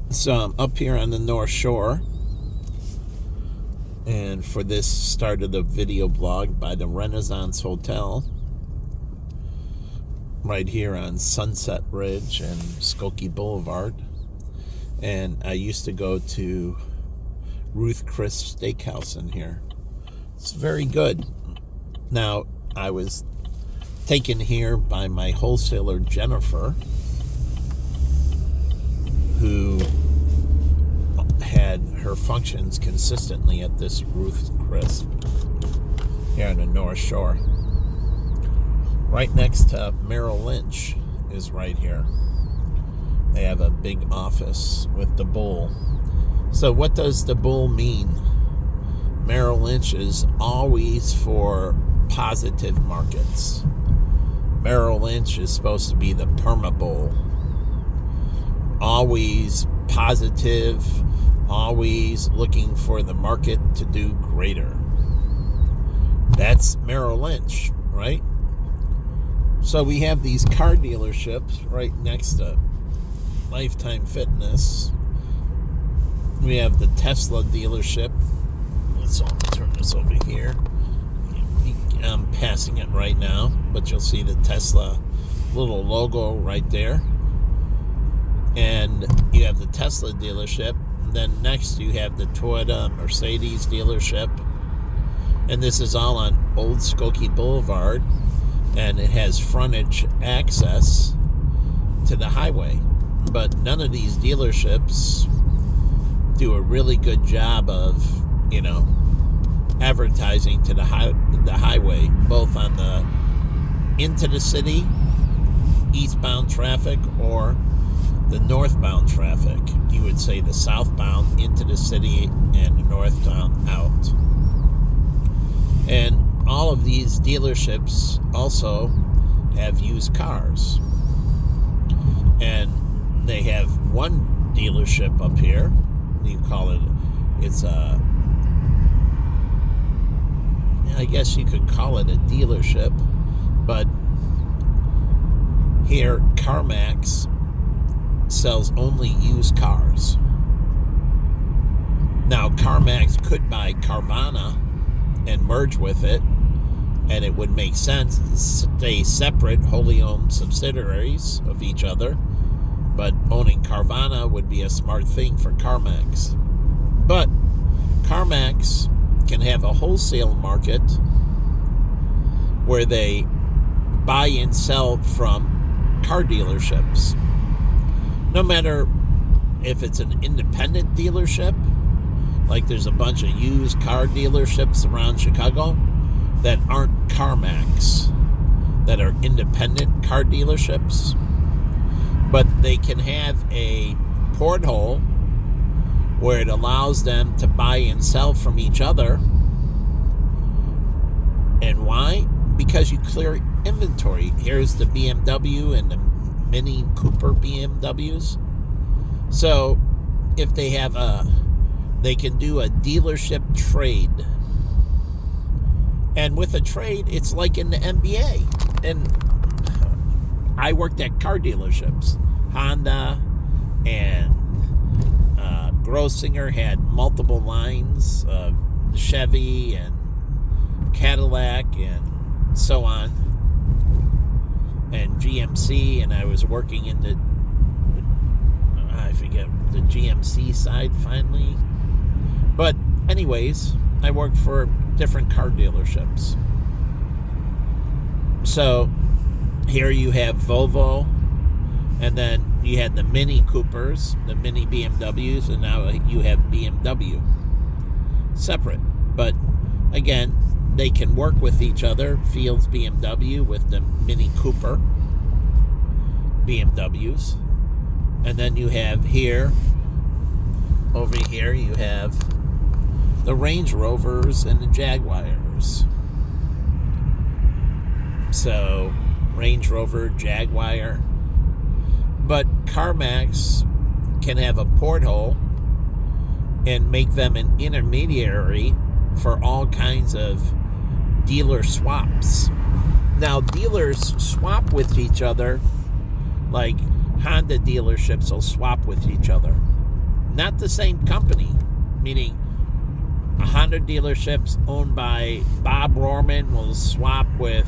So I'm up here on the North Shore, and for this started a video blog by the Renaissance Hotel right here on Sunset Ridge and Skokie Boulevard. And I used to go to Ruth Chris Steakhouse in here. It's very good. Now, I was taken here by my wholesaler, Jennifer, who had her functions consistently at this Ruth Chris here on the North Shore. Right next to Merrill Lynch is right here. They have a big office with the bull. So what does the bull mean? Merrill Lynch is always for positive markets. Merrill Lynch is supposed to be the perma bull. Always positive, always looking for the market to do greater. That's Merrill Lynch, right? So we have these car dealerships right next to Lifetime Fitness. We have the Tesla dealership. Let's turn this over here. I'm passing it right now, but you'll see the Tesla little logo right there. And you have the Tesla dealership. Then next you have the Toyota Mercedes dealership. And this is all on Old Skokie Boulevard. And it has frontage access to the highway. But none of these dealerships do a really good job of, advertising to the highway, both on the into the city, eastbound traffic, or the northbound traffic. You would say the southbound into the city and the northbound out. And all of these dealerships also have used cars. And they have one dealership up here. You call it, I guess you could call it a dealership, but here CarMax sells only used cars. Now CarMax could buy Carvana and merge with it, and it would make sense to stay separate, wholly owned subsidiaries of each other, but owning Carvana would be a smart thing for CarMax. But CarMax can have a wholesale market where they buy and sell from car dealerships. No matter if it's an independent dealership, like there's a bunch of used car dealerships around Chicago that aren't CarMax, that are independent car dealerships, but they can have a porthole where it allows them to buy and sell from each other. And why? Because you clear inventory. Here's the BMW and the Mini Cooper BMWs. So if they have they can do a dealership trade. And with a trade, it's like in the NBA. And I worked at car dealerships. Honda and Grossinger had multiple lines of Chevy and Cadillac and so on, and GMC, and I was working in the GMC side finally. But anyways, I worked for different car dealerships. So here you have Volvo, and then you had the Mini Coopers, the Mini BMWs, and now you have BMW. Separate. But again, they can work with each other. Field's BMW with the Mini Cooper BMWs. And then you have here, over here, you have the Range Rovers and the Jaguars. So, Range Rover, Jaguar. But CarMax can have a porthole and make them an intermediary for all kinds of dealer swaps. Now, dealers swap with each other, like Honda dealerships will swap with each other. not the same company, meaning a Honda dealerships owned by Bob Rohrman will swap with,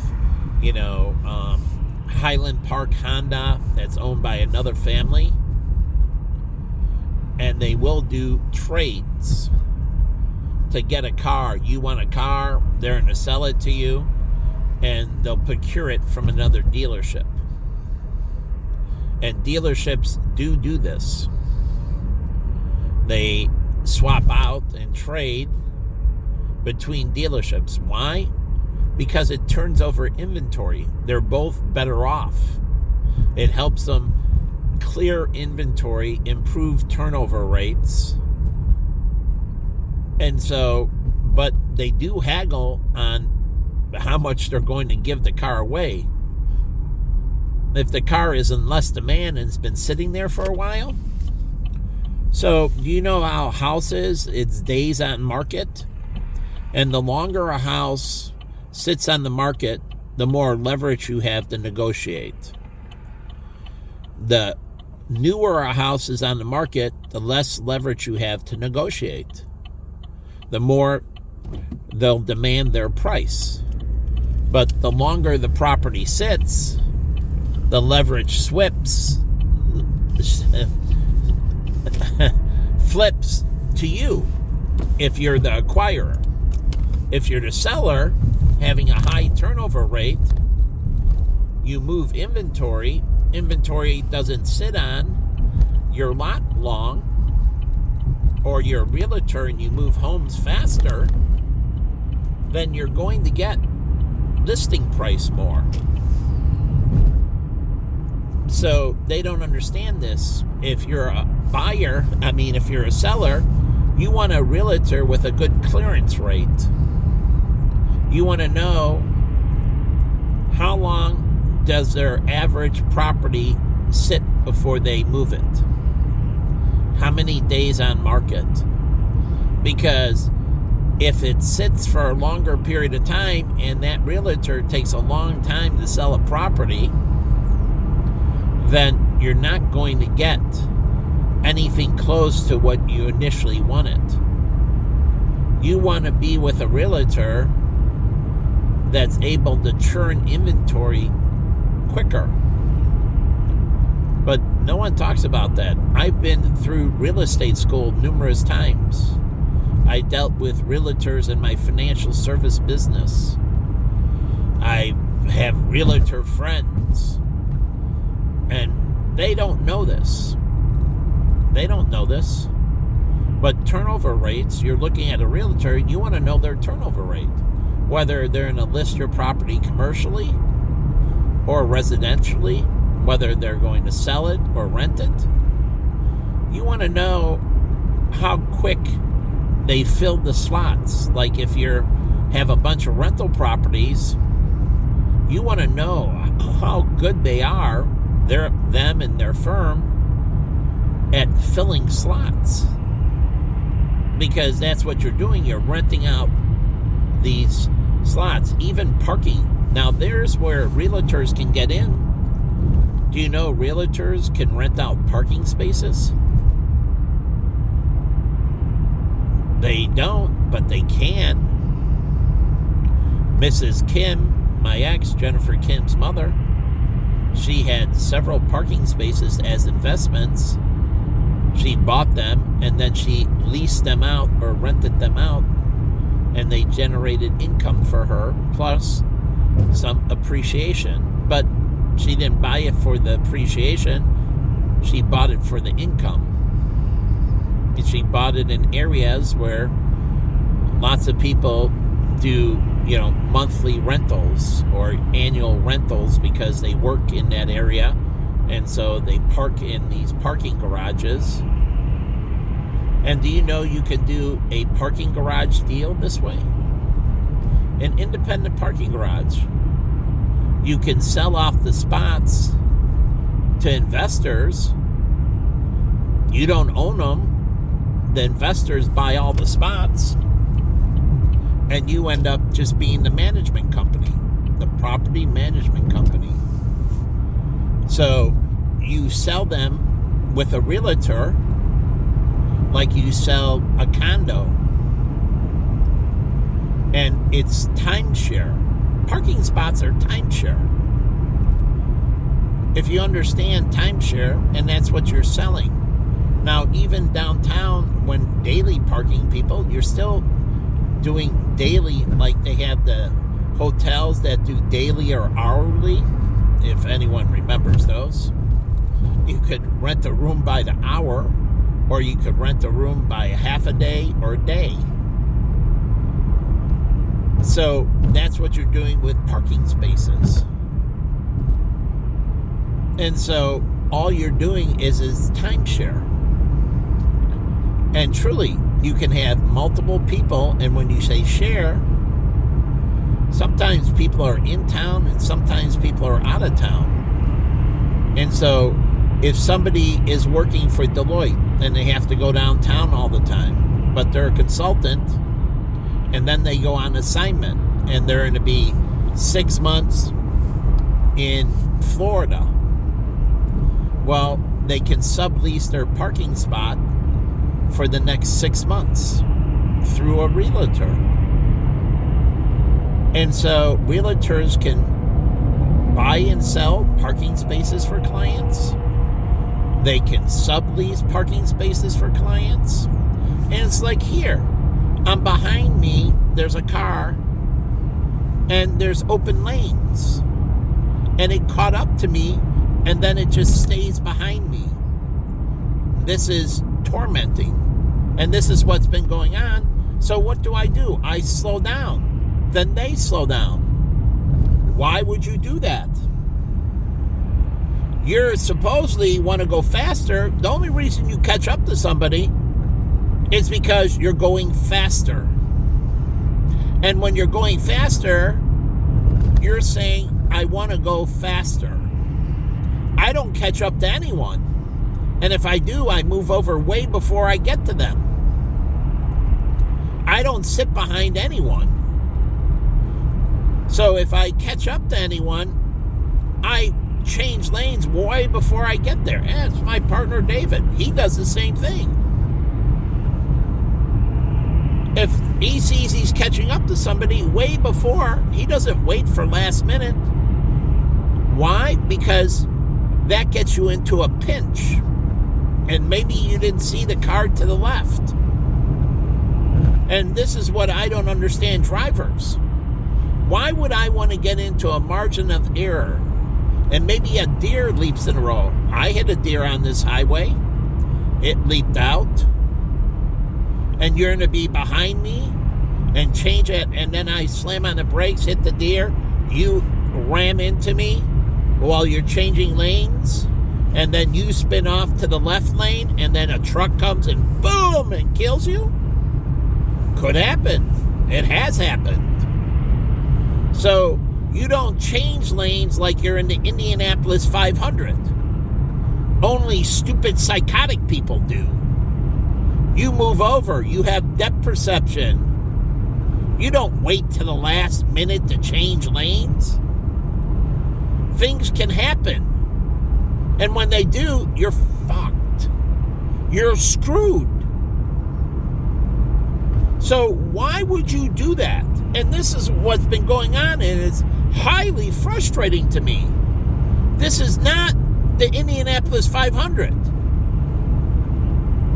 Highland Park Honda that's owned by another family. And they will do trades to get a car. You want a car, they're going to sell it to you, and they'll procure it from another dealership. And dealerships do this. They swap out and trade between dealerships. Why? Because it turns over inventory. They're both better off. It helps them clear inventory, improve turnover rates. And so, but they do haggle on how much they're going to give the car away. If the car is in less demand and it's been sitting there for a while. So, do you know how a house is? It's days on market. And the longer a house sits on the market, the more leverage you have to negotiate. The newer a house is on the market, the less leverage you have to negotiate. The more they'll demand their price. But the longer the property sits, the leverage flips to you if you're the acquirer. If you're the seller, having a high turnover rate, you move inventory. Inventory doesn't sit on your lot long, or you're a realtor and you move homes faster, then you're going to get listing price more. So they don't understand this. If you're a buyer, if you're a seller, you want a realtor with a good clearance rate. You want to know how long does their average property sit before they move it? How many days on market? Because if it sits for a longer period of time and that realtor takes a long time to sell a property, then you're not going to get anything close to what you initially wanted. You want to be with a realtor that's able to churn inventory quicker. But no one talks about that. I've been through real estate school numerous times. I dealt with realtors in my financial service business. I have realtor friends. And they don't know this. They don't know this. But turnover rates, you're looking at a realtor, you want to know their turnover rate. Whether they're going to list your property commercially or residentially, whether they're going to sell it or rent it. You want to know how quick they fill the slots. Like if you have a bunch of rental properties, you want to know how good they are, them and their firm, at filling slots. Because that's what you're doing. You're renting out these slots, even parking. Now, there's where realtors can get in. Do you know realtors can rent out parking spaces? They don't, but they can. Mrs. Kim, my ex, Jennifer Kim's mother, she had several parking spaces as investments. She bought them and then she leased them out or rented them out, and they generated income for her plus some appreciation. But she didn't buy it for the appreciation. She bought it for the income. She bought it in areas where lots of people do, monthly rentals or annual rentals because they work in that area. And so they park in these parking garages. And do you know you can do a parking garage deal this way? An independent parking garage. You can sell off the spots to investors. You don't own them. The investors buy all the spots. And you end up just being the management company, the property management company. So you sell them with a realtor, like you sell a condo. And it's timeshare. Parking spots are timeshare. If you understand timeshare, and that's what you're selling. Now, even downtown, when daily parking people, you're still doing daily, like they have the hotels that do daily or hourly, if anyone remembers those. You could rent a room by the hour, or you could rent a room by half a day or a day. So that's what you're doing with parking spaces. And so all you're doing is timeshare. And truly, you can have multiple people, and when you say share, sometimes people are in town and sometimes people are out of town. And so if somebody is working for Deloitte and they have to go downtown all the time, but they're a consultant, and then they go on assignment and they're going to be 6 months in Florida, well, they can sublease their parking spot for the next 6 months through a realtor. And so realtors can buy and sell parking spaces for clients. They can sublease parking spaces for clients. And it's like here, behind me, there's a car and there's open lanes. And it caught up to me, and then it just stays behind me. This is tormenting. And this is what's been going on. So what do? I slow down. Then they slow down. Why would you do that? You're supposedly want to go faster. The only reason you catch up to somebody is because you're going faster. And when you're going faster, you're saying, I want to go faster. I don't catch up to anyone. And if I do, I move over way before I get to them. I don't sit behind anyone. So if I catch up to anyone, I change lanes way before I get there. And it's my partner David. He does the same thing. If he sees he's catching up to somebody way before, he doesn't wait for last minute. Why? Because that gets you into a pinch. And maybe you didn't see the car to the left. And this is what I don't understand drivers. Why would I want to get into a margin of error? And maybe a deer leaps in a row. I hit a deer on this highway. It leaped out. And you're going to be behind me and change it. And then I slam on the brakes, hit the deer. You ram into me while you're changing lanes. And then you spin off to the left lane. And then a truck comes and boom, and kills you. Could happen. It has happened. So you don't change lanes like you're in the Indianapolis 500. Only stupid psychotic people do. You move over. You have depth perception. You don't wait to the last minute to change lanes. Things can happen. And when they do, you're fucked. You're screwed. So why would you do that? And this is what's been going on, and it's highly frustrating to me. This is not the Indianapolis 500.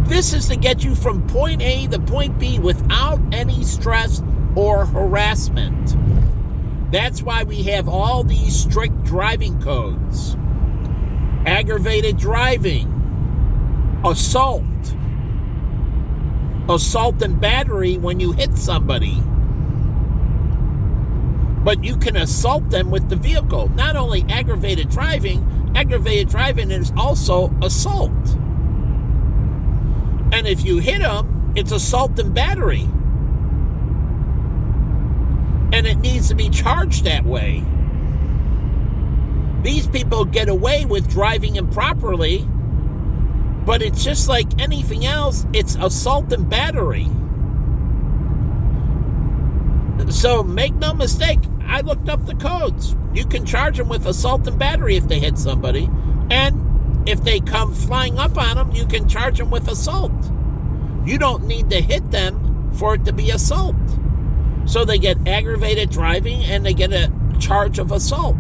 This is to get you from point A to point B without any stress or harassment. That's why we have all these strict driving codes. Aggravated driving, assault and battery when you hit somebody. But you can assault them with the vehicle. Not only aggravated driving is also assault. And if you hit them, it's assault and battery. And it needs to be charged that way. These people get away with driving improperly, but it's just like anything else, it's assault and battery. So make no mistake, I looked up the codes. You can charge them with assault and battery if they hit somebody. And if they come flying up on them, you can charge them with assault. You don't need to hit them for it to be assault. So they get aggravated driving and they get a charge of assault,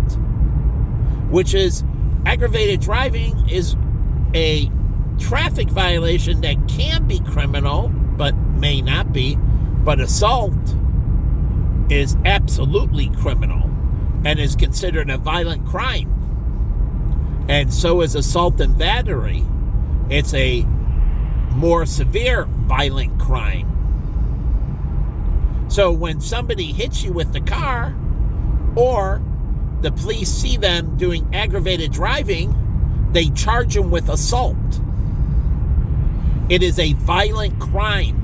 which is aggravated driving is a traffic violation that can be criminal, but may not be. But assault is absolutely criminal and is considered a violent crime. And so is assault and battery. It's a more severe violent crime. So when somebody hits you with the car, or the police see them doing aggravated driving, they charge them with assault. It is a violent crime.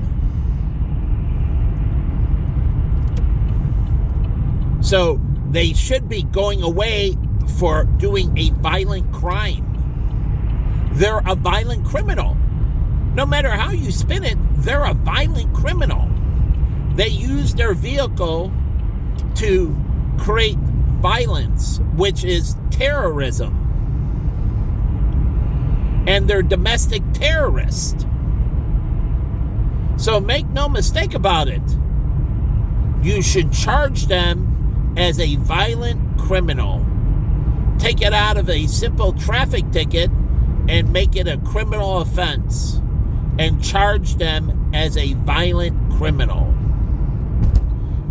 So they should be going away for doing a violent crime. They're a violent criminal. No matter how you spin it, they're a violent criminal. They use their vehicle to create violence, which is terrorism. And they're domestic terrorists. So make no mistake about it. You should charge them as a violent criminal. Take it out of a simple traffic ticket and make it a criminal offense and charge them as a violent criminal.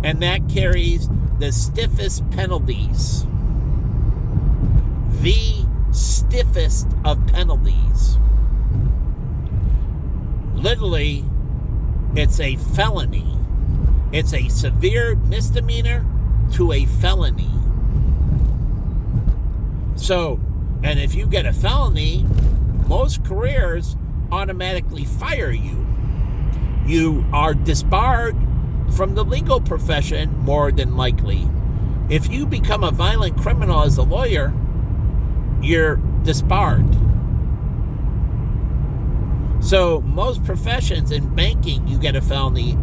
And that carries the stiffest penalties. The stiffest of penalties. Literally, it's a felony. It's a severe misdemeanor to a felony. So, and if you get a felony, most careers automatically fire you. You are disbarred from the legal profession, more than likely. If you become a violent criminal as a lawyer, you're disbarred. So most professions, in banking, you get a felony.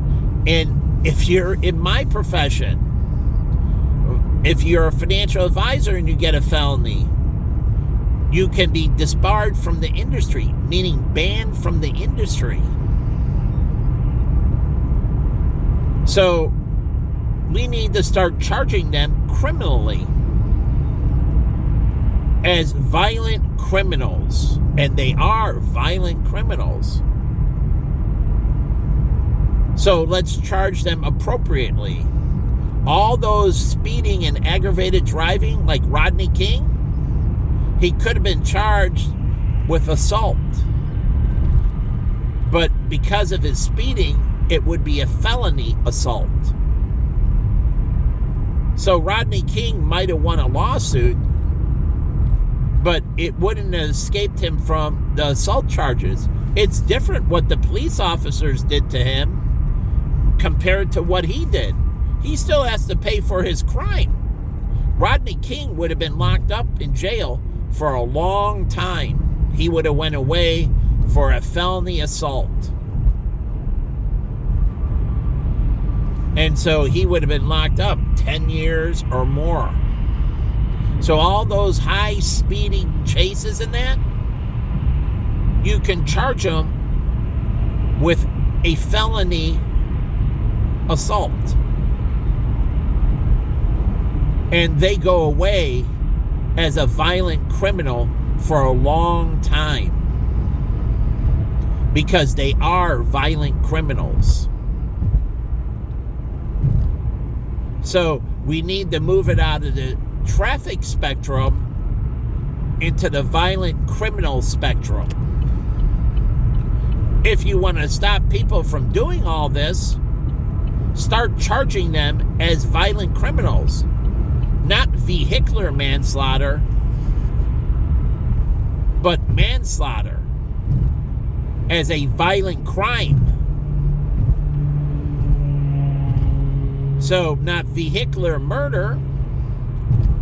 And if you're in my profession, if you're a financial advisor and you get a felony, you can be disbarred from the industry, meaning banned from the industry. So we need to start charging them criminally as violent criminals. And they are violent criminals. So let's charge them appropriately. All those speeding and aggravated driving, like Rodney King, he could have been charged with assault. But because of his speeding, it would be a felony assault. So Rodney King might have won a lawsuit, but it wouldn't have escaped him from the assault charges. It's different what the police officers did to him compared to what he did. He still has to pay for his crime. Rodney King would have been locked up in jail for a long time. He would have went away for a felony assault. And so he would have been locked up 10 years or more. So all those high speeding chases and that, you can charge them with a felony assault. And they go away as a violent criminal for a long time. Because they are violent criminals. So we need to move it out of the traffic spectrum into the violent criminal spectrum. If you want to stop people from doing all this, start charging them as violent criminals, not vehicular manslaughter, but manslaughter as a violent crime. So not vehicular murder,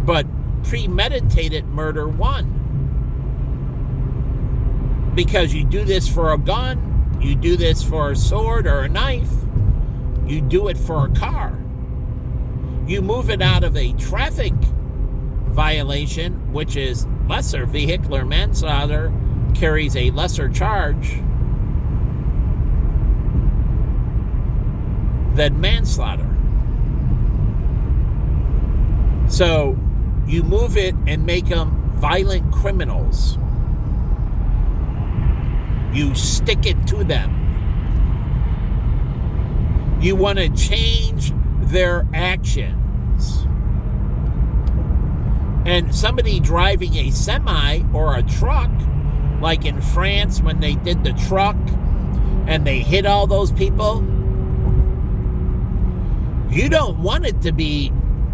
but premeditated murder 1. Because you do this for a gun, you do this for a sword or a knife, you do it for a car. You move it out of a traffic violation, which is lesser. Vehicular manslaughter carries a lesser charge. than manslaughter. So you move it and make them violent criminals. You stick it to them. You want to change their actions. And somebody driving a semi or a truck, like in France when they did the truck and they hit all those people, you don't want it to be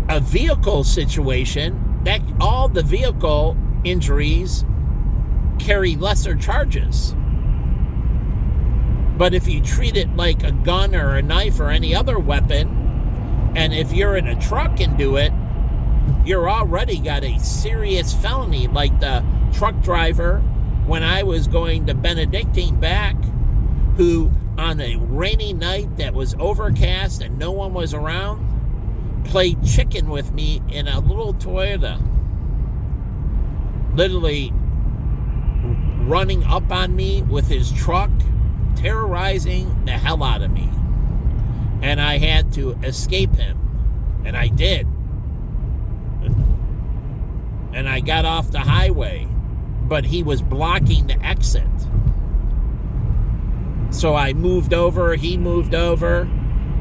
a vehicle situation. That all the vehicle injuries carry lesser charges. But if you treat it like a gun or a knife or any other weapon, and if you're in a truck and do it, you're already got a serious felony, like the truck driver when I was going to Benedictine back, who on a rainy night that was overcast and no one was around, played chicken with me in a little Toyota, literally running up on me with his truck, terrorizing the hell out of me. And I had to escape him, and I did. And I got off the highway, but he was blocking the exit. So I moved over, he moved over,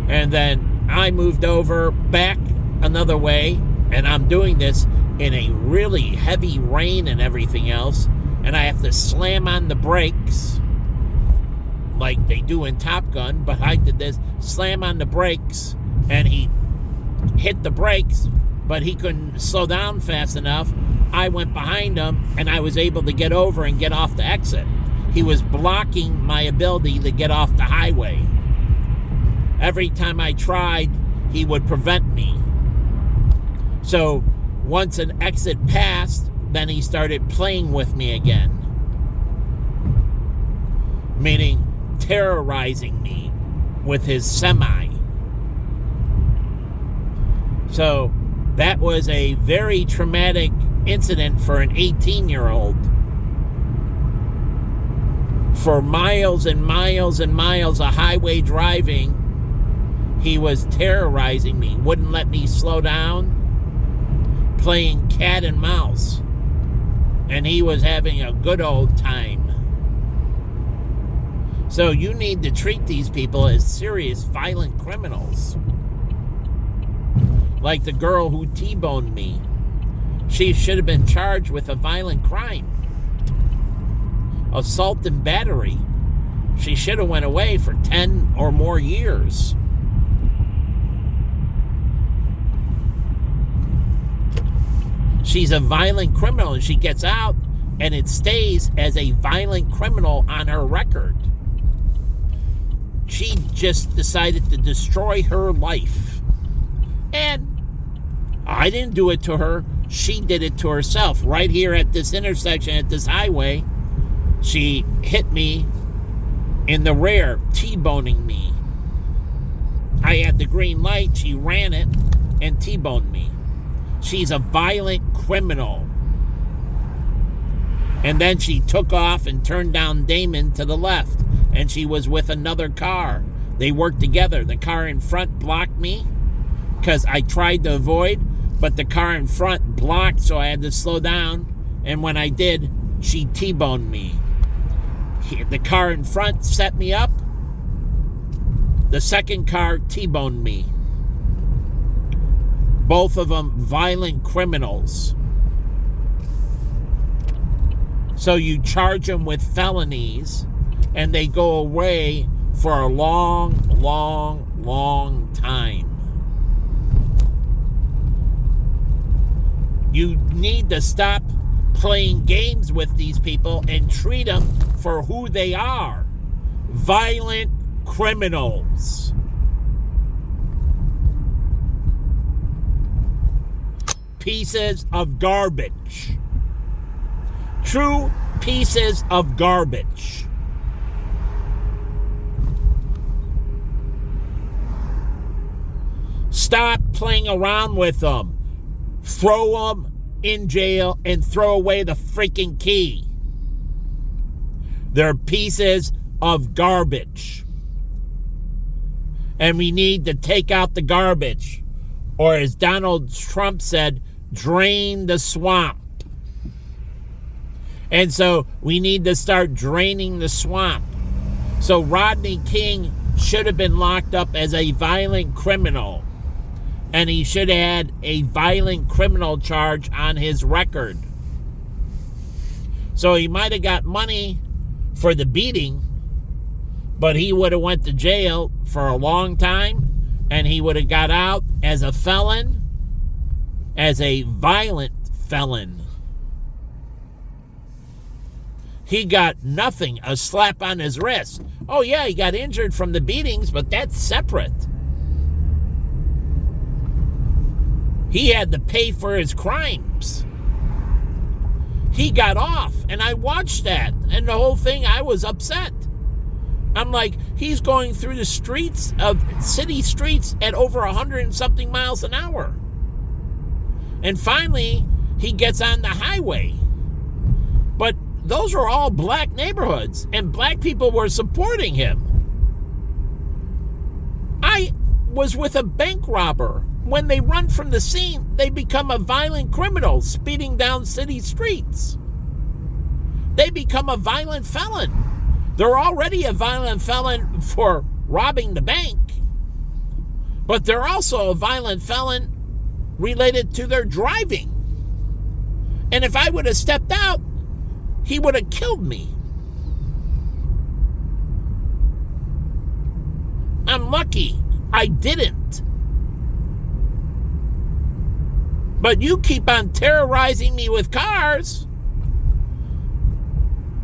and then I moved over back another way, and I'm doing this in a really heavy rain and everything else, and I have to slam on the brakes like they do in Top Gun, but I did this, slam on the brakes, and he hit the brakes, but he couldn't slow down fast enough. I went behind him, and I was able to get over and get off the exit. He was blocking my ability to get off the highway. Every time I tried, he would prevent me. So once an exit passed, then he started playing with me again. Meaning terrorizing me with his semi. So that was a very traumatic incident for an 18-year-old. For miles and miles and miles of highway driving, he was terrorizing me, wouldn't let me slow down, playing cat and mouse. And he was having a good old time. So you need to treat these people as serious, violent criminals. Like the girl who T-boned me. She should have been charged with a violent crime. Assault and battery. She should have went away for 10 or more years. She's a violent criminal, and she gets out, and it stays as a violent criminal on her record. She just decided to destroy her life. And I didn't do it to her. She did it to herself. Right here at this intersection, at this highway, she hit me in the rear, T-boning me. I had the green light. She ran it and T-boned me. She's a violent criminal. And then she took off and turned down Damon to the left. And she was with another car. They worked together. The car in front blocked me because I tried to avoid, but the car in front blocked, so I had to slow down. And when I did, she T-boned me. The car in front set me up. The second car T-boned me. Both of them violent criminals. So you charge them with felonies, and they go away for a long, long, long time. You need to stop playing games with these people and treat them for who they are. Violent criminals. Pieces of garbage. True pieces of garbage. Stop playing around with them. Throw them in jail and throw away the freaking key. They're pieces of garbage. And we need to take out the garbage. Or as Donald Trump said, drain the swamp. And so we need to start draining the swamp. So Rodney King should have been locked up as a violent criminal. And he should have had a violent criminal charge on his record. So he might have got money for the beating, but he would have went to jail for a long time, and he would have got out as a felon, as a violent felon. He got nothing, a slap on his wrist. Oh yeah, he got injured from the beatings, but that's separate. He had to pay for his crimes. He got off, and I watched that, and the whole thing, I was upset. I'm like, he's going through the streets of city streets at over 100 and something miles an hour. And finally, he gets on the highway. But those are all black neighborhoods, and black people were supporting him. I was with a bank robber. When they run from the scene, they become a violent criminal speeding down city streets. They become a violent felon. They're already a violent felon for robbing the bank, but they're also a violent felon related to their driving. And if I would have stepped out, he would have killed me. I'm lucky I didn't. But you keep on terrorizing me with cars,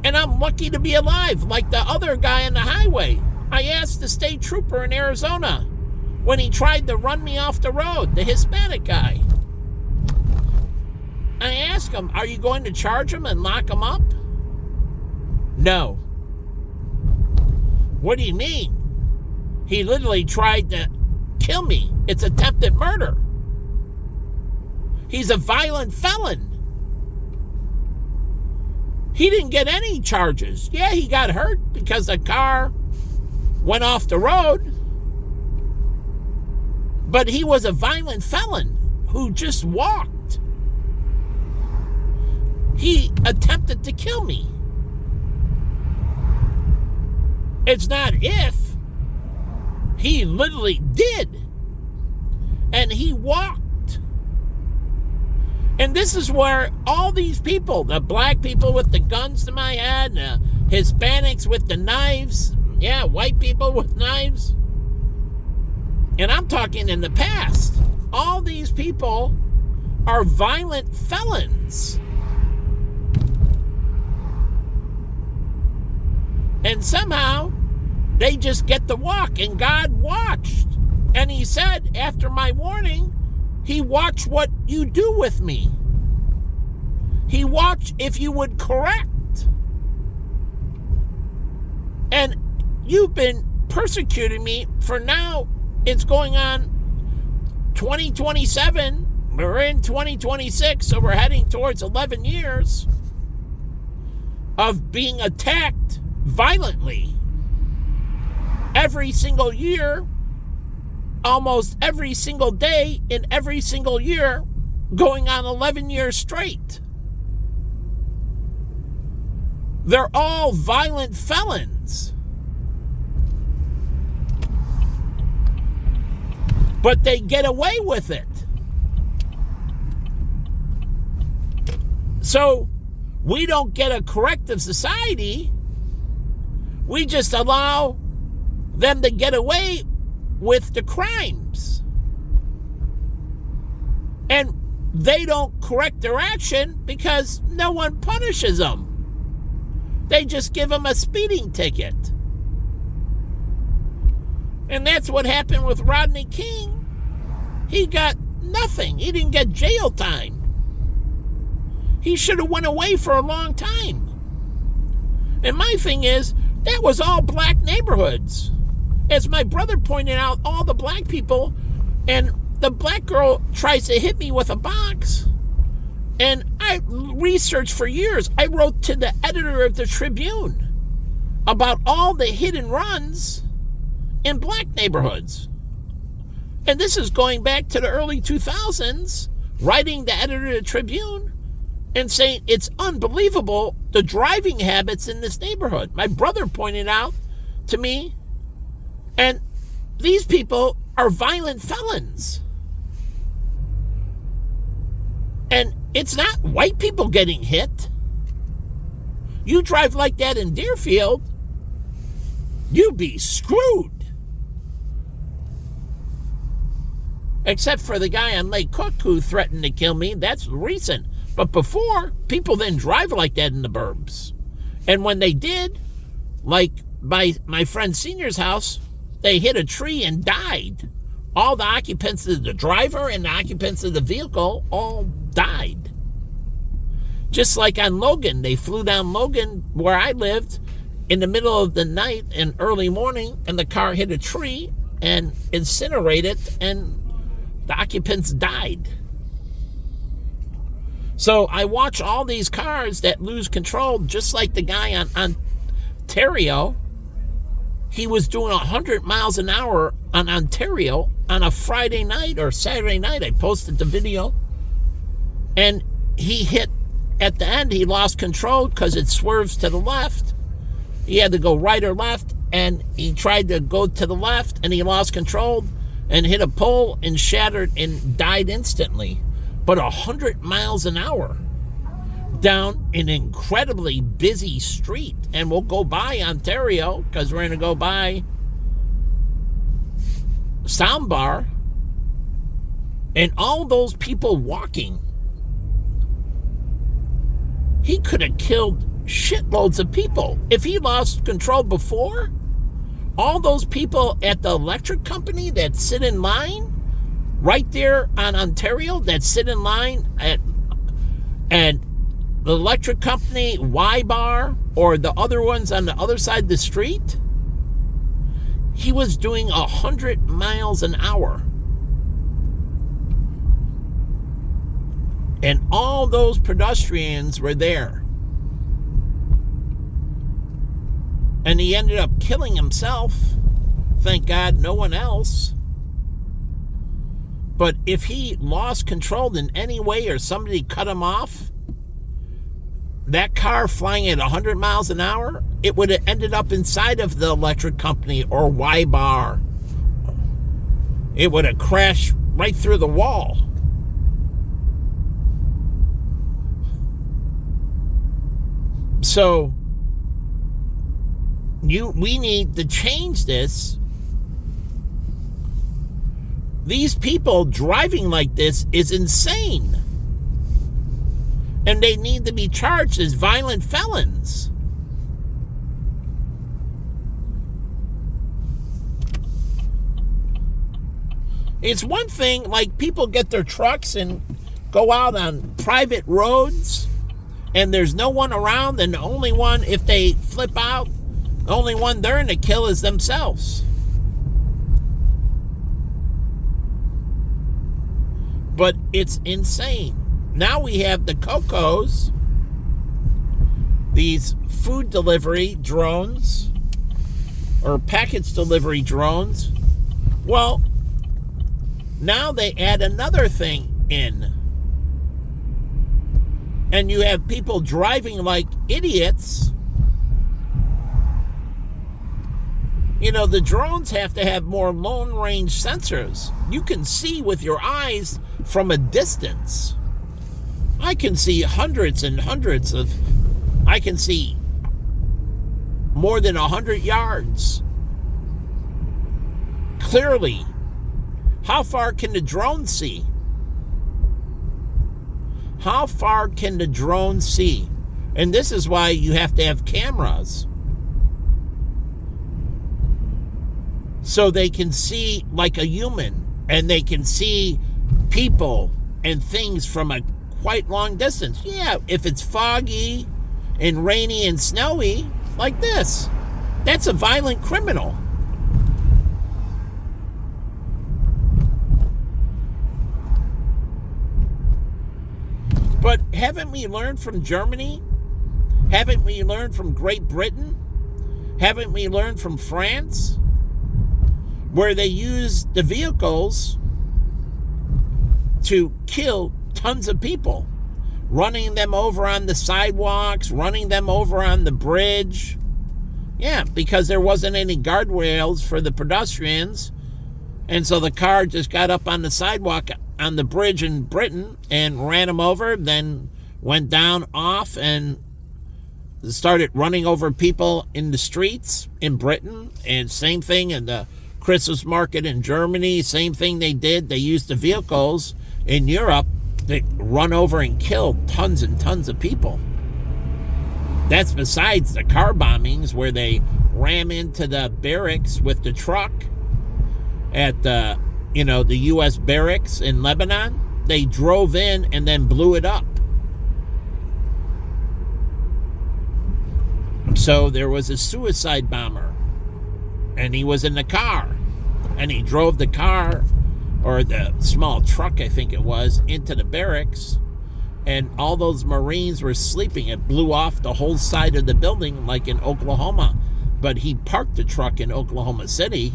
and I'm lucky to be alive, like the other guy on the highway. I asked the state trooper in Arizona when he tried to run me off the road, the Hispanic guy. I asked him, are you going to charge him and lock him up? No. What do you mean? He literally tried to kill me. It's attempted murder. He's a violent felon. He didn't get any charges. Yeah, he got hurt because the car went off the road. But he was a violent felon who just walked. He attempted to kill me. It's not if. He literally did. And he walked. And this is where all these people, the black people with the guns to my head, the Hispanics with the knives, yeah, white people with knives. And I'm talking in the past. All these people are violent felons. And somehow they just get to walk, and God watched. And he said, after my warning, he watched what you do with me. He watched if you would correct. And you've been persecuting me for now. It's going on 2027. We're in 2026, so we're heading towards 11 years of being attacked violently. Every single year, almost every single day in every single year, going on 11 years straight. They're all violent felons. But they get away with it. So we don't get a corrective society. We just allow them to get away with the crimes. And they don't correct their action because no one punishes them. They just give them a speeding ticket. And that's what happened with Rodney King. He got nothing. He didn't get jail time. He should have went away for a long time. And my thing is, that was all black neighborhoods. As my brother pointed out, all the black people, and the black girl tries to hit me with a box. And I researched for years. I wrote to the editor of the Tribune about all the hit and runs in black neighborhoods. And this is going back to the early 2000s, writing the editor of the Tribune and saying it's unbelievable the driving habits in this neighborhood. My brother pointed out to me, and these people are violent felons. And it's not white people getting hit. You drive like that in Deerfield, you'd be screwed. Except for the guy on Lake Cook who threatened to kill me. That's recent. But before, people didn't drive like that in the burbs. And when they did, like by my friend Senior's house, they hit a tree and died. All the occupants of the driver and the occupants of the vehicle all died. Just like on Logan, they flew down Logan where I lived in the middle of the night and early morning, and the car hit a tree and incinerated, and the occupants died. So I watch all these cars that lose control, just like the guy on Ontario. He was doing 100 miles an hour on Ontario on a Friday night or Saturday night. I posted the video. And he hit, at the end, he lost control because it swerves to the left. He had to go right or left, and he tried to go to the left, and he lost control and hit a pole and shattered and died instantly. But 100 miles an hour down an incredibly busy street. And we'll go by Ontario because we're going to go by Soundbar. And all those people walking. He could have killed shitloads of people. If he lost control before, all those people at the electric company that sit in line right there on Ontario, that sit in line at the electric company, Y-Bar, or the other ones on the other side of the street, he was doing 100 miles an hour. And all those pedestrians were there. And he ended up killing himself. Thank God, no one else. But if he lost control in any way or somebody cut him off, that car flying at 100 miles an hour, it would have ended up inside of the electric company or Y-Bar. It would have crashed right through the wall. So we need to change this. These people driving like this is insane. And they need to be charged as violent felons. It's one thing, like people get their trucks and go out on private roads and there's no one around, and the only one, if they flip out, the only one they're in to kill is themselves. But it's insane. Now we have the Cocos, these food delivery drones, or package delivery drones. Well, now they add another thing in. And you have people driving like idiots. You know, the drones have to have more long range sensors. You can see with your eyes from a distance. I can see hundreds and hundreds of, I can see more than 100 yards. Clearly. How far can the drone see? How far can the drone see? And this is why you have to have cameras. So they can see like a human, and they can see people and things from a quite long distance. Yeah, if it's foggy and rainy and snowy like this, that's a violent criminal. But haven't we learned from Germany? Haven't we learned from Great Britain? Haven't we learned from France? where they used the vehicles to kill tons of people, running them over on the sidewalks, running them over on the bridge. Yeah, because there wasn't any guardrails for the pedestrians. And so the car just got up on the sidewalk on the bridge in Britain and ran them over, then went down off and started running over people in the streets in Britain. And same thing in the Christmas market in Germany. Same thing they did. They used the vehicles in Europe to run over and kill tons and tons of people. That's besides the car bombings where they ram into the barracks with the truck at the U.S. barracks in Lebanon. They drove in and then blew it up. So there was a suicide bomber, and he was in the car, and he drove the car, or the small truck, I think it was, into the barracks, and all those Marines were sleeping. It blew off the whole side of the building like in Oklahoma. But he parked the truck in Oklahoma City.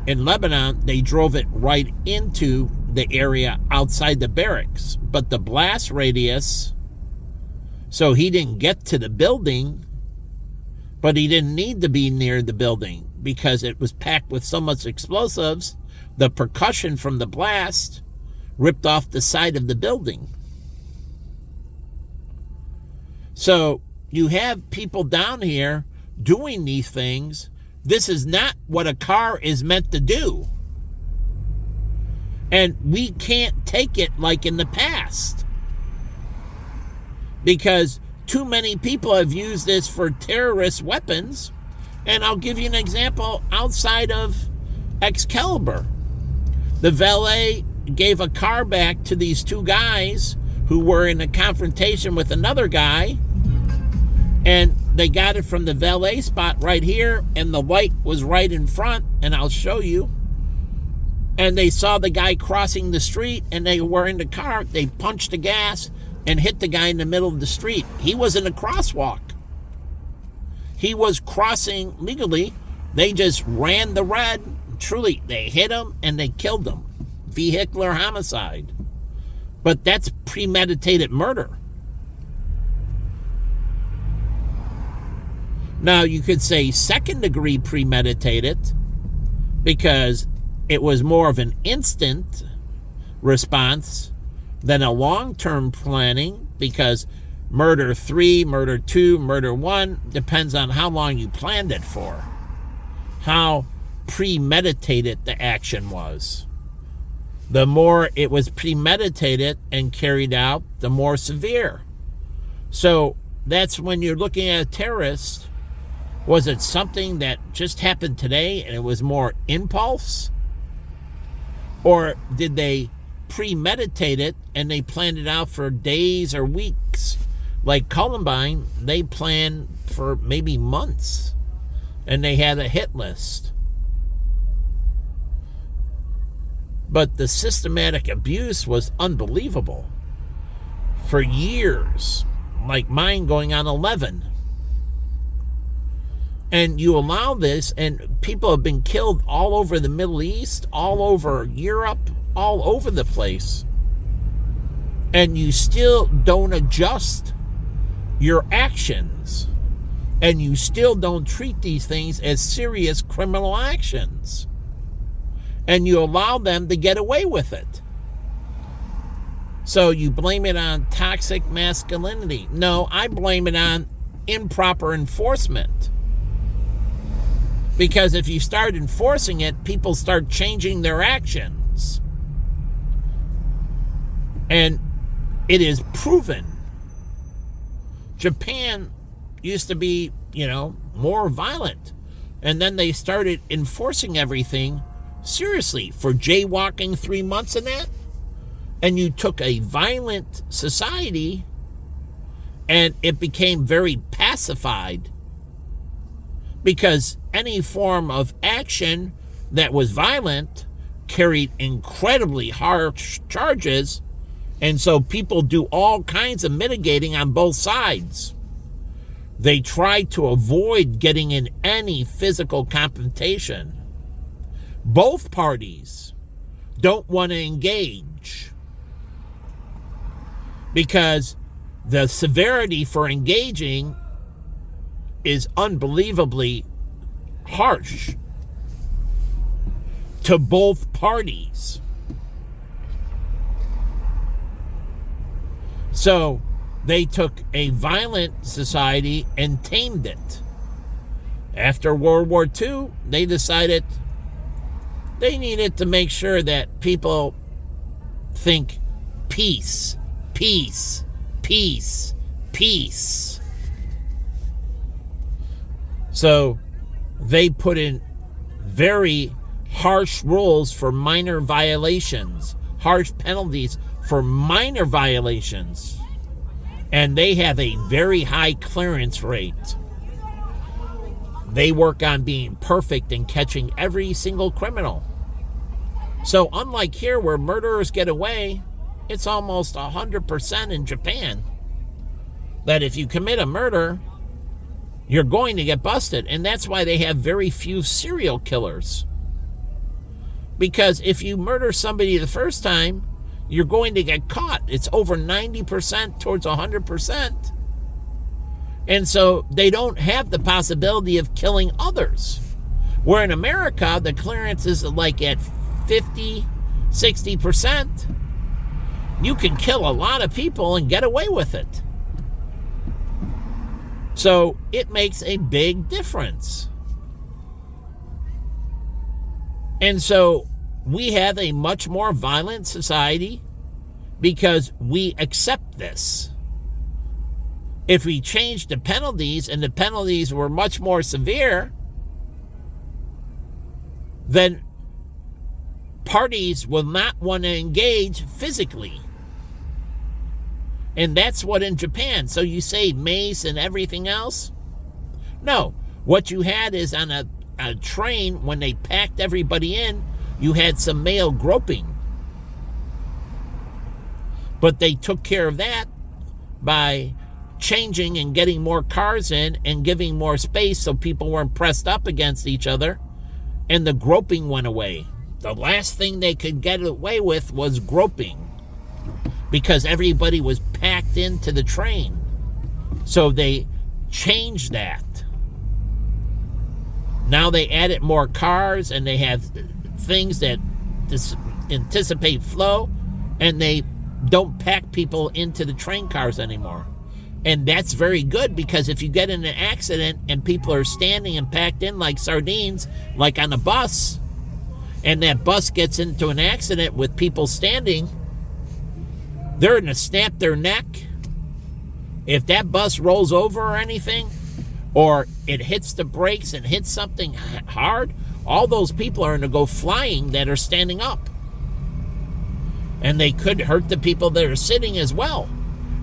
In Lebanon, they drove it right into the area outside the barracks. But the blast radius, so he didn't get to the building, but he didn't need to be near the building because it was packed with so much explosives. The percussion from the blast ripped off the side of the building. So you have people down here doing these things. This is not what a car is meant to do. And we can't take it like in the past, because too many people have used this for terrorist weapons. And I'll give you an example outside of Excalibur. The valet gave a car back to these two guys who were in a confrontation with another guy, and they got it from the valet spot right here, and the light was right in front, and I'll show you. And they saw the guy crossing the street, and they were in the car. They punched the gas and hit the guy in the middle of the street. He was in a crosswalk. He was crossing legally. They just ran the red. Truly, they hit him and they killed him. Vehicular homicide. But that's premeditated murder. Now, you could say second degree premeditated because it was more of an instant response than a long-term planning, because murder 3, murder 2, murder 1 depends on how long you planned it for, how premeditated the action was. The more it was premeditated and carried out, the more severe. So that's when you're looking at a terrorist. Was it something that just happened today and it was more impulse? Or did they premeditate it and they planned it out for days or weeks? Like Columbine, they planned for maybe months and they had a hit list. But the systematic abuse was unbelievable. For years, like mine going on 11. And you allow this, and people have been killed all over the Middle East, all over Europe, all over the place. And you still don't adjust your actions. And you still don't treat these things as serious criminal actions. And you allow them to get away with it. So you blame it on toxic masculinity. No, I blame it on improper enforcement. Because if you start enforcing it, people start changing their actions. And it is proven. Japan used to be, more violent. And then they started enforcing everything seriously for jaywalking 3 months and that. And you took a violent society and it became very pacified. Because any form of action that was violent carried incredibly harsh charges, and so people do all kinds of mitigating on both sides. They try to avoid getting in any physical confrontation. Both parties don't want to engage because the severity for engaging is unbelievably harsh to both parties. So they took a violent society and tamed it. After World War II, they decided they needed to make sure that people think peace, peace, peace, peace. So they put in very harsh rules for minor violations, harsh penalties for minor violations. And they have a very high clearance rate. They work on being perfect and catching every single criminal. So unlike here where murderers get away, it's almost 100% in Japan that if you commit a murder, you're going to get busted. And that's why they have very few serial killers. Because if you murder somebody the first time, you're going to get caught. It's over 90% towards 100%. And so they don't have the possibility of killing others. Where in America, the clearance is like at 50, 60%. You can kill a lot of people and get away with it. So it makes a big difference. And so we have a much more violent society because we accept this. If we changed the penalties and the penalties were much more severe, then parties will not want to engage physically. And that's what in Japan. So you say mace and everything else? No. What you had is on a train, when they packed everybody in, you had some male groping. But they took care of that by changing and getting more cars in and giving more space so people weren't pressed up against each other, and the groping went away. The last thing they could get away with was groping because everybody was packed into the train. So they changed that. Now they added more cars and they have things that anticipate flow, and they don't pack people into the train cars anymore. And that's very good, because if you get in an accident and people are standing and packed in like sardines, like on a bus, and that bus gets into an accident with people standing, they're going to snap their neck. If that bus rolls over or anything, or it hits the brakes and hits something hard, all those people are going to go flying that are standing up. And they could hurt the people that are sitting as well.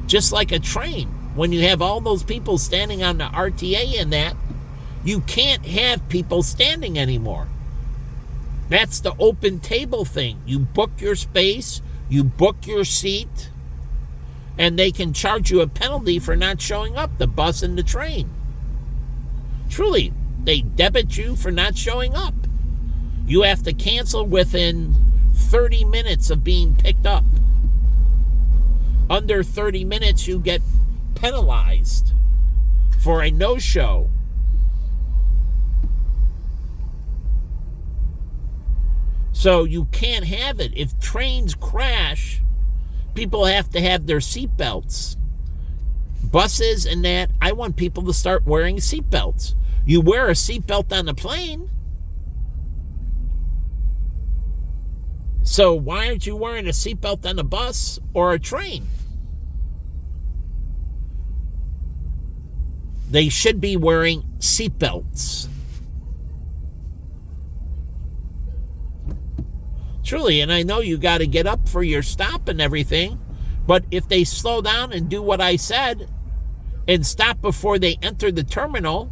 Just like a train. When you have all those people standing on the RTA and that, you can't have people standing anymore. That's the open table thing. You book your space, you book your seat, and they can charge you a penalty for not showing up, the bus and the train. Truly, they debit you for not showing up. You have to cancel within 30 minutes of being picked up. Under 30 minutes, you get penalized for a no-show. So you can't have it. If trains crash, people have to have their seatbelts. Buses and that, I want people to start wearing seatbelts. You wear a seatbelt on the plane. So why aren't you wearing a seatbelt on a bus or a train? They should be wearing seatbelts. Truly, and I know you got to get up for your stop and everything, but if they slow down and do what I said and stop before they enter the terminal,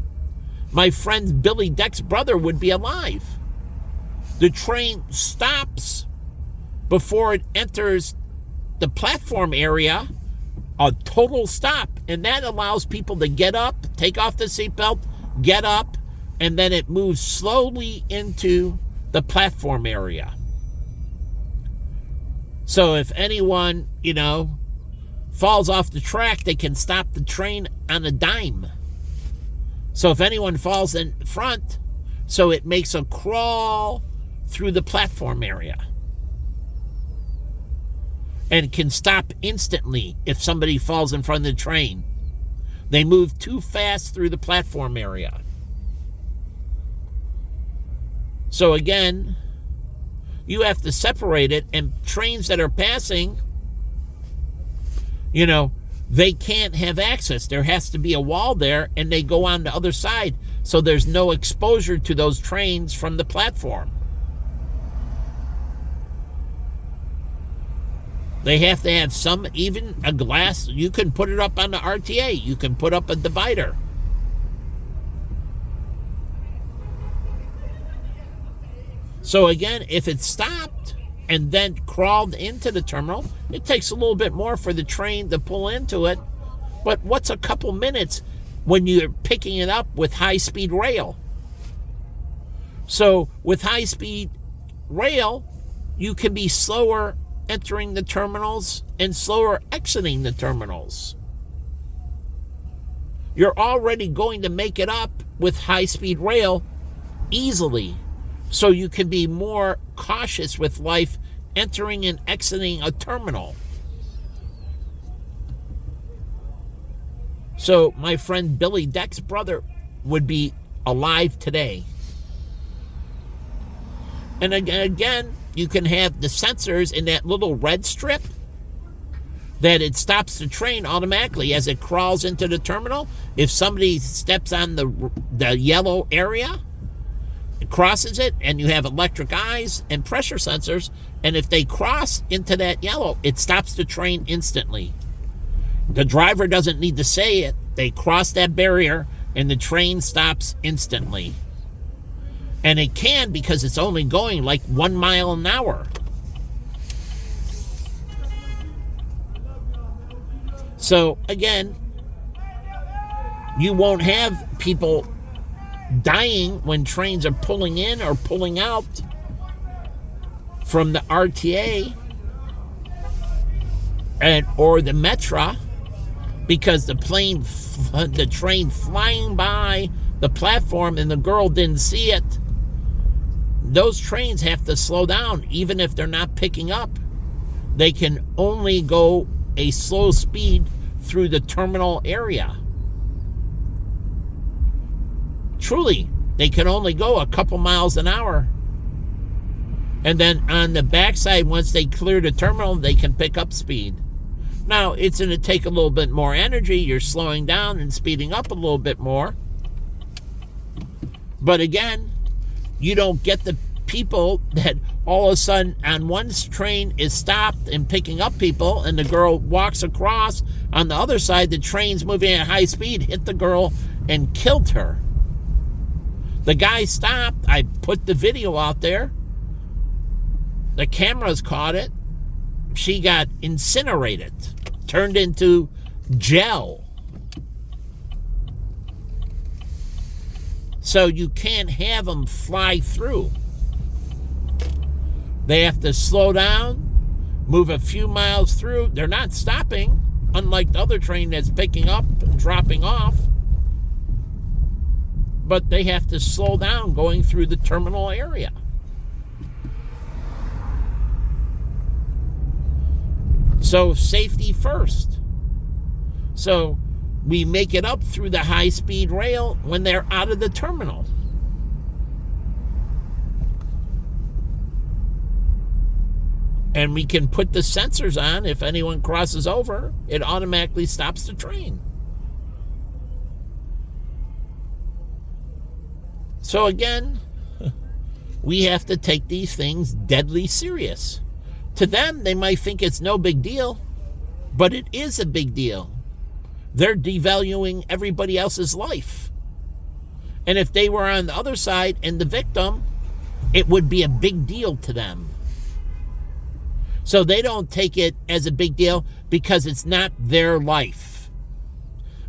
my friend Billy Deck's brother would be alive. The train stops before it enters the platform area, a total stop, and that allows people to get up, take off the seatbelt, get up, and then it moves slowly into the platform area. So if anyone, falls off the track, they can stop the train on a dime. So if anyone falls in front, so it makes a crawl through the platform area. And can stop instantly if somebody falls in front of the train. They move too fast through the platform area. So again, you have to separate it, and trains that are passing, they can't have access. There has to be a wall there, and they go on the other side, so there's no exposure to those trains from the platform. They have to have even a glass. You can put it up on the RTA. You can put up a divider. So again, if it stopped and then crawled into the terminal, it takes a little bit more for the train to pull into it. But what's a couple minutes when you're picking it up with high-speed rail? So with high-speed rail, you can be slower entering the terminals and slower exiting the terminals. You're already going to make it up with high-speed rail easily, so you can be more cautious with life entering and exiting a terminal. So my friend Billy Deck's brother would be alive today. And again, you can have the sensors in that little red strip that it stops the train automatically as it crawls into the terminal. If somebody steps on the yellow area, it crosses it, and you have electric eyes and pressure sensors, and if they cross into that yellow, it stops the train instantly. The driver doesn't need to say it. They cross that barrier, and the train stops instantly. And it can, because it's only going like 1 mile an hour. So again, you won't have people dying when trains are pulling in or pulling out from the RTA or the Metra, because the train flying by the platform and the girl didn't see it. Those trains have to slow down, even if they're not picking up. They can only go a slow speed through the terminal area. Truly, they can only go a couple miles an hour. And then on the backside, once they clear the terminal, they can pick up speed. Now, it's going to take a little bit more energy. You're slowing down and speeding up a little bit more. But again, you don't get the people that all of a sudden on one train is stopped and picking up people, and the girl walks across. On the other side, the train's moving at high speed, hit the girl and killed her. The guy stopped. I put the video out there. The cameras caught it. She got incinerated, turned into gel. So you can't have them fly through. They have to slow down, move a few miles through. They're not stopping, unlike the other train that's picking up and dropping off. But they have to slow down going through the terminal area. So safety first. So we make it up through the high-speed rail when they're out of the terminal. And we can put the sensors on. If anyone crosses over, it automatically stops the train. So again, we have to take these things deadly serious. To them, they might think it's no big deal, but it is a big deal. They're devaluing everybody else's life. And if they were on the other side and the victim, it would be a big deal to them. So they don't take it as a big deal because it's not their life.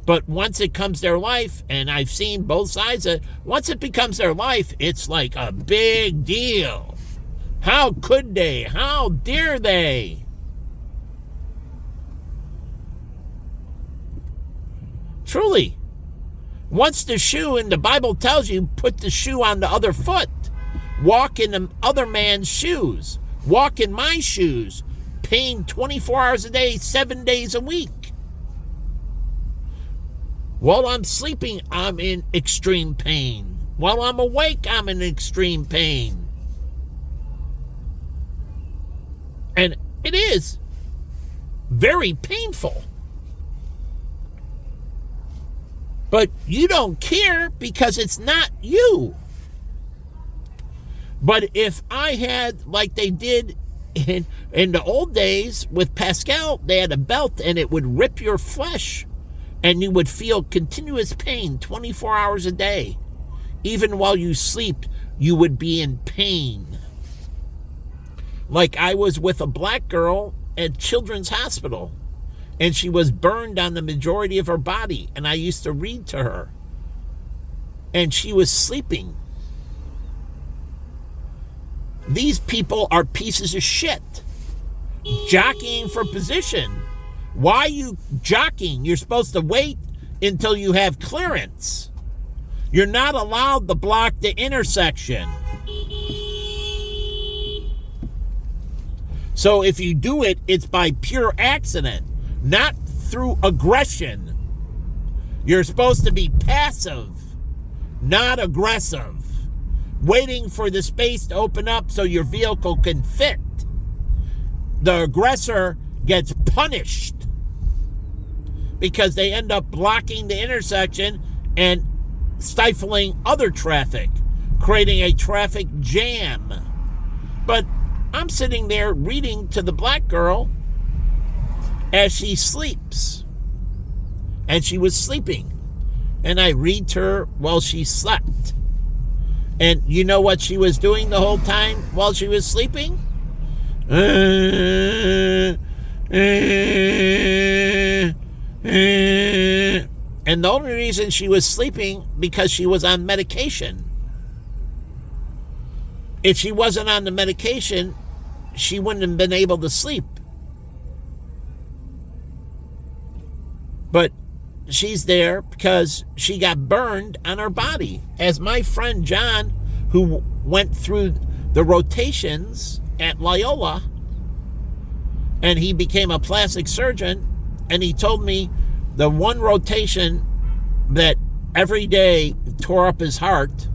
But once it comes their life, and I've seen both sides of it, once it becomes their life, it's like a big deal. How could they? How dare they? Truly. Once the shoe, and the Bible tells you, put the shoe on the other foot. Walk in the other man's shoes. Walk in my shoes. Pain 24 hours a day, 7 days a week. While I'm sleeping, I'm in extreme pain. While I'm awake, I'm in extreme pain. And it is very painful. But you don't care because it's not you. But if I had, like they did in the old days with Pascal, they had a belt and it would rip your flesh. And you would feel continuous pain 24 hours a day. Even while you sleep, you would be in pain. Like I was with a black girl at Children's Hospital, and she was burned on the majority of her body, and I used to read to her. And she was sleeping. These people are pieces of shit. Jockeying for position. Why are you jockeying? You're supposed to wait until you have clearance. You're not allowed to block the intersection. So if you do it, it's by pure accident, not through aggression. You're supposed to be passive, not aggressive, waiting for the space to open up so your vehicle can fit. The aggressor gets punished because they end up blocking the intersection and stifling other traffic, creating a traffic jam. But I'm sitting there reading to the black girl as she sleeps. And she was sleeping. And I read to her while she slept. And you know what she was doing the whole time while she was sleeping? And the only reason she was sleeping because she was on medication. If she wasn't on the medication, she wouldn't have been able to sleep. But she's there because she got burned on her body. As my friend John, who went through the rotations at Loyola, and he became a plastic surgeon, and he told me the one rotation that every day tore up his heart,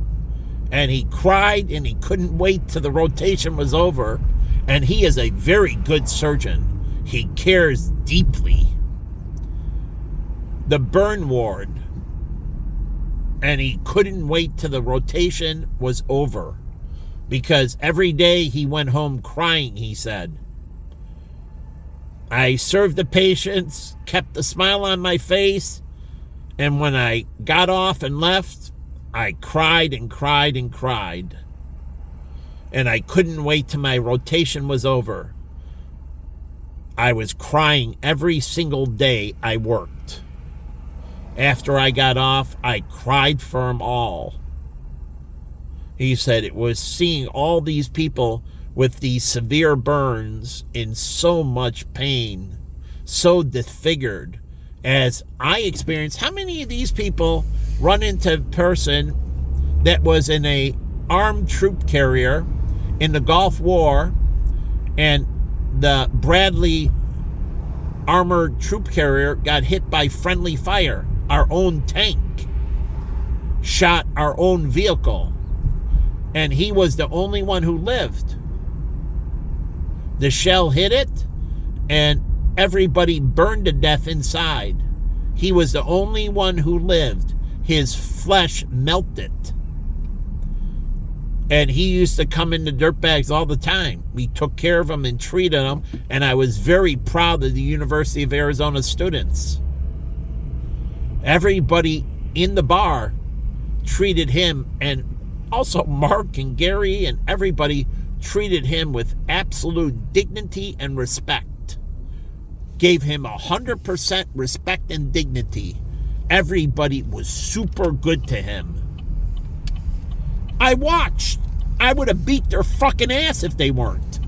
and he cried and he couldn't wait till the rotation was over. And he is a very good surgeon. He cares deeply. The burn ward. And he couldn't wait till the rotation was over. Because every day he went home crying, he said. I served the patients, kept a smile on my face, and when I got off and left, I cried and cried and cried. And I couldn't wait till my rotation was over. I was crying every single day I worked. After I got off, I cried for them all. He said it was seeing all these people with these severe burns in so much pain, so disfigured, as I experienced. How many of these people run into a person that was in a armed troop carrier in the Gulf War, and the Bradley armored troop carrier got hit by friendly fire? Our own tank shot our own vehicle, and he was the only one who lived. The shell hit it, and everybody burned to death inside. He was the only one who lived. His flesh melted. And he used to come in the dirt bags all the time. We took care of him and treated him, and I was very proud of the University of Arizona students. Everybody in the bar treated him, and also Mark and Gary and everybody treated him with absolute dignity and respect. Gave him 100% respect and dignity. everybody was super good to him. I watched. I would have beat their fucking ass if they weren't.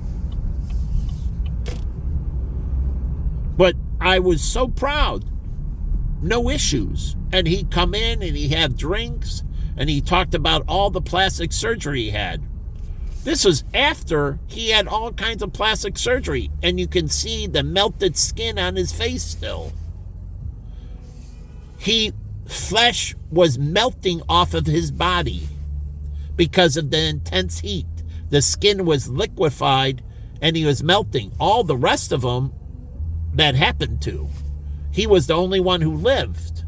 But I was so proud. No issues. And he'd come in and he'd have drinks and he talked about all the plastic surgery he had. This was after he had all kinds of plastic surgery, and you can see the melted skin on his face still. Flesh was melting off of his body because of the intense heat. The skin was liquefied and he was melting. All the rest of them that happened to, he was the only one who lived.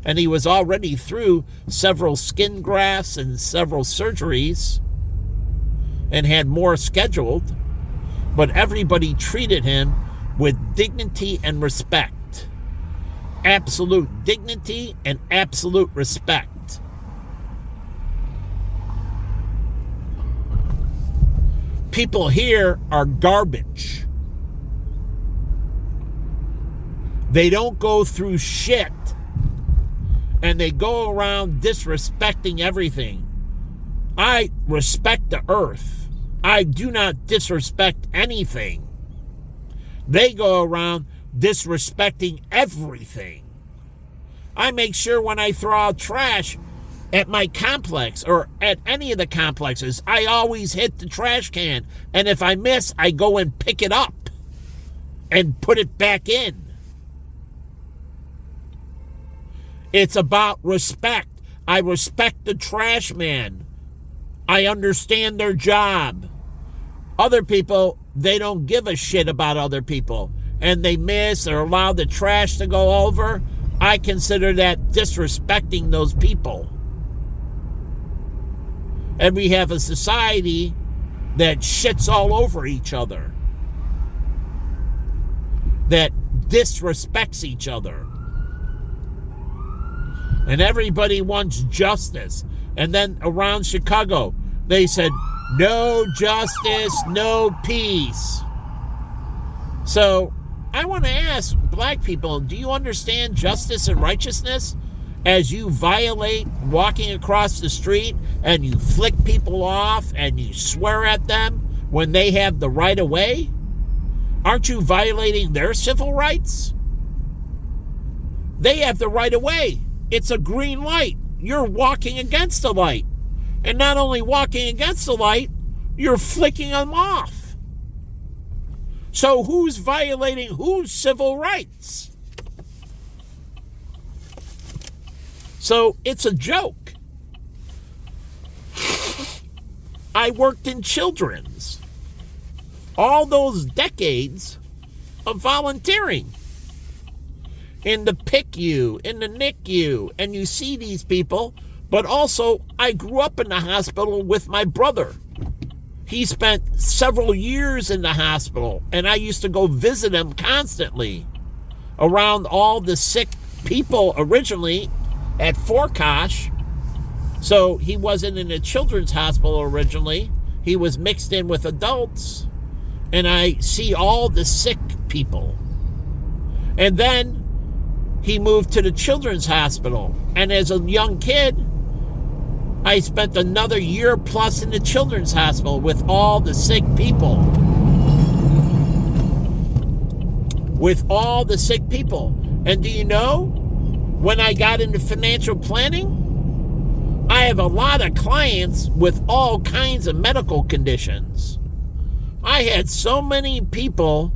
And he was already through several skin grafts and several surgeries and had more scheduled, but everybody treated him with dignity and respect. Absolute dignity and absolute respect. People here are garbage. They don't go through shit, and they go around disrespecting everything. I respect the earth. I do not disrespect anything. They go around disrespecting everything. I make sure when I throw out trash at my complex or at any of the complexes, I always hit the trash can. And if I miss, I go and pick it up and put it back in. It's about respect. I respect the trash man. I understand their job. Other people, they don't give a shit about other people, and they miss or allow the trash to go over. I consider that disrespecting those people. And we have a society that shits all over each other, that disrespects each other. And everybody wants justice. And then around Chicago, they said, no justice, no peace. So I want to ask black people, do you understand justice and righteousness as you violate walking across the street and you flick people off and you swear at them when they have the right of way? Aren't you violating their civil rights? They have the right of way. It's a green light. You're walking against the light. And not only walking against the light, you're flicking them off. So who's violating whose civil rights? So it's a joke. I worked in children's. All those decades of volunteering. In the PICU, in the NICU, and you see these people. But also, I grew up in the hospital with my brother. He spent several years in the hospital, and I used to go visit him constantly around all the sick people originally at Forkosh. So he wasn't in a children's hospital originally. He was mixed in with adults, and I see all the sick people. And then he moved to the children's hospital, and as a young kid, I spent another year plus in the children's hospital with all the sick people. With all the sick people. And do you know, when I got into financial planning, I have a lot of clients with all kinds of medical conditions. I had so many people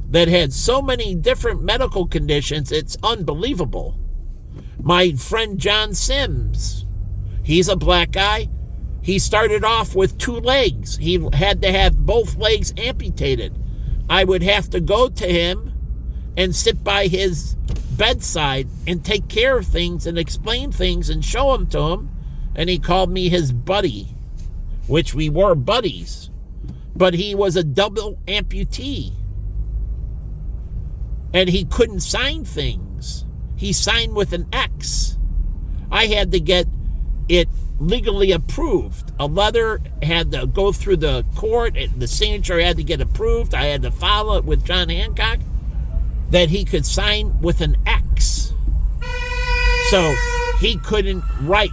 that had so many different medical conditions, it's unbelievable. My friend John Sims, he's a black guy. He started off with 2 legs. He had to have both legs amputated. I would have to go to him and sit by his bedside and take care of things and explain things and show them to him. And he called me his buddy, which we were buddies. But he was a double amputee. And he couldn't sign things. He signed with an X. I had to get it legally approved. A letter had to go through the court. The signature had to get approved. I had to file it with John Hancock that he could sign with an X. So he couldn't write.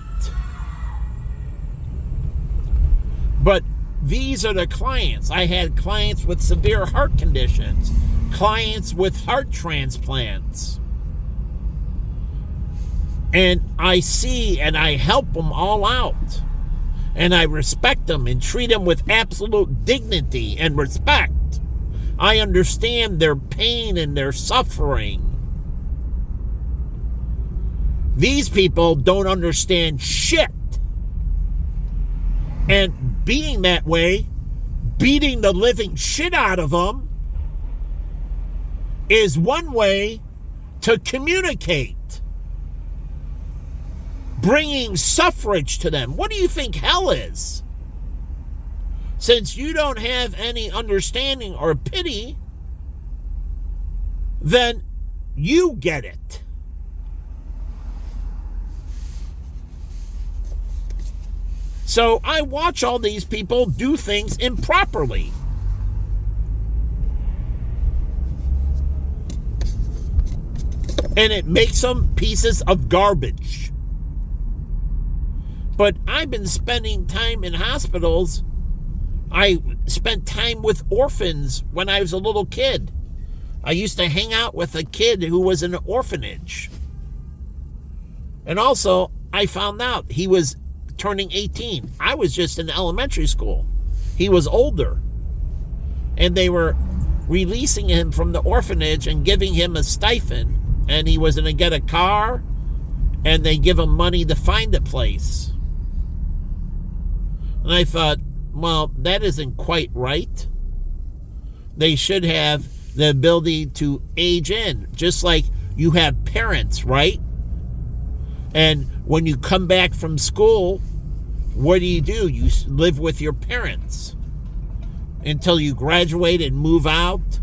But these are the clients. I had clients with severe heart conditions, clients with heart transplants. And I see and I help them all out. And I respect them and treat them with absolute dignity and respect. I understand their pain and their suffering. These people don't understand shit. And being that way, beating the living shit out of them, is one way to communicate. Bringing suffrage to them. What do you think hell is? Since you don't have any understanding or pity, then you get it. So I watch all these people do things improperly. And it makes them pieces of garbage. But I've been spending time in hospitals. I spent time with orphans when I was a little kid. I used to hang out with a kid who was in an orphanage. And also, I found out he was turning 18. I was just in elementary school. He was older. And they were releasing him from the orphanage and giving him a stipend. And he was going to get a car. And they give him money to find a place. And I thought, well, that isn't quite right. They should have the ability to age in, just like you have parents, right? And when you come back from school, what do? You live with your parents until you graduate and move out,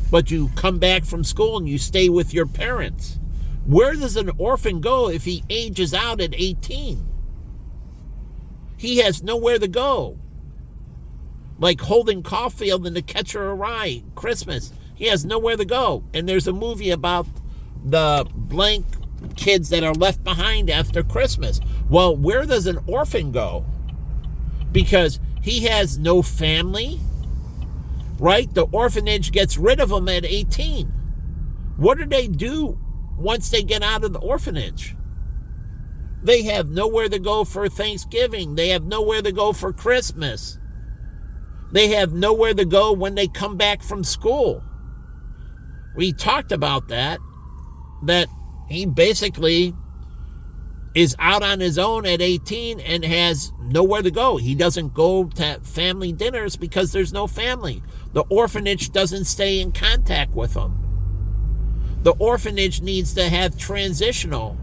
but you come back from school and you stay with your parents. Where does an orphan go if he ages out at 18? He has nowhere to go. Like Holden Caulfield in The Catcher in Rye, Christmas. He has nowhere to go. And there's a movie about the blank kids that are left behind after Christmas. Well, where does an orphan go? Because he has no family, right? The orphanage gets rid of him at 18. What do they do once they get out of the orphanage? They have nowhere to go for Thanksgiving. They have nowhere to go for Christmas. They have nowhere to go when they come back from school. We talked about that he basically is out on his own at 18 and has nowhere to go. He doesn't go to family dinners because there's no family. The orphanage doesn't stay in contact with him. The orphanage needs to have transitional,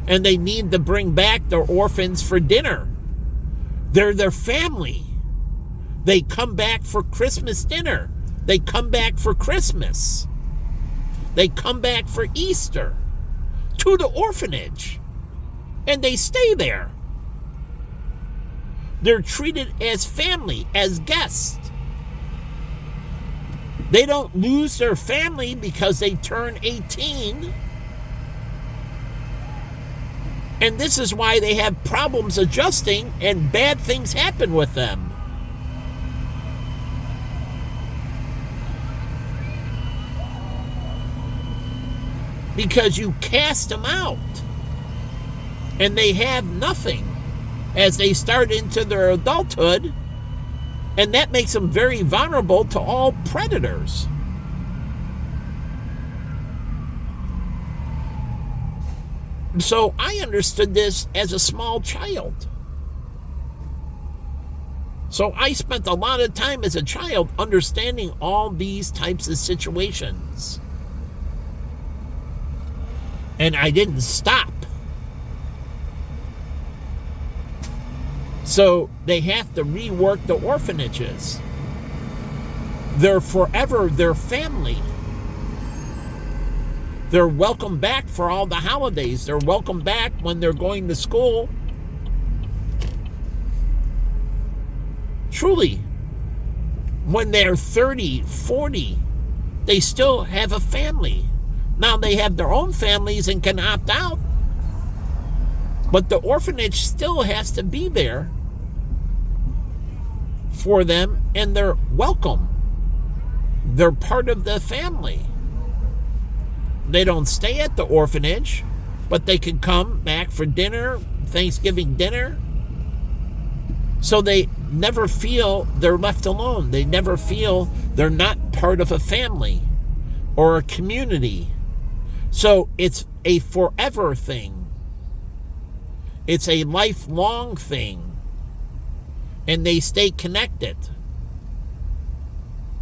and they need to bring back their orphans for dinner. They're their family. They come back for Christmas dinner. They come back for Christmas. They come back for Easter to the orphanage. And they stay there. They're treated as family, as guests. They don't lose their family because they turn 18. And this is why they have problems adjusting and bad things happen with them. Because you cast them out. And they have nothing as they start into their adulthood. And that makes them very vulnerable to all predators. So I understood this as a small child. So I spent a lot of time as a child understanding all these types of situations. And I didn't stop. So they have to rework the orphanages. They're forever their family. They're welcome back for all the holidays. They're welcome back when they're going to school. Truly, when they're 30, 40, they still have a family. Now they have their own families and can opt out. But the orphanage still has to be there for them, and they're welcome. They're part of the family. They don't stay at the orphanage, but they can come back for dinner, Thanksgiving dinner. So they never feel they're left alone. They never feel they're not part of a family or a community. So it's a forever thing. It's a lifelong thing. And they stay connected.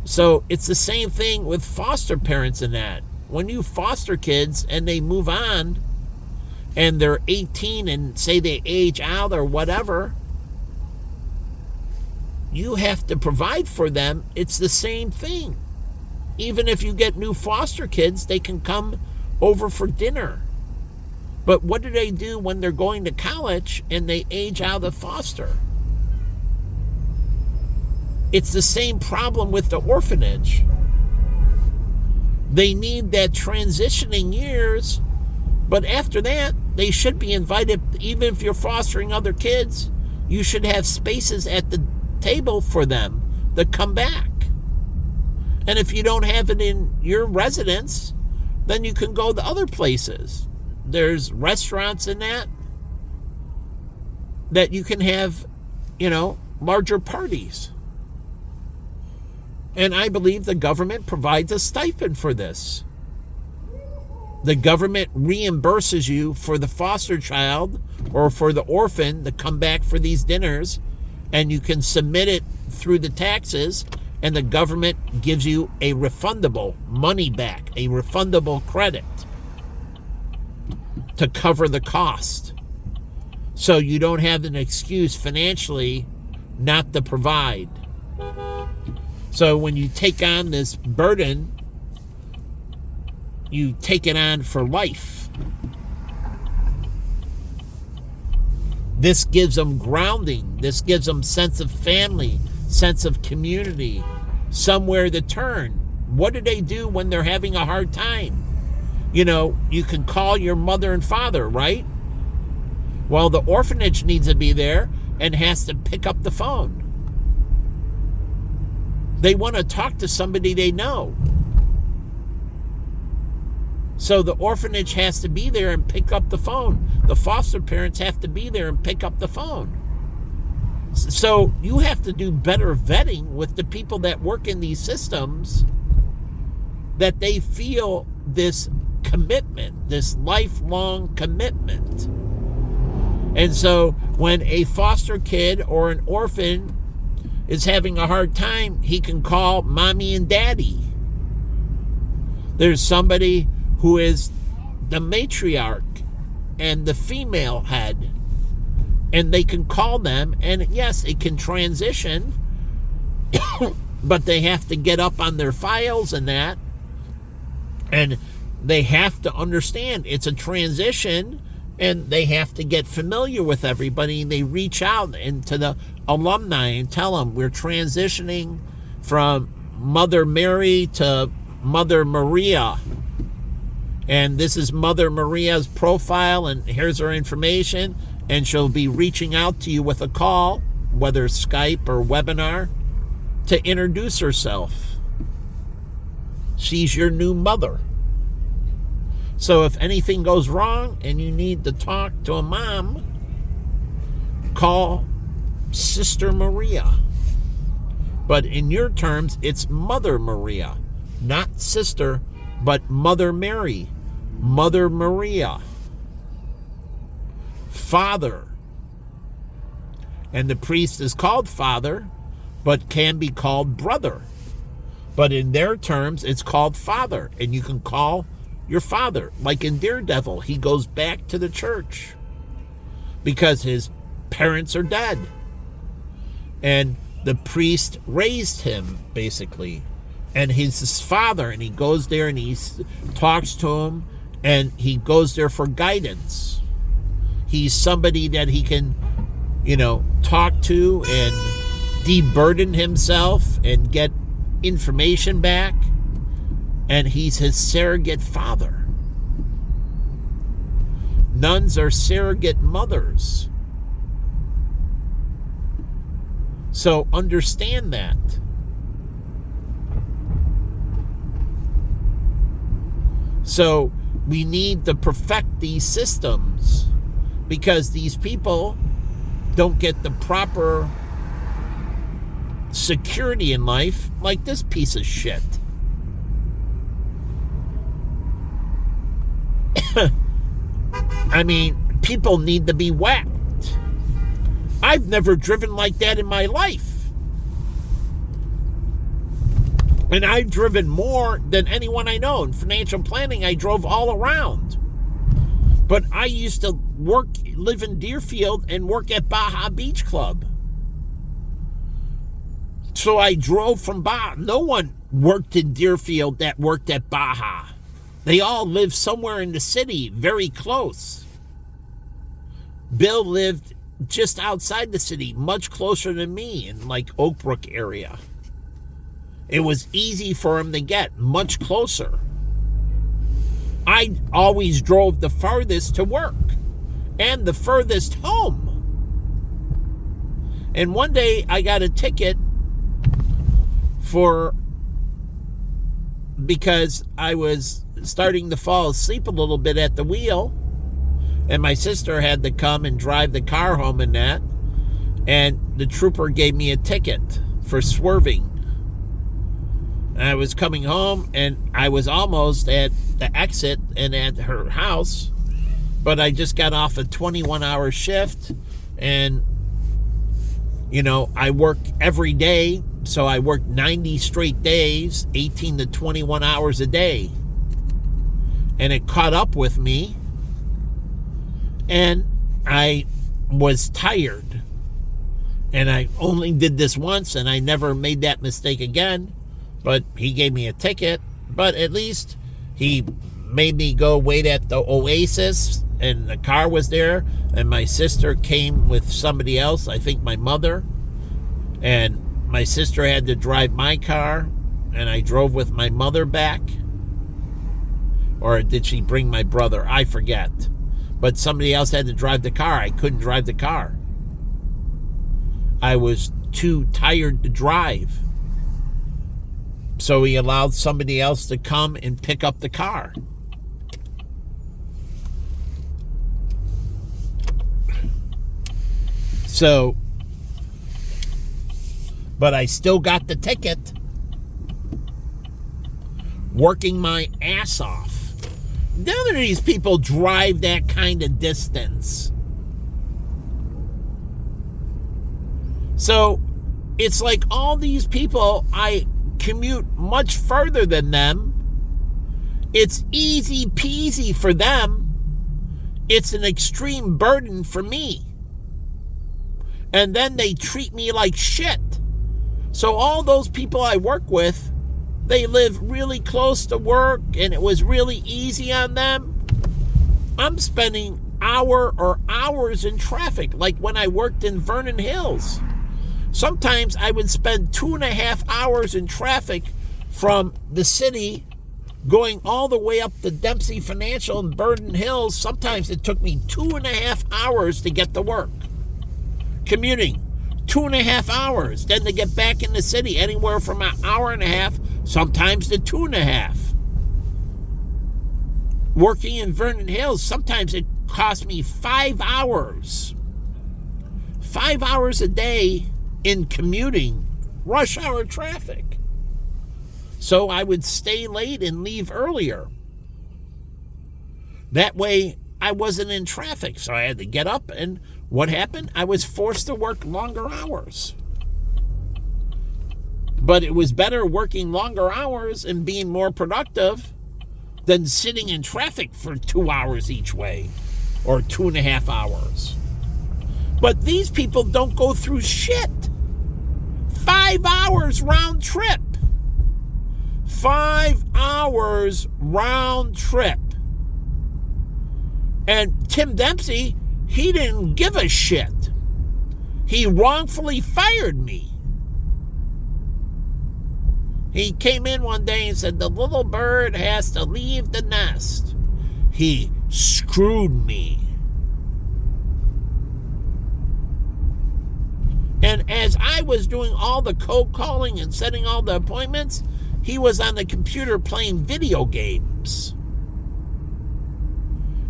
So it's the same thing with foster parents in that. When you foster kids and they move on and they're 18 and say they age out or whatever, you have to provide for them. It's the same thing. Even if you get new foster kids, they can come over for dinner. But what do they do when they're going to college and they age out of foster? It's the same problem with the orphanage. They need that transitioning years, but after that, they should be invited. Even if you're fostering other kids, you should have spaces at the table for them to come back. And if you don't have it in your residence, then you can go to other places. There's restaurants in that you can have, larger parties. And I believe the government provides a stipend for this. The government reimburses you for the foster child or for the orphan to come back for these dinners, and you can submit it through the taxes, and the government gives you a refundable money back, a refundable credit to cover the cost. So you don't have an excuse financially not to provide. So when you take on this burden, you take it on for life. This gives them grounding. This gives them sense of family, sense of community, somewhere to turn. What do they do when they're having a hard time? You can call your mother and father, right? Well, the orphanage needs to be there and has to pick up the phone. They want to talk to somebody they know. So the orphanage has to be there and pick up the phone. The foster parents have to be there and pick up the phone. So you have to do better vetting with the people that work in these systems, that they feel this commitment, this lifelong commitment. And so when a foster kid or an orphan is having a hard time, he can call mommy and daddy. There's somebody who is the matriarch and the female head, and they can call them, and yes, it can transition, but they have to get up on their files and that, and they have to understand it's a transition, and they have to get familiar with everybody, and they reach out into the alumni and tell them, we're transitioning from Mother Mary to Mother Maria, and this is Mother Maria's profile, and here's her information, and she'll be reaching out to you with a call, whether Skype or webinar, to introduce herself. She's your new mother. So if anything goes wrong and you need to talk to a mom, call Sister Maria. But in your terms, it's Mother Maria, not Sister, but Mother Mary, Mother Maria. Father. And the priest is called father, but can be called brother. But in their terms, it's called father. And you can call your father. Like in Daredevil, he goes back to the church because his parents are dead. And the priest raised him, basically. And he's his father, and he goes there and he talks to him, and he goes there for guidance. He's somebody that he can, talk to and deburden himself and get information back. And he's his surrogate father. Nuns are surrogate mothers. So understand that. So we need to perfect these systems because these people don't get the proper security in life like this piece of shit. I mean, people need to be whacked. I've never driven like that in my life. And I've driven more than anyone I know. In financial planning, I drove all around. But I used to live in Deerfield and work at Baja Beach Club. So I drove from Baja. No one worked in Deerfield that worked at Baja. They all lived somewhere in the city, very close. Bill lived just outside the city, much closer than me in like Oak Brook area. It was easy for him to get, much closer. I always drove the farthest to work and the furthest home. And one day I got a ticket because I was starting to fall asleep a little bit at the wheel, and my sister had to come and drive the car home and that, and the trooper gave me a ticket for swerving. And I was coming home and I was almost at the exit and at her house, but I just got off a 21-hour shift, and I work every day. So I worked 90 straight days, 18 to 21 hours a day. And it caught up with me. And I was tired. And I only did this once, and I never made that mistake again. But he gave me a ticket. But at least he made me go wait at the Oasis, and the car was there. And my sister came with somebody else, I think my mother. And my sister had to drive my car, and I drove with my mother back. Or did she bring my brother? I forget. But somebody else had to drive the car. I couldn't drive the car. I was too tired to drive. So he allowed somebody else to come and pick up the car. So, but I still got the ticket, working my ass off. None of these people drive that kind of distance. So it's like all these people, I commute much further than them. It's easy peasy for them. It's an extreme burden for me. And then they treat me like shit. So all those people I work with, they live really close to work and it was really easy on them. I'm spending hours in traffic, like when I worked in Vernon Hills. Sometimes I would spend 2.5 hours in traffic from the city going all the way up to Dempsey Financial in Vernon Hills. Sometimes it took me 2.5 hours to get to work. Commuting. 2.5 hours. Then to get back in the city, anywhere from an hour and a half, sometimes to 2.5. Working in Vernon Hills, sometimes it cost me 5 hours. 5 hours a day in commuting, rush hour traffic. So I would stay late and leave earlier. That way I wasn't in traffic. So I had to get up, and what happened? I was forced to work longer hours. But it was better working longer hours and being more productive than sitting in traffic for 2 hours each way, or 2.5 hours. But these people don't go through shit. 5 hours round trip. 5 hours round trip. And Tim Dempsey, he didn't give a shit. He wrongfully fired me. He came in one day and said, the little bird has to leave the nest. He screwed me. And as I was doing all the cold calling and setting all the appointments, he was on the computer playing video games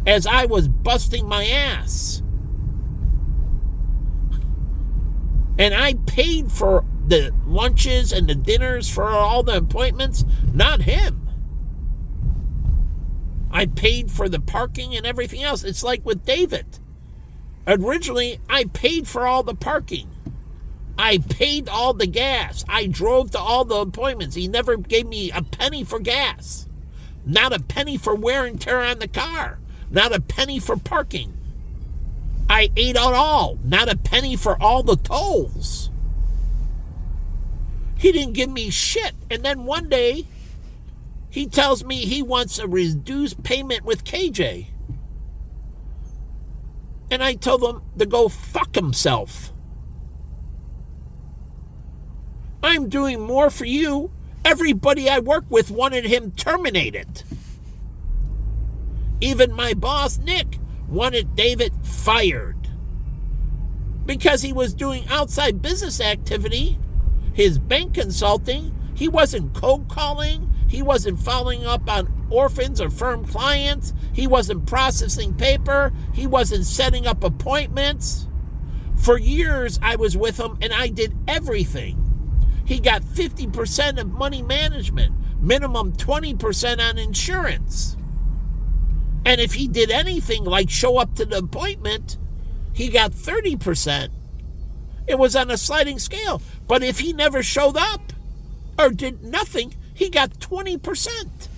as I was busting my ass. And I paid for the lunches and the dinners for all the appointments, not him. I paid for the parking and everything else. It's like with David. Originally, I paid for all the parking. I paid all the gas. I drove to all the appointments. He never gave me a penny for gas. Not a penny for wear and tear on the car. Not a penny for parking. I ate out all. Not a penny for all the tolls. He didn't give me shit. And then one day, he tells me he wants a reduced payment with KJ. And I told him to go fuck himself. I'm doing more for you. Everybody I work with wanted him terminated. Even my boss, Nick, wanted David fired because he was doing outside business activity, his bank consulting. He wasn't cold calling. He wasn't following up on orphans or firm clients. He wasn't processing paper. He wasn't setting up appointments. For years, I was with him and I did everything. He got 50% of money management, minimum 20% on insurance. And if he did anything like show up to the appointment, he got 30%. It was on a sliding scale. But if he never showed up or did nothing, he got 20%.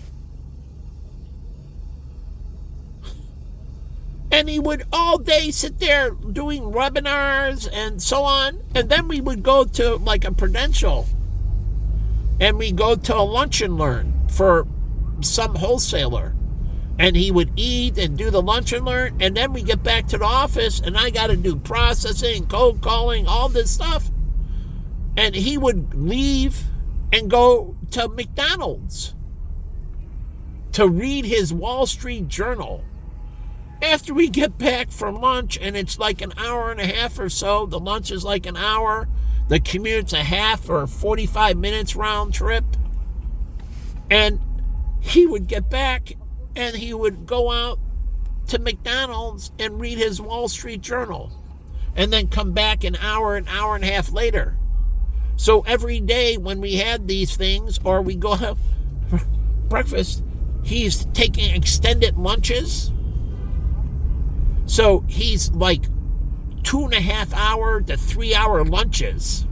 And he would all day sit there doing webinars and so on. And then we would go to like a Prudential. And we go to a lunch and learn for some wholesaler. And he would eat and do the lunch and learn. And then we get back to the office and I got to do processing, cold calling, all this stuff. And he would leave and go to McDonald's to read his Wall Street Journal. After we get back from lunch, and it's like an hour and a half or so, the lunch is like an hour, the commute's a half or 45 minutes round trip, and he would get back and he would go out to McDonald's and read his Wall Street Journal, and then come back an hour and a half later. So every day when we had these things, or we go have breakfast, he's taking extended lunches. So he's like 2.5 hour to 3 hour lunches.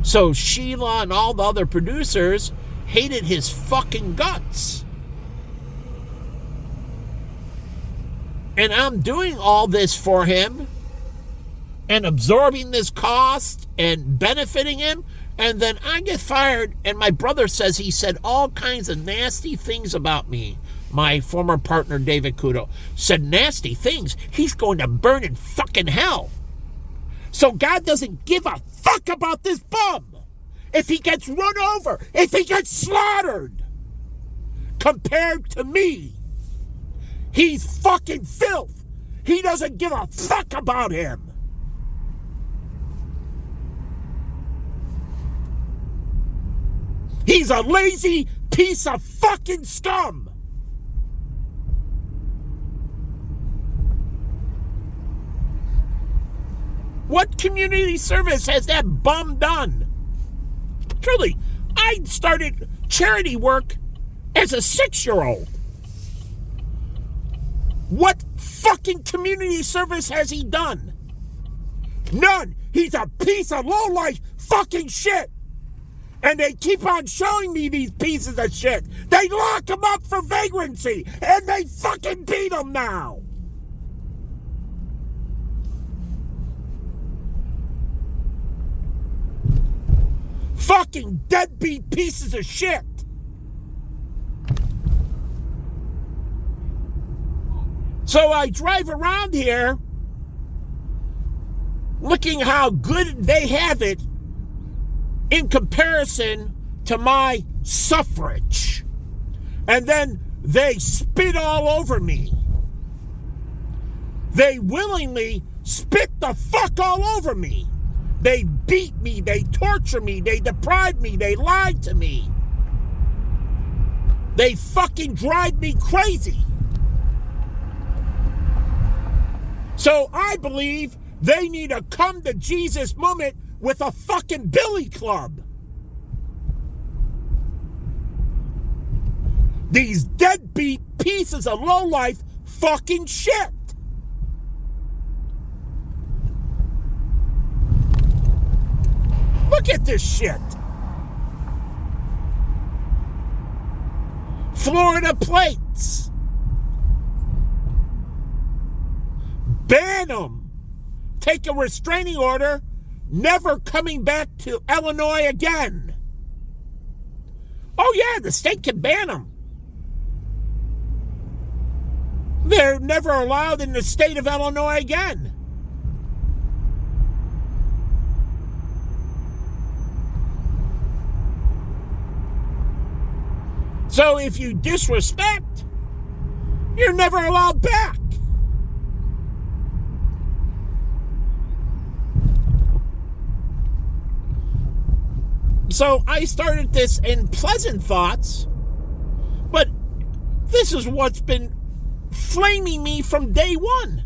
So Sheila and all the other producers hated his fucking guts. And I'm doing all this for him and absorbing this cost and benefiting him. And then I get fired, and my brother says he said all kinds of nasty things about me. My former partner, David Kudo, said nasty things. He's going to burn in fucking hell. So God doesn't give a fuck about this bum. If he gets run over, if he gets slaughtered, compared to me, he's fucking filth. He doesn't give a fuck about him. He's a lazy piece of fucking scum. What community service has that bum done? Truly, I started charity work as a 6-year-old. What fucking community service has he done? None. He's a piece of low-life fucking shit. And they keep on showing me these pieces of shit. They lock him up for vagrancy, and they fucking beat him now. Fucking deadbeat pieces of shit. So I drive around here looking how good they have it in comparison to my suffrage. And then they spit all over me. They willingly spit the fuck all over me. They beat me, they torture me, they deprive me, they lied to me. They fucking drive me crazy. So I believe they need a come to Jesus moment with a fucking billy club. These deadbeat pieces of lowlife fucking shit. Look at this shit. Florida plates. Ban them. Take a restraining order. Never coming back to Illinois again. Oh yeah, the state can ban them. They're never allowed in the state of Illinois again. So if you disrespect, you're never allowed back. So I started this in pleasant thoughts, but this is what's been flaming me from day one.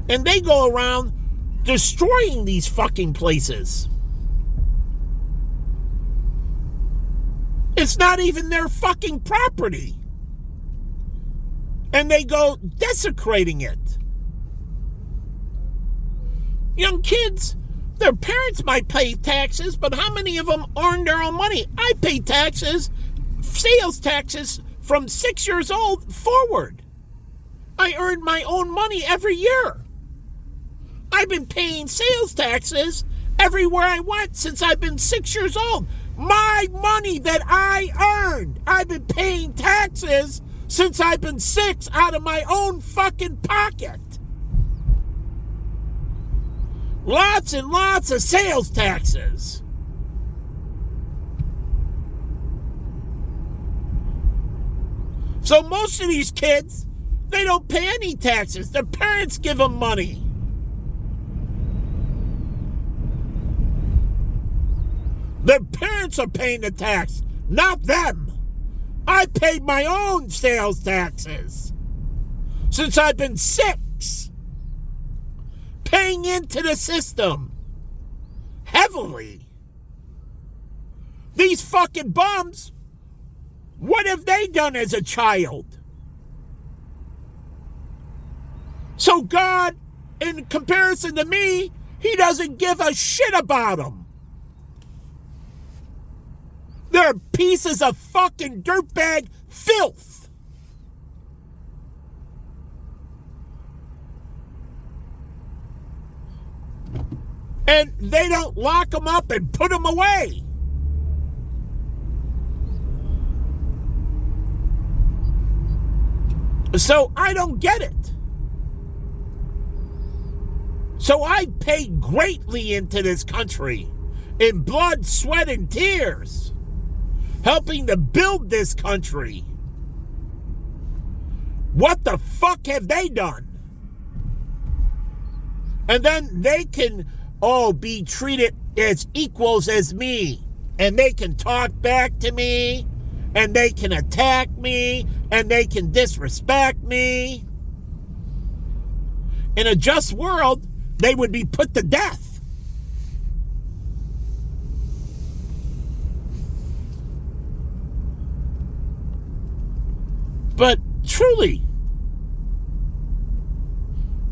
And they go around destroying these fucking places. It's not even their fucking property. And they go desecrating it. Young kids, their parents might pay taxes, but how many of them earn their own money? I pay taxes, sales taxes, from 6 years old forward. I earned my own money every year. I've been paying sales taxes everywhere I went since I've been 6 years old. My money that I earned. I've been paying taxes since I've been 6 out of my own fucking pocket. Lots and lots of sales taxes. So most of these kids, they don't pay any taxes. Their parents give them money. Their parents are paying the tax, not them. I paid my own sales taxes since I've been 6. Paying into the system heavily. These fucking bums, what have they done as a child? So God, in comparison to me, he doesn't give a shit about them. They're pieces of fucking dirtbag filth. And they don't lock them up and put them away. So I don't get it. So I paid greatly into this country in blood, sweat, and tears, helping to build this country. What the fuck have they done? And then they can be treated as equals as me. And they can talk back to me. And they can attack me. And they can disrespect me. In a just world, they would be put to death. But truly,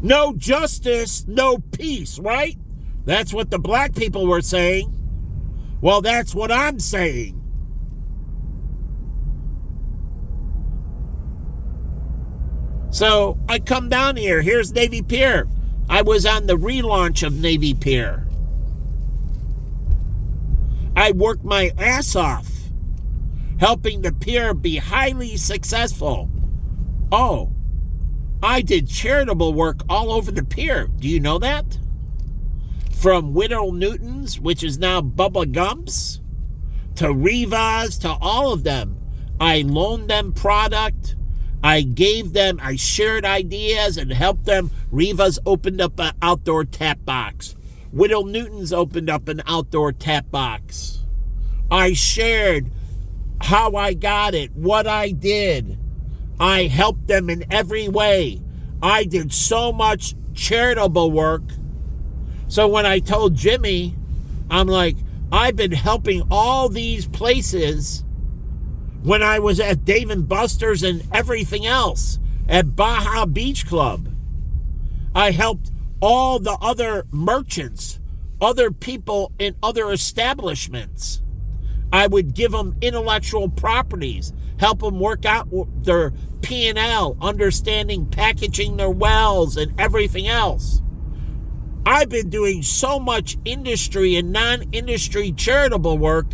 no justice, no peace, right? That's what the black people were saying. Well, that's what I'm saying. So I come down here. Here's Navy Pier. I was on the relaunch of Navy Pier. I worked my ass off helping the pier be highly successful. Oh, I did charitable work all over the pier. Do you know that? From Widow Newton's, which is now Bubba Gump's, to Rivas, to all of them. I loaned them product. I shared ideas and helped them. Rivas opened up an outdoor tap box. Whittle Newton's opened up an outdoor tap box. I shared how I got it, what I did. I helped them in every way. I did so much charitable work. So when I told Jimmy, I'm like, I've been helping all these places when I was at Dave & Buster's and everything else, at Baja Beach Club. I helped all the other merchants, other people in other establishments. I would give them intellectual properties, help them work out their P&L, understanding packaging their wells and everything else. I've been doing so much industry and non-industry charitable work,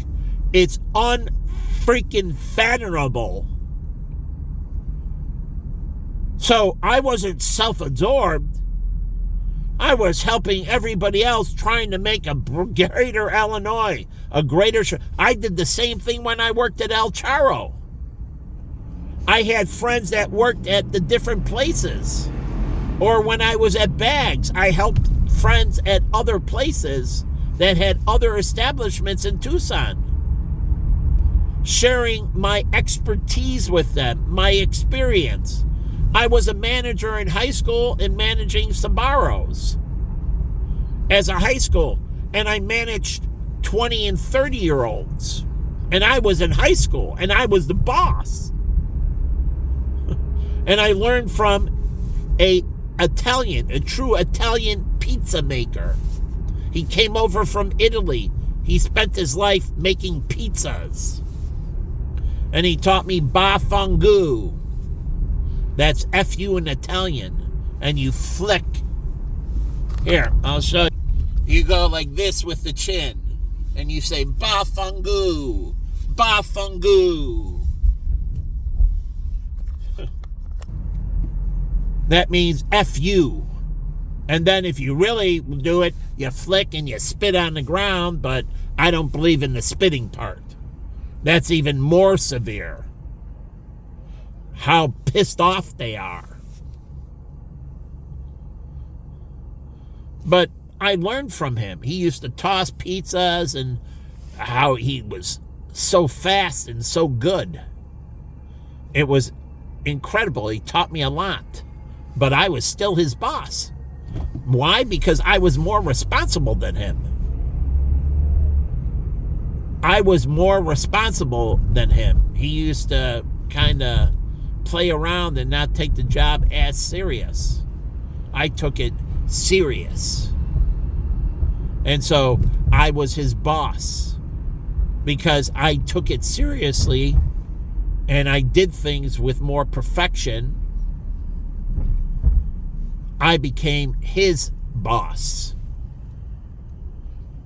it's unfreaking fathomable. So I wasn't self-absorbed. I was helping everybody else trying to make a greater Illinois, a greater... I did the same thing when I worked at El Charro. I had friends that worked at the different places. Or when I was at Bags, I helped friends at other places that had other establishments in Tucson. Sharing my expertise with them, my experience. I was a manager in high school and managing Sbarro's as a high school. And I managed 20 and 30-year-olds. And I was in high school and I was the boss. And I learned from a true Italian pizza maker. He came over from Italy. He spent his life making pizzas. And he taught me bafangu. That's F-U in Italian. And you flick. Here, I'll show you. You go like this with the chin. And you say, bafangu. Bafangu. That means F-U. And then if you really do it, you flick and you spit on the ground. But I don't believe in the spitting part. That's even more severe. How pissed off they are. But I learned from him. He used to toss pizzas and how he was so fast and so good. It was incredible. He taught me a lot. But I was still his boss. Why? Because I was more responsible than him. I was more responsible than him. He used to kind of play around and not take the job as serious. I took it serious. And so I was his boss because I took it seriously and I did things with more perfection. I became his boss.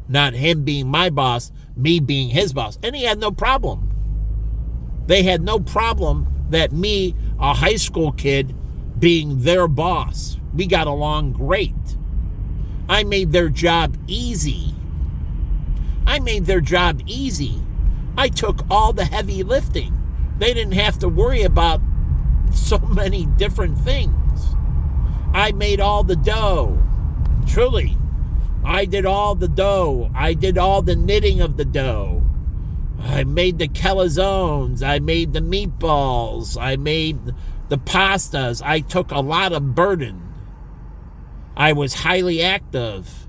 Not him being my boss, me being his boss. And he had no problem. They had no problem that me, a high school kid, being their boss. We got along great. I made their job easy. I made their job easy. I took all the heavy lifting. They didn't have to worry about so many different things. I made all the dough. Truly. I did all the dough. I did all the knitting of the dough. I made the calzones. I made the meatballs. I made the pastas. I took a lot of burden. I was highly active.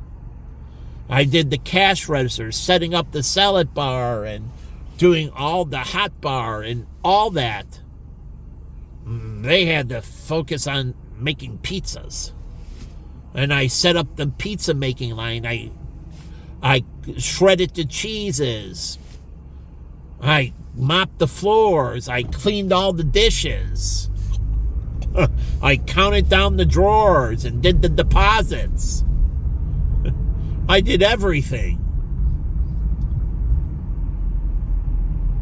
I did the cash register, setting up the salad bar and doing all the hot bar and all that. They had to focus on making pizzas. And I set up the pizza making line. I shredded the cheeses. I mopped the floors. I cleaned all the dishes. I counted down the drawers and did the deposits. I did everything.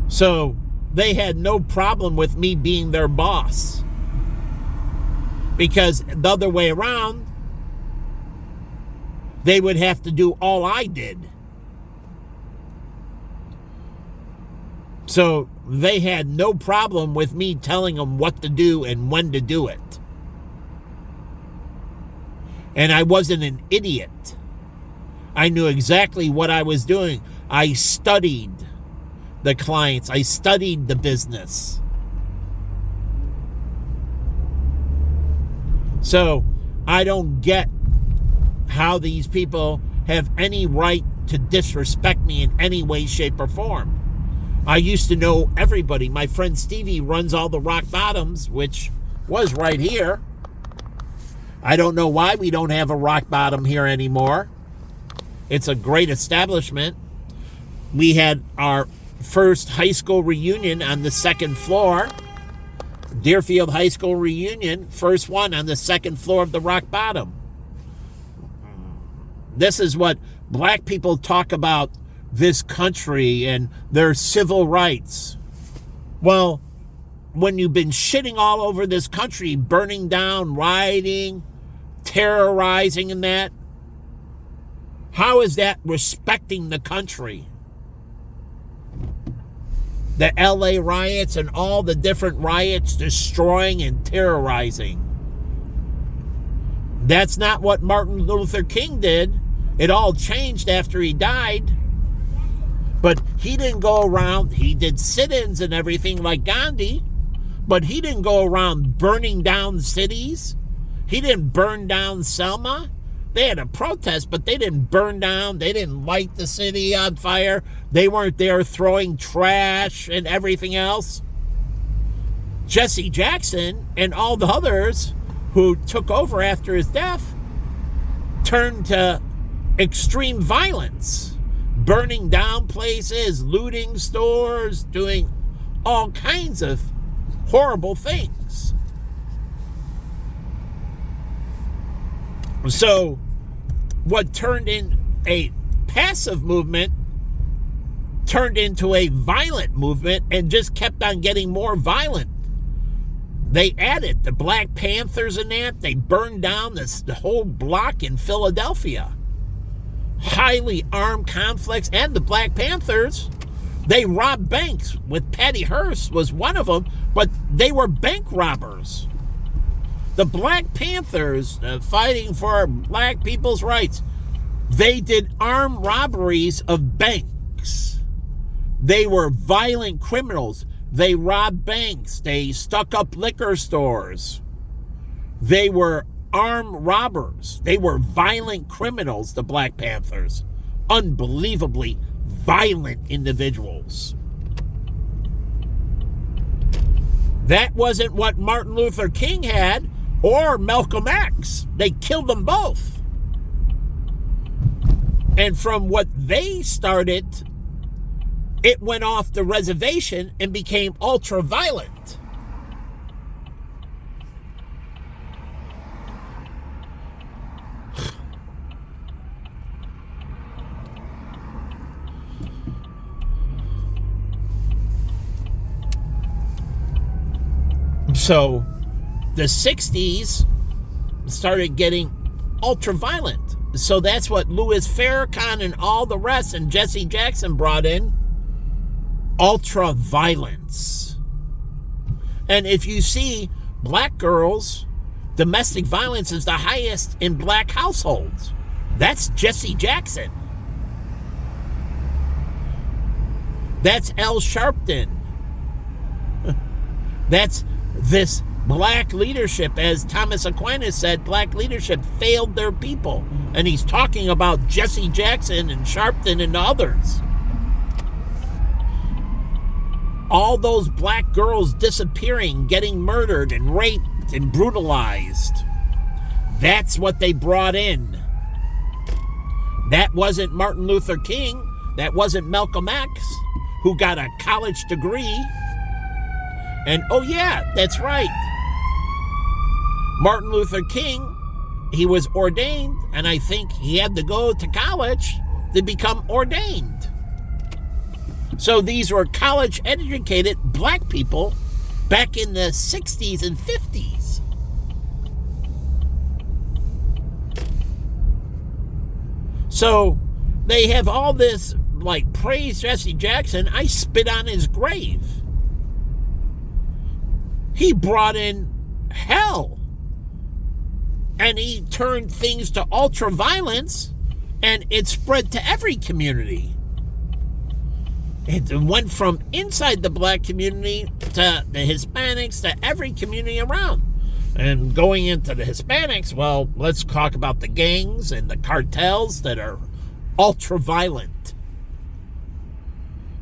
So they had no problem with me being their boss. Because the other way around, they would have to do all I did. So they had no problem with me telling them what to do and when to do it. And I wasn't an idiot. I knew exactly what I was doing. I studied the clients. I studied the business. So I don't get how these people have any right to disrespect me in any way, shape, or form. I used to know everybody. My friend Stevie runs all the Rock Bottoms, which was right here. I don't know why we don't have a Rock Bottom here anymore. It's a great establishment. We had our first high school reunion on the second floor. Deerfield High School reunion, first one on the second floor of the Rock Bottom. This is what black people talk about this country and their civil rights. Well, when you've been shitting all over this country, burning down, rioting, terrorizing and that, how is that respecting the country? The LA riots and all the different riots destroying and terrorizing. That's not what Martin Luther King did. It all changed after he died. But he didn't go around, he did sit-ins and everything like Gandhi, but he didn't go around burning down cities. He didn't burn down Selma. They had a protest, but they didn't burn down. They didn't light the city on fire. They weren't there throwing trash and everything else. Jesse Jackson and all the others who took over after his death turned to extreme violence, burning down places, looting stores, doing all kinds of horrible things. So what turned in a passive movement turned into a violent movement and just kept on getting more violent. They added the Black Panthers in that. They burned down the whole block in Philadelphia. Highly armed conflicts. And the Black Panthers, they robbed banks. With Patty Hearst was one of them, but they were bank robbers. The Black Panthers, fighting for black people's rights, they did armed robberies of banks. They were violent criminals. They robbed banks. They stuck up liquor stores. They were armed robbers. They were violent criminals, the Black Panthers. Unbelievably violent individuals. That wasn't what Martin Luther King had or Malcolm X. They killed them both. And from what they started, it went off the reservation and became ultra-violent. So the 60s started getting ultra-violent. So that's what Louis Farrakhan and all the rest and Jesse Jackson brought in. Ultra-violence. And if you see black girls, domestic violence is the highest in black households. That's Jesse Jackson. That's Al Sharpton. That's this black leadership. As Thomas Aquinas said, black leadership failed their people. And he's talking about Jesse Jackson and Sharpton and others. All those black girls disappearing, getting murdered and raped and brutalized. That's what they brought in. That wasn't Martin Luther King. That wasn't Malcolm X, who got a college degree. And oh yeah, that's right. Martin Luther King, he was ordained, and I think he had to go to college to become ordained. So these were college-educated black people back in the 60s and 50s. So they have all this like praise Jesse Jackson, I spit on his grave. He brought in hell. And he turned things to ultra violence, and it spread to every community. It went from inside the black community to the Hispanics to every community around. And going into the Hispanics, well, let's talk about the gangs and the cartels that are ultra violent.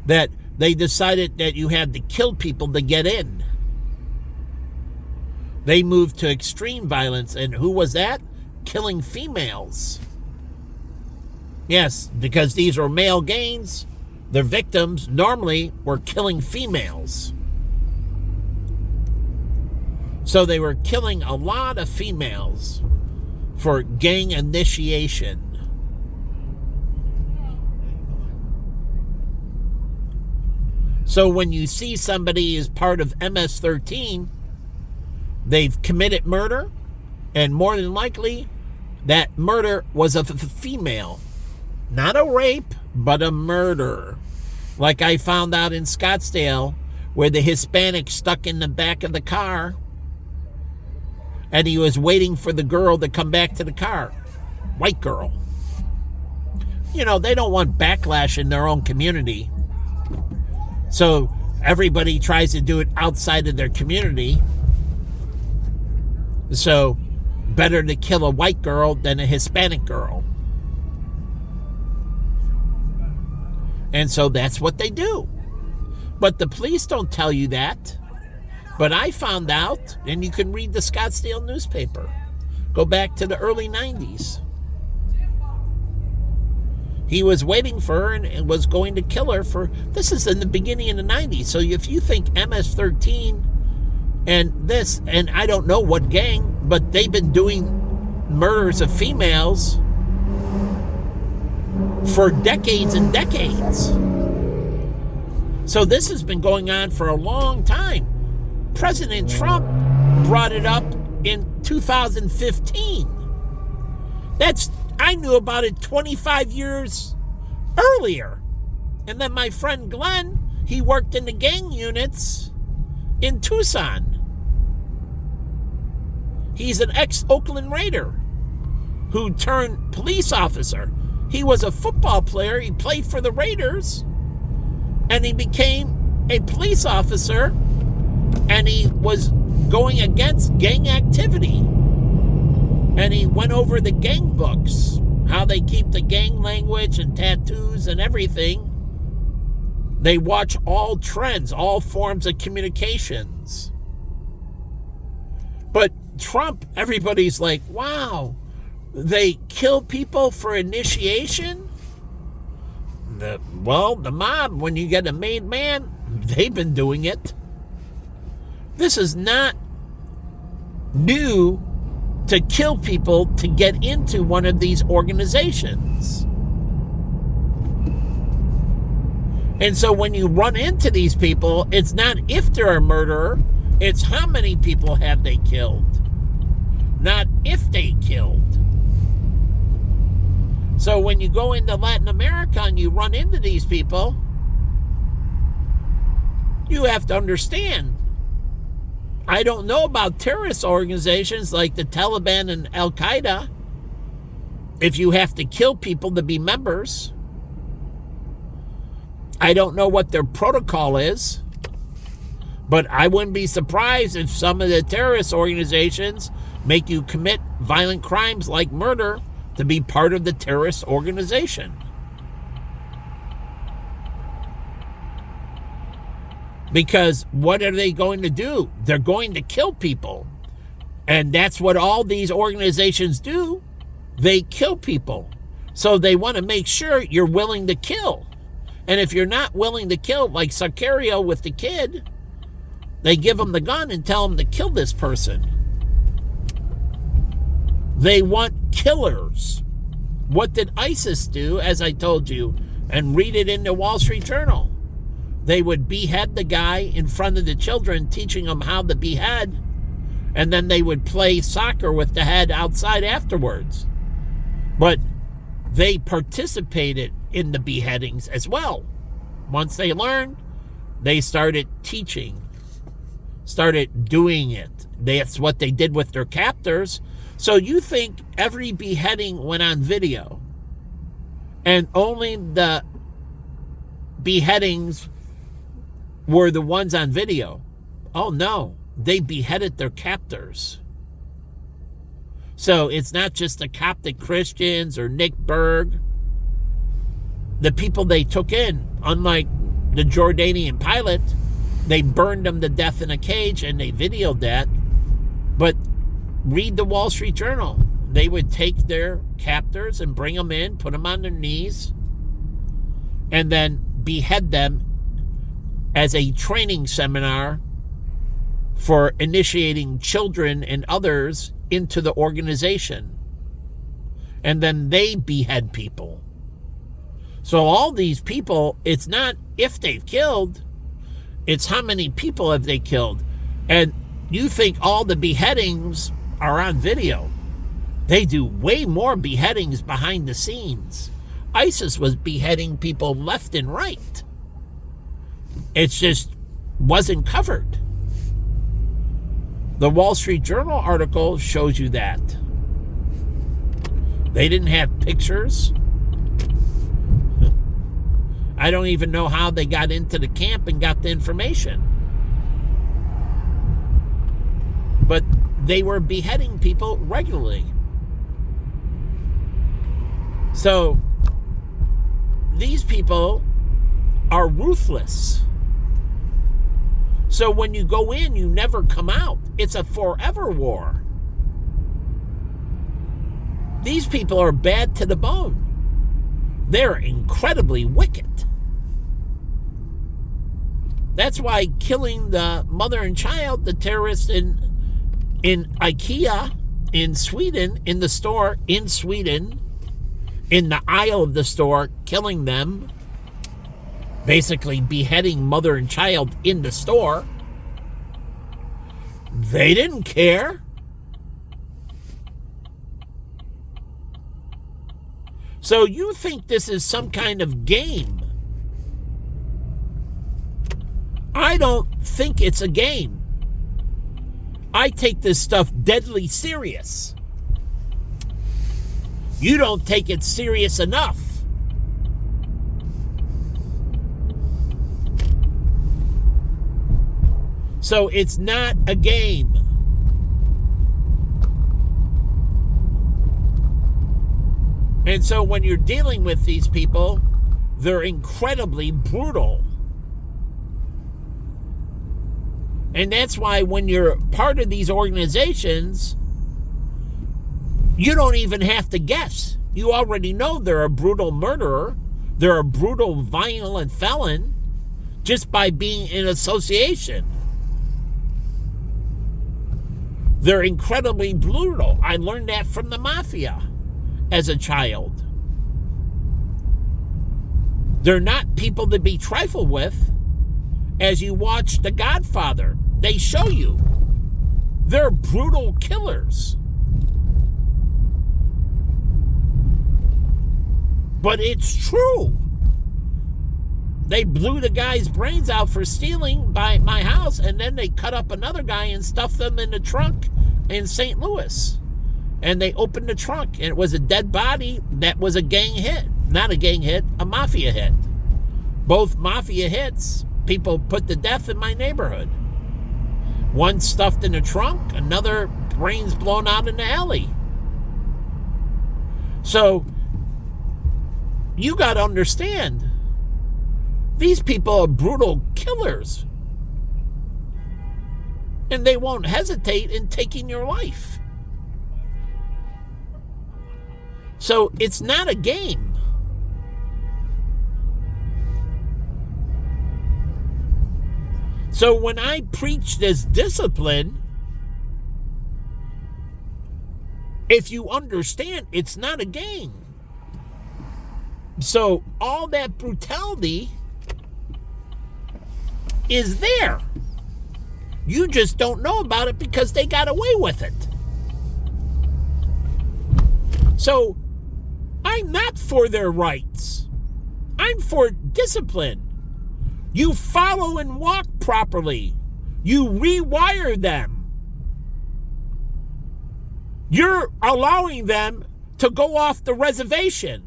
That they decided that you had to kill people to get in. They moved to extreme violence, and who was that? Killing females. Yes, because these were male gangs, their victims normally were killing females. So they were killing a lot of females for gang initiation. So when you see somebody is part of MS-13, they've committed murder, and more than likely, that murder was of a female. Not a rape, but a murder. Like I found out in Scottsdale, where the Hispanic stuck in the back of the car, and he was waiting for the girl to come back to the car. White girl. You know, they don't want backlash in their own community. So everybody tries to do it outside of their community. So, better to kill a white girl than a Hispanic girl. And so that's what they do. But the police don't tell you that. But I found out, and you can read the Scottsdale newspaper. Go back to the early 90s. He was waiting for her and was going to kill her for... This is in the beginning of the 90s. So if you think MS-13... and this, and I don't know what gang, but they've been doing murders of females for decades and decades. So this has been going on for a long time. President Trump brought it up in 2015. I knew about it 25 years earlier. And then my friend Glenn, he worked in the gang units in Tucson. He's an ex-Oakland Raider who turned police officer. He was a football player. He played for the Raiders. And he became a police officer. And he was going against gang activity. And he went over the gang books. How they keep the gang language and tattoos and everything. They watch all trends, all forms of communications. But Trump, everybody's like, wow, they kill people for initiation? The mob, when you get a made man, they've been doing it. This is not new to kill people to get into one of these organizations. And so when you run into these people, it's not if they're a murderer, it's how many people have they killed, not if they killed. So when you go into Latin America and you run into these people, you have to understand, I don't know about terrorist organizations like the Taliban and Al-Qaeda, if you have to kill people to be members. I don't know what their protocol is, but I wouldn't be surprised if some of the terrorist organizations make you commit violent crimes like murder to be part of the terrorist organization. Because what are they going to do? They're going to kill people. And that's what all these organizations do. They kill people. So they want to make sure you're willing to kill. And if you're not willing to kill, like Sicario with the kid, they give him the gun and tell him to kill this person. They want killers. What did ISIS do, as I told you, and read it in the Wall Street Journal? They would behead the guy in front of the children, teaching them how to behead, and then they would play soccer with the head outside afterwards. But they participated in the beheadings as well. Once they learned, they started teaching, started doing it. That's what they did with their captors. So you think every beheading went on video, and only the beheadings were the ones on video? Oh no, they beheaded their captors. So it's not just the Coptic Christians or Nick Berg. The people they took in, unlike the Jordanian pilot, they burned them to death in a cage and they videoed that. But read the Wall Street Journal. They would take their captors and bring them in, put them on their knees, and then behead them as a training seminar for initiating children and others into the organization. And then they behead people. So all these people, it's not if they've killed, it's how many people have they killed. And you think all the beheadings are on video. They do way more beheadings behind the scenes. ISIS was beheading people left and right. It just wasn't covered. The Wall Street Journal article shows you that. They didn't have pictures. I don't even know how they got into the camp and got the information. But they were beheading people regularly. So these people are ruthless. So when you go in, you never come out. It's a forever war. These people are bad to the bone. They're incredibly wicked. That's why killing the mother and child, the terrorists in IKEA in Sweden, in the store in Sweden, in the aisle of the store, killing them, basically beheading mother and child in the store. They didn't care. So you think this is some kind of game. I don't think it's a game. I take this stuff deadly serious. You don't take it serious enough. So it's not a game. And so when you're dealing with these people, they're incredibly brutal. And that's why when you're part of these organizations, you don't even have to guess. You already know they're a brutal murderer. They're a brutal, violent felon just by being in association. They're incredibly brutal. I learned that from the mafia as a child. They're not people to be trifled with. As you watch The Godfather, they show you they're brutal killers. But it's true. They blew the guy's brains out for stealing by my house, and then they cut up another guy and stuffed them in the trunk in St. Louis. And they opened the trunk, and it was a dead body that was a gang hit. Not a gang hit, a mafia hit. Both mafia hits, people put to death in my neighborhood. One stuffed in the trunk, another brains blown out in the alley. So, you got to understand, these people are brutal killers. And they won't hesitate in taking your life. So it's not a game. So when I preach this discipline, if you understand, it's not a game. So all that brutality is there. You just don't know about it because they got away with it. So I'm not for their rights. I'm for discipline. You follow and walk properly. You rewire them. You're allowing them to go off the reservation.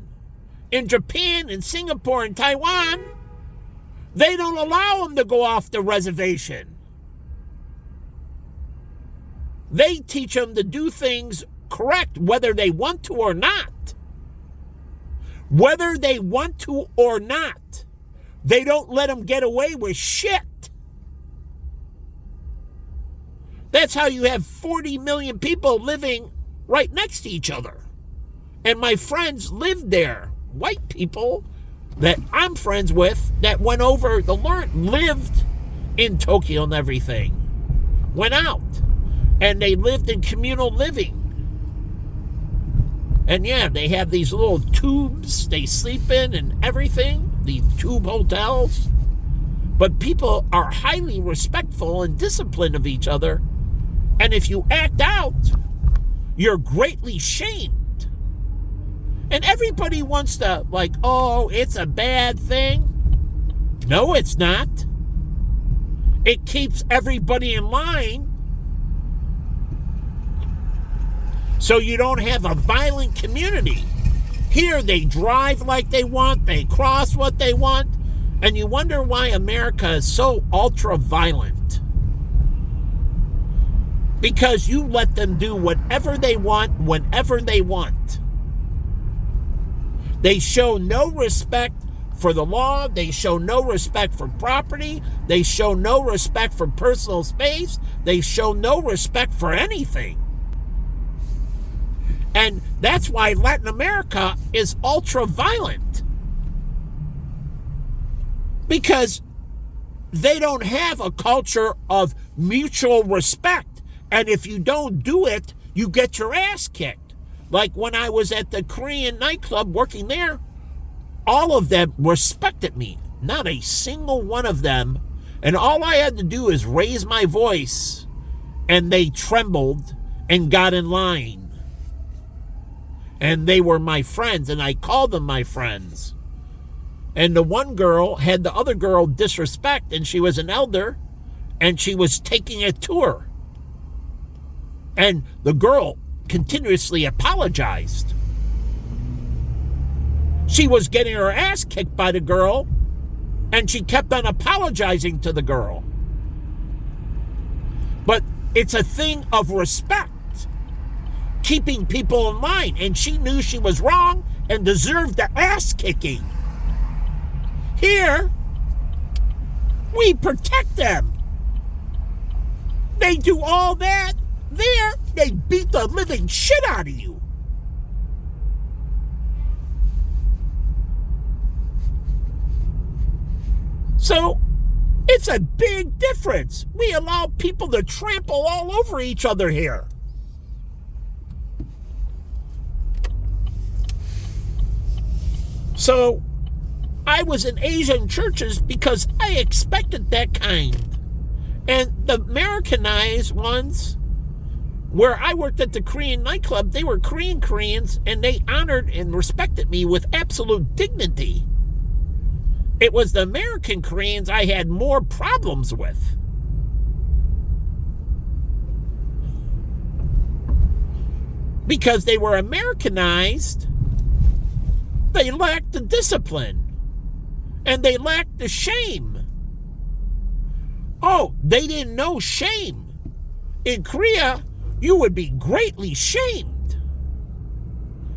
In Japan and Singapore and Taiwan, they don't allow them to go off the reservation. They teach them to do things correct, whether they want to or not. Whether they want to or not. They don't let them get away with shit. That's how you have 40 million people living right next to each other. And my friends lived there. White people that I'm friends with that went over lived in Tokyo and everything. Went out. And they lived in communal living. And yeah, they have these little tubes they sleep in and everything. These tube hotels. But people are highly respectful and disciplined of each other. And if you act out, you're greatly shamed. And everybody wants to, like, oh, it's a bad thing. No, it's not. It keeps everybody in line. So you don't have a violent community. Here they drive like they want, they cross what they want, and you wonder why America is so ultra-violent. Because you let them do whatever they want, whenever they want. They show no respect for the law. They show no respect for property. They show no respect for personal space. They show no respect for anything. And that's why Latin America is ultra-violent. Because they don't have a culture of mutual respect. And if you don't do it, you get your ass kicked. Like when I was at the Korean nightclub working there, all of them respected me. Not a single one of them. And all I had to do is raise my voice, and they trembled and got in line. And they were my friends, and I called them my friends. And the one girl had the other girl disrespect, and she was an elder, and she was taking it to her. And the girl continuously apologized. She was getting her ass kicked by the girl, and she kept on apologizing to the girl. But it's a thing of respect, keeping people in line, and she knew she was wrong and deserved the ass kicking. Here, we protect them. They do all that. There, they beat the living shit out of you. So, it's a big difference. We allow people to trample all over each other here. So, I was in Asian churches because I expected that kind. And the Americanized ones, where I worked at the Korean nightclub, they were Koreans, and they honored and respected me with absolute dignity. It was the American Koreans I had more problems with. Because they were Americanized, they lacked the discipline. And they lacked the shame. Oh, they didn't know shame. In Korea, you would be greatly shamed.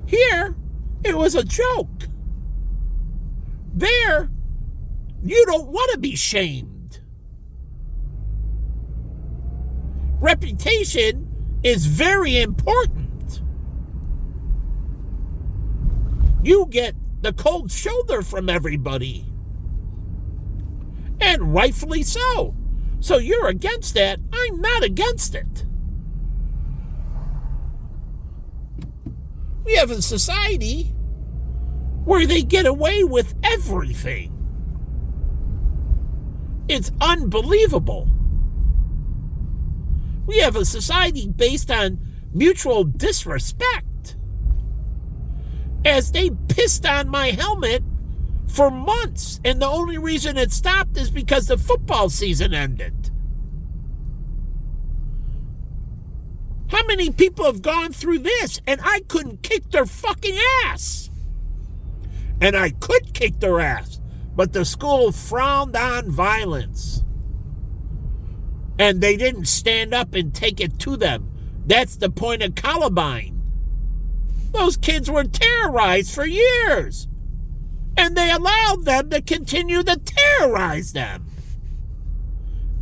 Here, it was a joke. There, you don't want to be shamed. Reputation is very important. You get the cold shoulder from everybody. And rightfully so. So you're against that. I'm not against it. We have a society where they get away with everything. It's unbelievable. We have a society based on mutual disrespect. As they pissed on my helmet for months. And the only reason it stopped is because the football season ended. How many people have gone through this? And I couldn't kick their fucking ass. And I could kick their ass. But the school frowned on violence. And they didn't stand up and take it to them. That's the point of Columbine. Those kids were terrorized for years. And they allowed them to continue to terrorize them.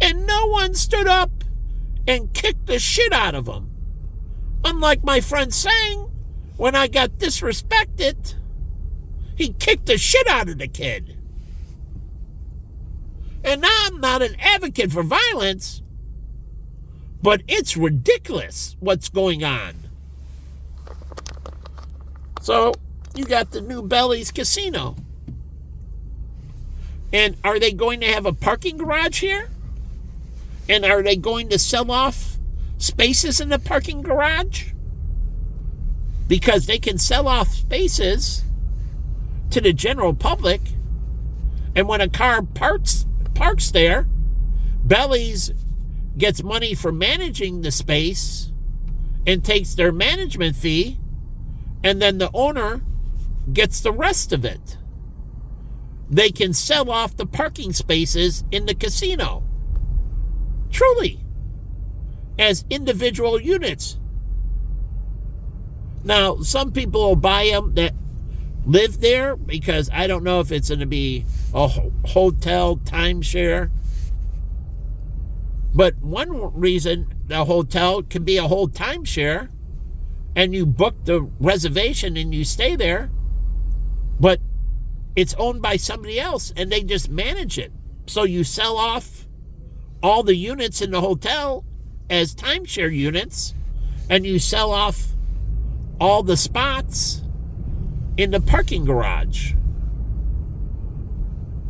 And no one stood up and kicked the shit out of them. Unlike my friend Sang, when I got disrespected, he kicked the shit out of the kid. And I'm not an advocate for violence, but it's ridiculous what's going on. So, you got the new Belly's Casino. And are they going to have a parking garage here? And are they going to sell off spaces in the parking garage? Because they can sell off spaces to the general public. And when a car parks there, Belly's gets money for managing the space and takes their management fee, and then the owner gets the rest of it. They can sell off the parking spaces in the casino. Truly. As individual units. Now, some people will buy them that live there because I don't know if it's going to be a hotel timeshare. But one reason the hotel can be a whole timeshare and you book the reservation and you stay there, but it's owned by somebody else and they just manage it. So you sell off all the units in the hotel as timeshare units, and you sell off all the spots in the parking garage.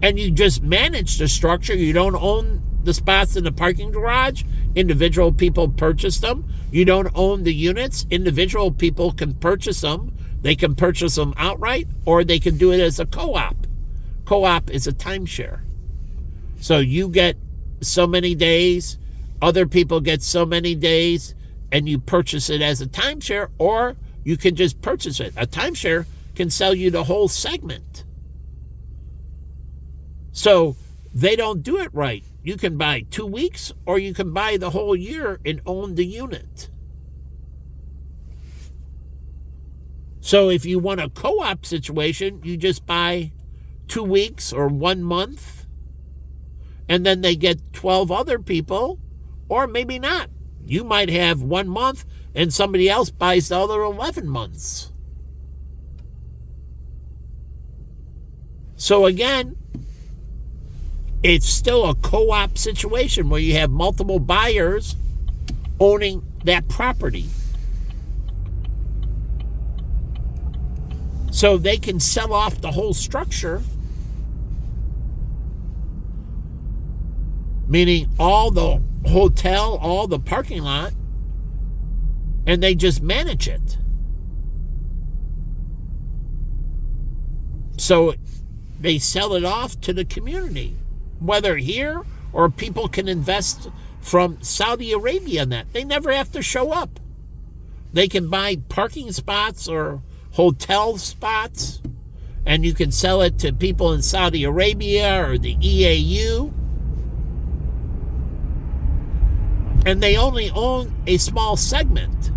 And you just manage the structure. You don't own the spots in the parking garage. Individual people purchase them. You don't own the units. Individual people can purchase them. They can purchase them outright, or they can do it as a co-op. Co-op is a timeshare. So you get so many days, other people get so many days, and you purchase it as a timeshare, or you can just purchase it. A timeshare can sell you the whole segment. So they don't do it right. You can buy 2 weeks, or you can buy the whole year and own the unit. So if you want a co-op situation, you just buy 2 weeks or 1 month, and then they get 12 other people, or maybe not. You might have 1 month and somebody else buys the other 11 months. So again, it's still a co-op situation where you have multiple buyers owning that property. So they can sell off the whole structure, meaning all the hotel, all the parking lot, and they just manage it. So they sell it off to the community, whether here or people can invest from Saudi Arabia in that. They never have to show up. They can buy parking spots or hotel spots, and you can sell it to people in Saudi Arabia or the EAU. And they only own a small segment.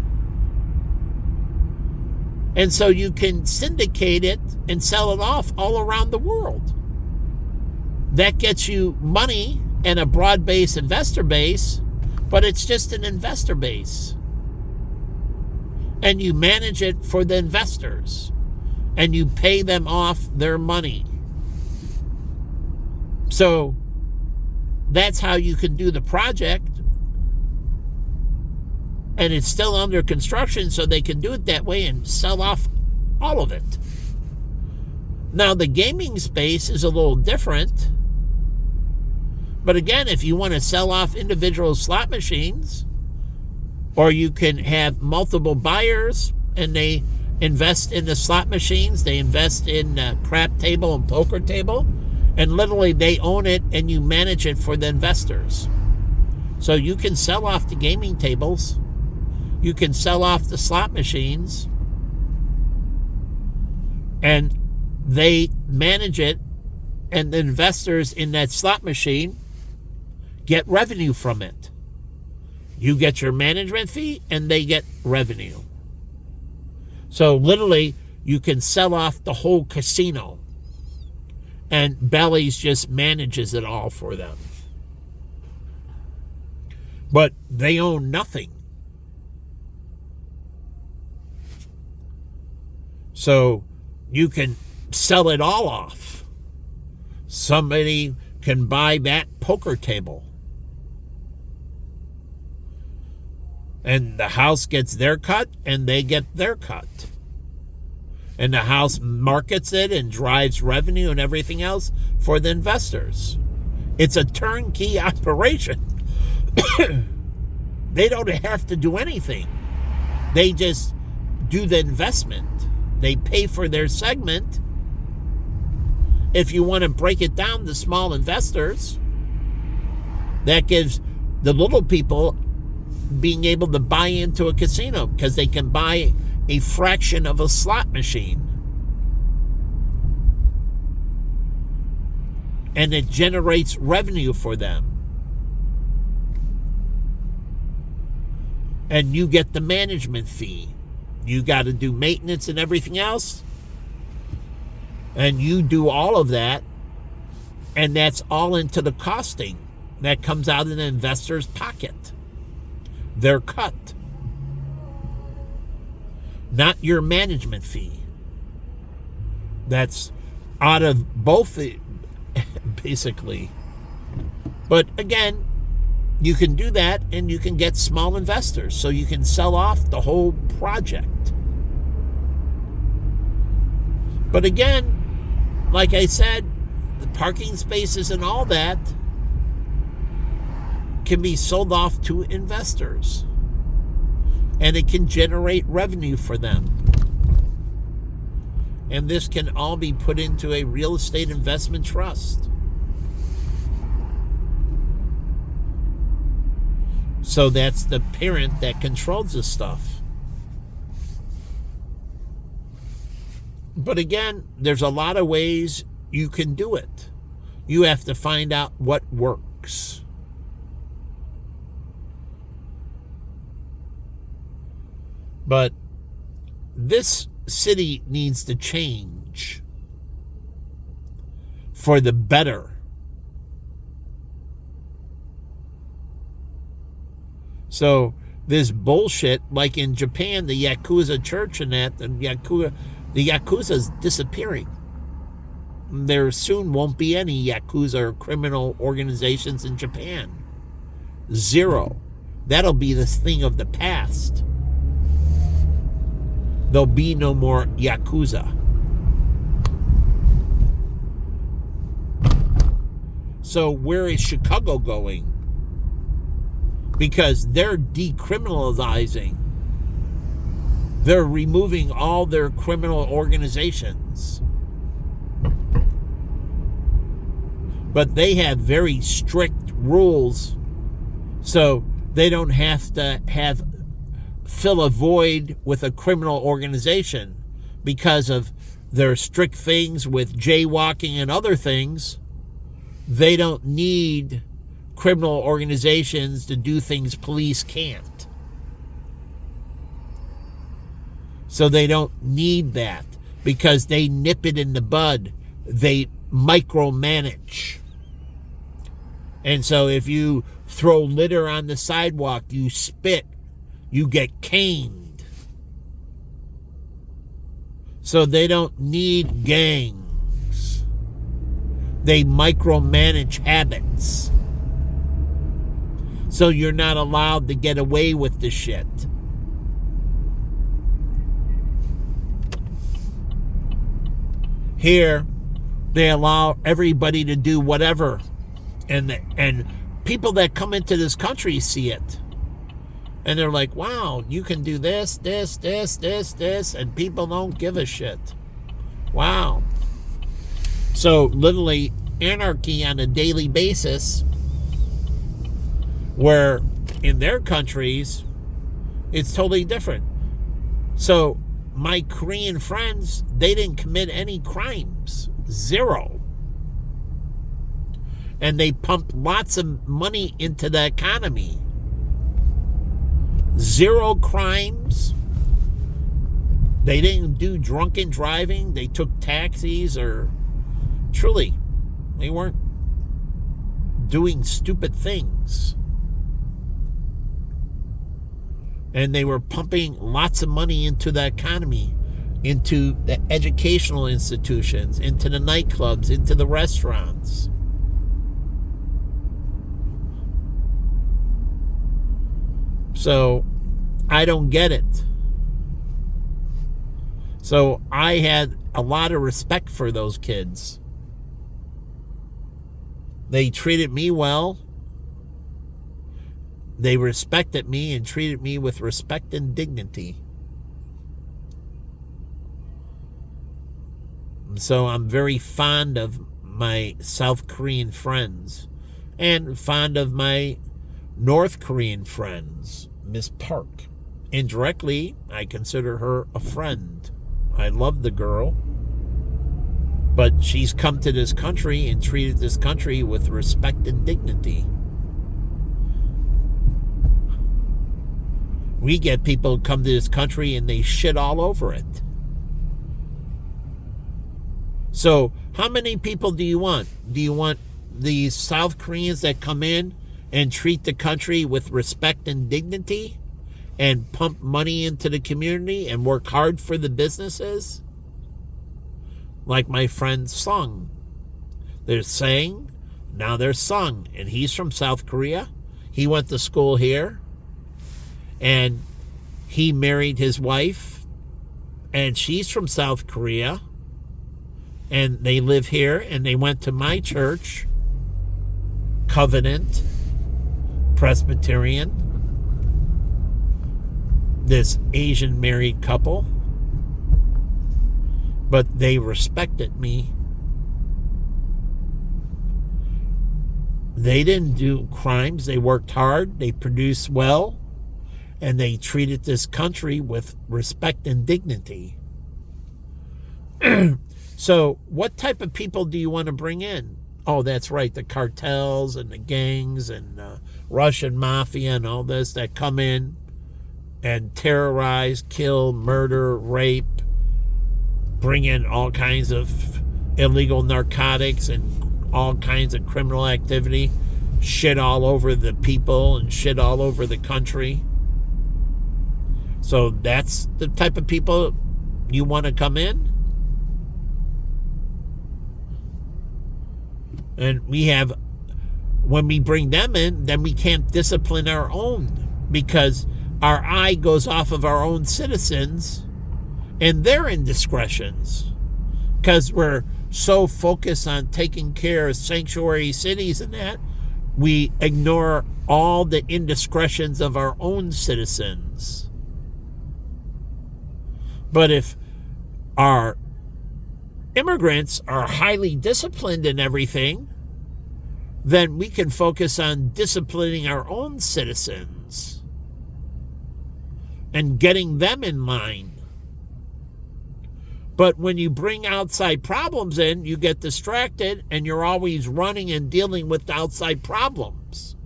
And so you can syndicate it and sell it off all around the world. That gets you money and a broad-based investor base, but it's just an investor base. And you manage it for the investors, and you pay them off their money. So that's how you can do the project. And it's still under construction, so they can do it that way and sell off all of it. Now, the gaming space is a little different. But again, if you want to sell off individual slot machines, or you can have multiple buyers and they invest in the slot machines. They invest in crap table and poker table. And literally they own it and you manage it for the investors. So you can sell off the gaming tables. You can sell off the slot machines. And they manage it. And the investors in that slot machine get revenue from it. You get your management fee and they get revenue. So literally, you can sell off the whole casino. And Bally's just manages it all for them. But they own nothing. So you can sell it all off. Somebody can buy that poker table. And the house gets their cut, and they get their cut. And the house markets it and drives revenue and everything else for the investors. It's a turnkey operation. They don't have to do anything. They just do the investment. They pay for their segment. If you want to break it down to small investors, that gives the little people being able to buy into a casino because they can buy a fraction of a slot machine. And it generates revenue for them. And you get the management fee. You got to do maintenance and everything else. And you do all of that. And that's all into the costing. That comes out of the investor's pocket. Their cut. Not your management fee. That's out of both, basically. But again, you can do that and you can get small investors. So you can sell off the whole project. But again, like I said, the parking spaces and all that can be sold off to investors. And it can generate revenue for them. And this can all be put into a real estate investment trust. So that's the parent that controls this stuff. But again, there's a lot of ways you can do it. You have to find out what works. But this city needs to change for the better. So this bullshit, like in Japan, the Yakuza church and that, the Yakuza's disappearing. There soon won't be any Yakuza or criminal organizations in Japan. Zero. That'll be this thing of the past. There'll be no more Yakuza. So where is Chicago going? Because they're decriminalizing. They're removing all their criminal organizations. But they have very strict rules, so they don't have to fill a void with a criminal organization because of their strict things with jaywalking and other things. They don't need criminal organizations to do things police can't. So they don't need that because they nip it in the bud. They micromanage. And so if you throw litter on the sidewalk, you spit, you get caned. So they don't need gangs. They micromanage habits. So you're not allowed to get away with the shit. Here, they allow everybody to do whatever. And people that come into this country see it. And they're like, wow, you can do this, this, this, this, this, and people don't give a shit. Wow. So literally anarchy on a daily basis, where in their countries, it's totally different. So my Korean friends, they didn't commit any crimes. Zero. And they pumped lots of money into the economy. Zero crimes. They didn't do drunken driving. They took taxis, or truly, they weren't doing stupid things. And they were pumping lots of money into the economy, into the educational institutions, into the nightclubs, into the restaurants. So I don't get it. So I had a lot of respect for those kids. They treated me well. They respected me and treated me with respect and dignity. So I'm very fond of my South Korean friends and fond of my North Korean friends, Miss Park. Indirectly, I consider her a friend. I love the girl, but she's come to this country and treated this country with respect and dignity. We get people who come to this country and they shit all over it. So how many people do you want? Do you want these South Koreans that come in and treat the country with respect and dignity and pump money into the community and work hard for the businesses? Like my friend Sung. There's Sang, now there's Sung, and he's from South Korea. He went to school here, and he married his wife, and she's from South Korea, and they live here, and they went to my church, Covenant Presbyterian, this Asian married couple, but they respected me. They didn't do crimes. They worked hard. They produced well. And they treated this country with respect and dignity. So what type of people do you want to bring in? Oh, that's right, the cartels and the gangs and Russian mafia and all this that come in and terrorize, kill, murder, rape, bring in all kinds of illegal narcotics and all kinds of criminal activity, shit all over the people and shit all over the country. So that's the type of people you want to come in? And we have, when we bring them in, then we can't discipline our own, because our eye goes off of our own citizens and their indiscretions, because we're so focused on taking care of sanctuary cities and that, we ignore all the indiscretions of our own citizens. But if our immigrants are highly disciplined in everything, then we can focus on disciplining our own citizens and getting them in line. But when you bring outside problems in, you get distracted and you're always running and dealing with outside problems.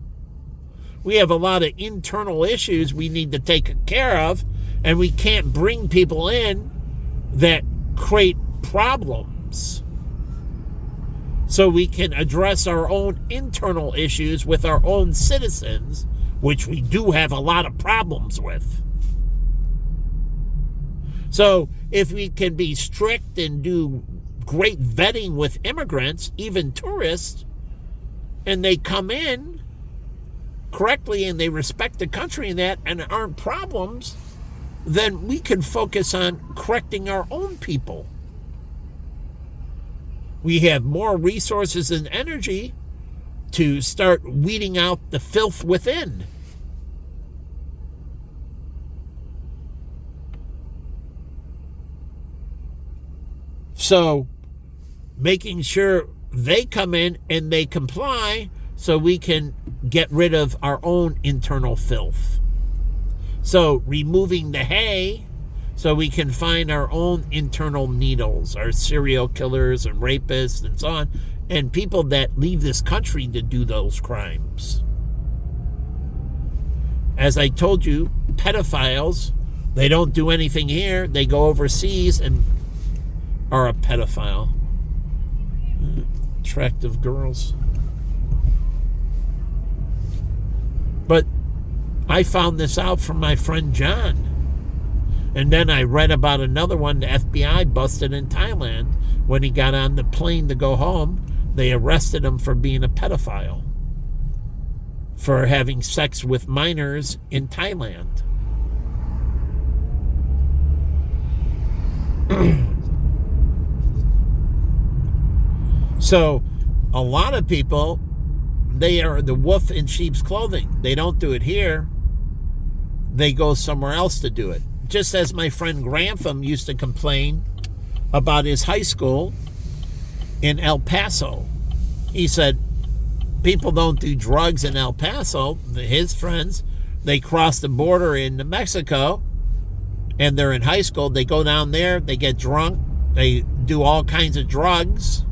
We have a lot of internal issues we need to take care of, and we can't bring people in that create problems. So we can address our own internal issues with our own citizens, which we do have a lot of problems with. So if we can be strict and do great vetting with immigrants, even tourists, and they come in correctly and they respect the country and that, and aren't problems, then we can focus on correcting our own people. We have more resources and energy to start weeding out the filth within. So making sure they come in and they comply so we can get rid of our own internal filth. So removing the hay so we can find our own internal needles, our serial killers and rapists and so on, and people that leave this country to do those crimes. As I told you, pedophiles, they don't do anything here. They go overseas and are a pedophile. Attractive girls. But I found this out from my friend John. And then I read about another one the FBI busted in Thailand. When he got on the plane to go home, they arrested him for being a pedophile, for having sex with minors in Thailand. So a lot of people, they are the wolf in sheep's clothing. They don't do it here. They go somewhere else to do it. Just as my friend Grantham used to complain about his high school in El Paso. He said, people don't do drugs in El Paso. His friends, they cross the border into Mexico, and they're in high school. They go down there, they get drunk, they do all kinds of drugs,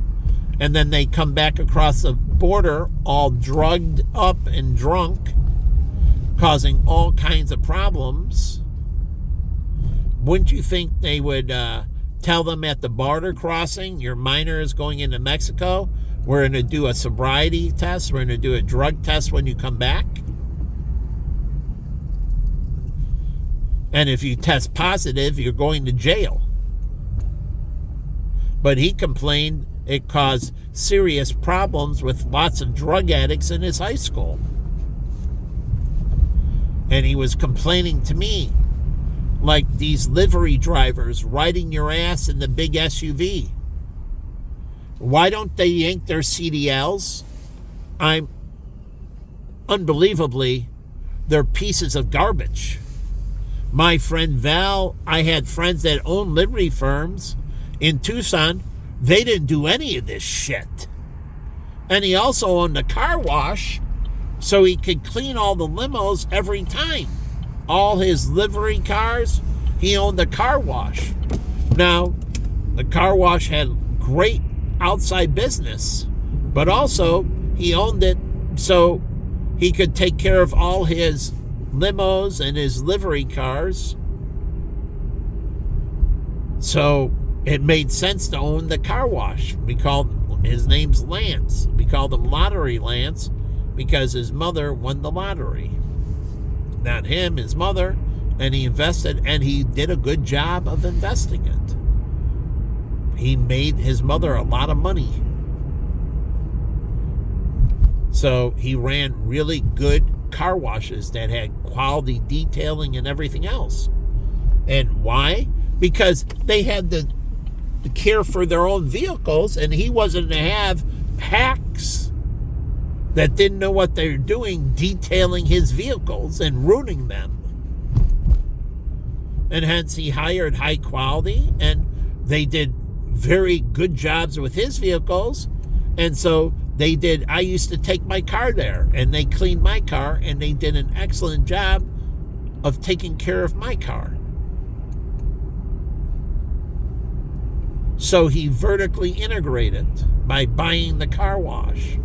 and then they come back across the border all drugged up and drunk, causing all kinds of problems. Wouldn't you think they would tell them at the border crossing, your minor is going into Mexico, we're going to do a sobriety test, we're going to do a drug test when you come back? And if you test positive, you're going to jail. But he complained it caused serious problems with lots of drug addicts in his high school. And he was complaining to me, like these livery drivers riding your ass in the big SUV. Why don't they yank their CDLs? Unbelievably, they're pieces of garbage. My friend Val, I had friends that own livery firms in Tucson. They didn't do any of this shit. And he also owned a car wash, so he could clean all the limos every time. All his livery cars, he owned a car wash. Now, the car wash had great outside business, but also he owned it so he could take care of all his limos and his livery cars. So it made sense to own the car wash. His name's Lance. We called him Lottery Lance because his mother won the lottery. Not him, his mother. And he invested, and he did a good job of investing it. He made his mother a lot of money. So he ran really good car washes that had quality detailing and everything else. And why? Because they had the care for their own vehicles, and he wasn't to have hacks that didn't know what they were doing, detailing his vehicles and ruining them. And hence he hired high quality, and they did very good jobs with his vehicles. And so they did, I used to take my car there, and they cleaned my car, and they did an excellent job of taking care of my car. So he vertically integrated by buying the car wash.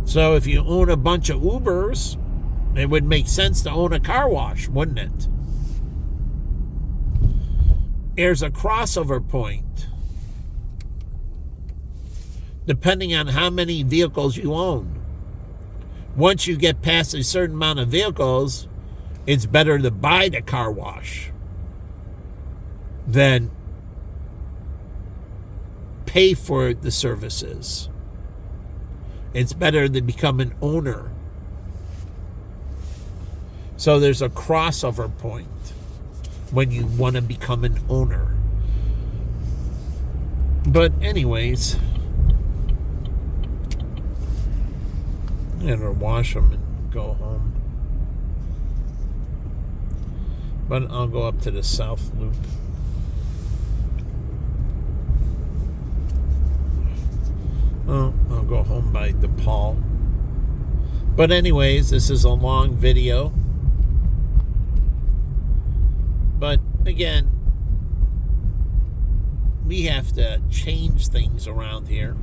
So if you own a bunch of Ubers, it would make sense to own a car wash, wouldn't it? There's a crossover point. Depending on how many vehicles you own. Once you get past a certain amount of vehicles, it's better to buy the car wash than pay for the services. It's better to become an owner. So there's a crossover point when you want to become an owner. But anyways, I'm going to wash them and go home. But I'll go up to the South Loop. Oh, I'll go home by DePaul. But anyways, this is a long video. But again, we have to change things around here.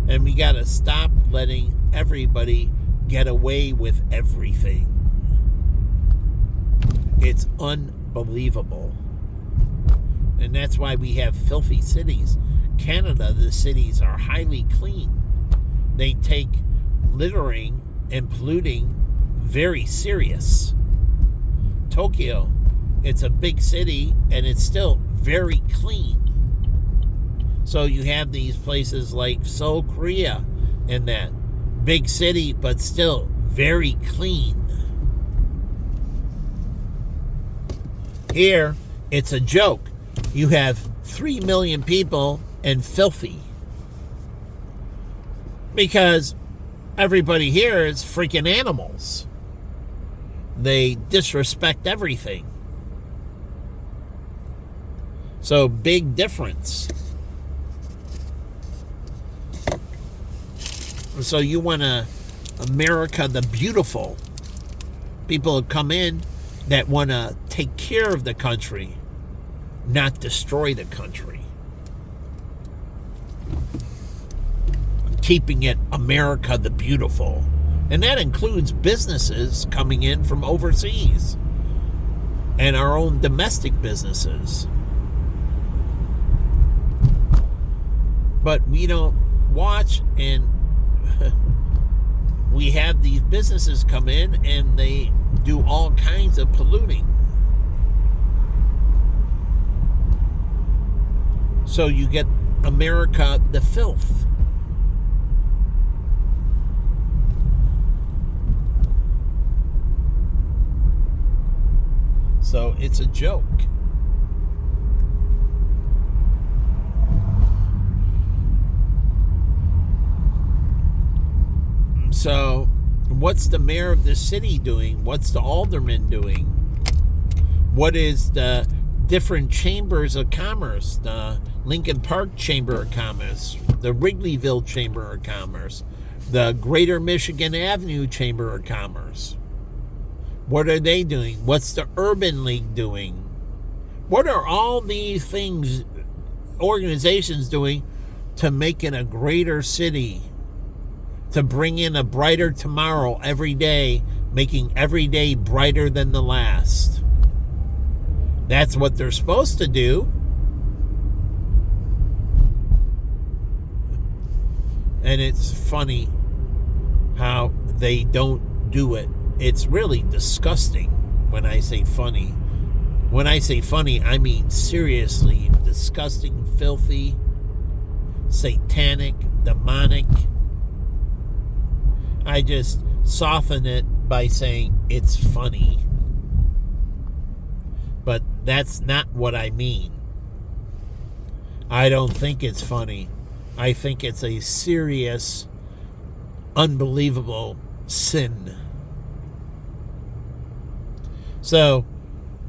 And we got to stop letting everybody get away with everything. It's unbelievable. And that's why we have filthy cities. Canada, the cities are highly clean. They take littering and polluting very serious. Tokyo, it's a big city and it's still very clean. So you have these places like Seoul, Korea, and that big city, but still very clean. Here, it's a joke. You have 3 million people and filthy. Because everybody here is freaking animals. They disrespect everything. So, big difference. So you want to America the beautiful. People come in that want to take care of the country, not destroy the country. Keeping it America the beautiful. And that includes businesses coming in from overseas and our own domestic businesses. But we don't watch, and we have these businesses come in and they do all kinds of polluting. So you get America the filth. So it's a joke. So what's the mayor of the city doing? What's the alderman doing? What is the different chambers of commerce? The Lincoln Park Chamber of Commerce, the Wrigleyville Chamber of Commerce, the Greater Michigan Avenue Chamber of Commerce. What are they doing? What's the Urban League doing? What are all these things, organizations doing to make it a greater city? To bring in a brighter tomorrow every day, making every day brighter than the last. That's what they're supposed to do. And it's funny how they don't do it. It's really disgusting when I say funny. When I say funny, I mean seriously disgusting, filthy, satanic, demonic. I just soften it by saying it's funny. But that's not what I mean. I don't think it's funny. I think it's a serious, unbelievable sin. So,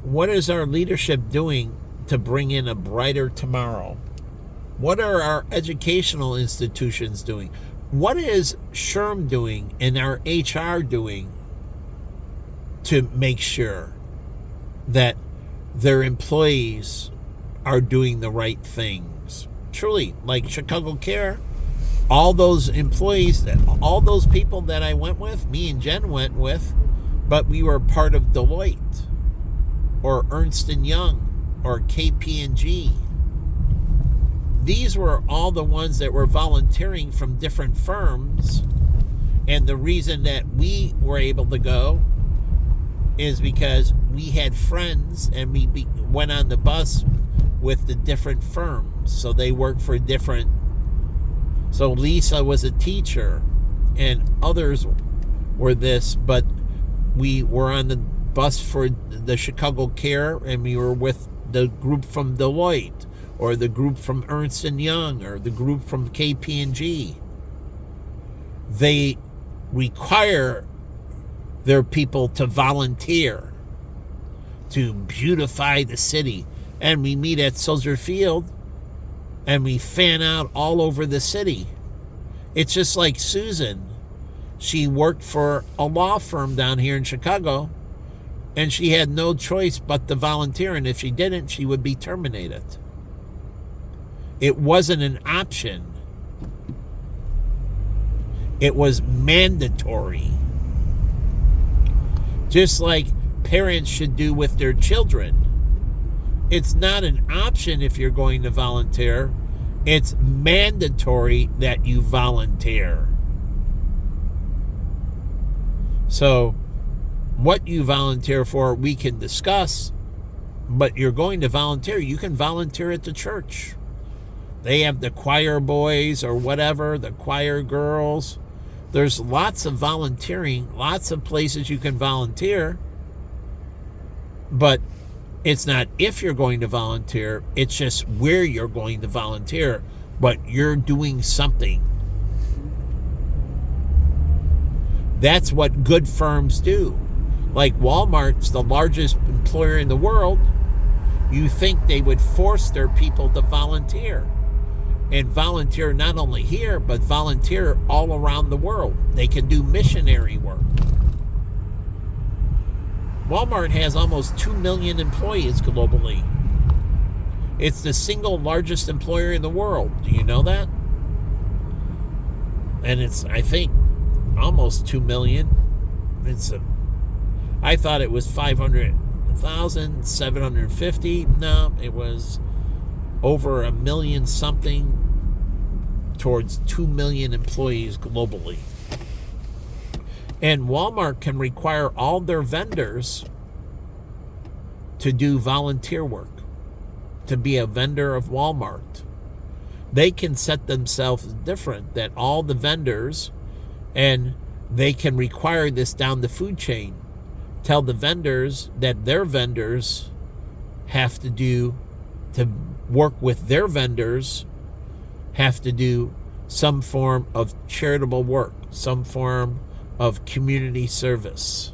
what is our leadership doing to bring in a brighter tomorrow? What are our educational institutions doing? What is SHRM doing and our HR doing to make sure that their employees are doing the right things? Truly, like Chicago Care, all those employees, all those people that I went with, me and Jen went with, but we were part of Deloitte or Ernst & Young or KPMG. These were all the ones that were volunteering from different firms. And the reason that we were able to go is because we had friends and we went on the bus with the different firms. So they worked for different. So Lisa was a teacher and others were this, but we were on the bus for the Chicago Care and we were with the group from Deloitte, or the group from Ernst & Young, or the group from KPMG. They require their people to volunteer. to beautify the city. And we meet at Soldier Field and we fan out all over the city. It's just like Susan. She worked for a law firm down here in Chicago, and she had no choice but to volunteer, and if she didn't, she would be terminated. It wasn't an option. It was mandatory. Just like parents should do with their children. It's not an option if you're going to volunteer. It's mandatory that you volunteer. So, what you volunteer for, we can discuss, but you're going to volunteer. You can volunteer at the church. They have the choir boys or whatever, the choir girls. There's lots of volunteering, lots of places you can volunteer, but it's not if you're going to volunteer, it's just where you're going to volunteer, but you're doing something. That's what good firms do. Like Walmart's the largest employer in the world. You think they would force their people to volunteer. And volunteer not only here, but volunteer all around the world. They can do missionary work. Walmart has almost 2 million employees globally. It's the single largest employer in the world. Do you know that? And it's, I think, almost 2 million. I thought it was 500,000, 750. No, it was over 1 million something, towards 2 million employees globally. And Walmart can require all their vendors to do volunteer work, to be a vendor of Walmart. They can set themselves different, that all the vendors, and they can require this down the food chain. Tell the vendors that their vendors have to do, to work with their vendors, have to do some form of charitable work, some form of community service.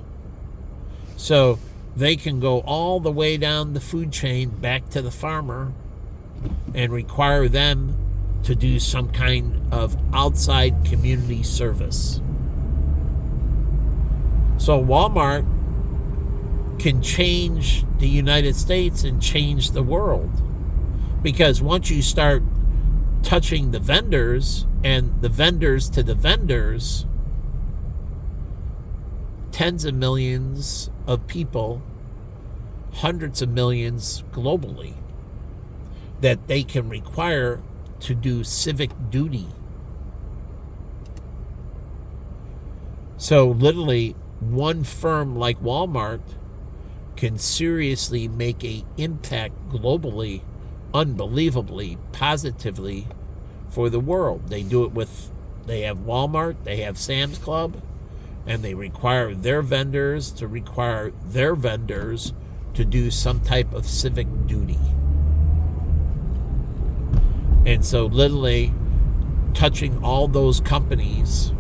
So they can go all the way down the food chain back to the farmer and require them to do some kind of outside community service. So Walmart can change the United States and change the world. Because once you start touching the vendors and the vendors to the vendors, tens of millions of people, hundreds of millions globally, that they can require to do civic duty. So literally, one firm like Walmart can seriously make an impact globally, unbelievably, positively for the world. They do it with, they have Walmart, they have Sam's Club, and they require their vendors to do some type of civic duty. And so literally touching all those companies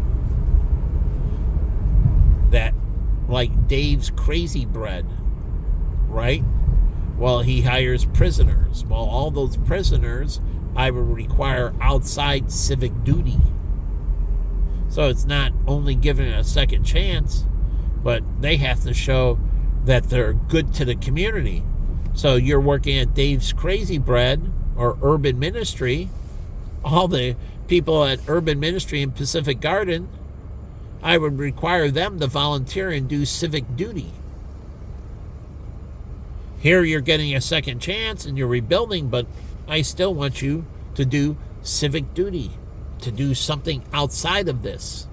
that, like Dave's Crazy Bread, right? Well, he hires prisoners. Well, all those prisoners, I would require outside civic duty. So it's not only giving a second chance, but they have to show that they're good to the community. So you're working at Dave's Crazy Bread or Urban Ministry. All the people at Urban Ministry in Pacific Garden, I would require them to volunteer and do civic duty. Here you're getting a second chance and you're rebuilding, but I still want you to do civic duty, to do something outside of this.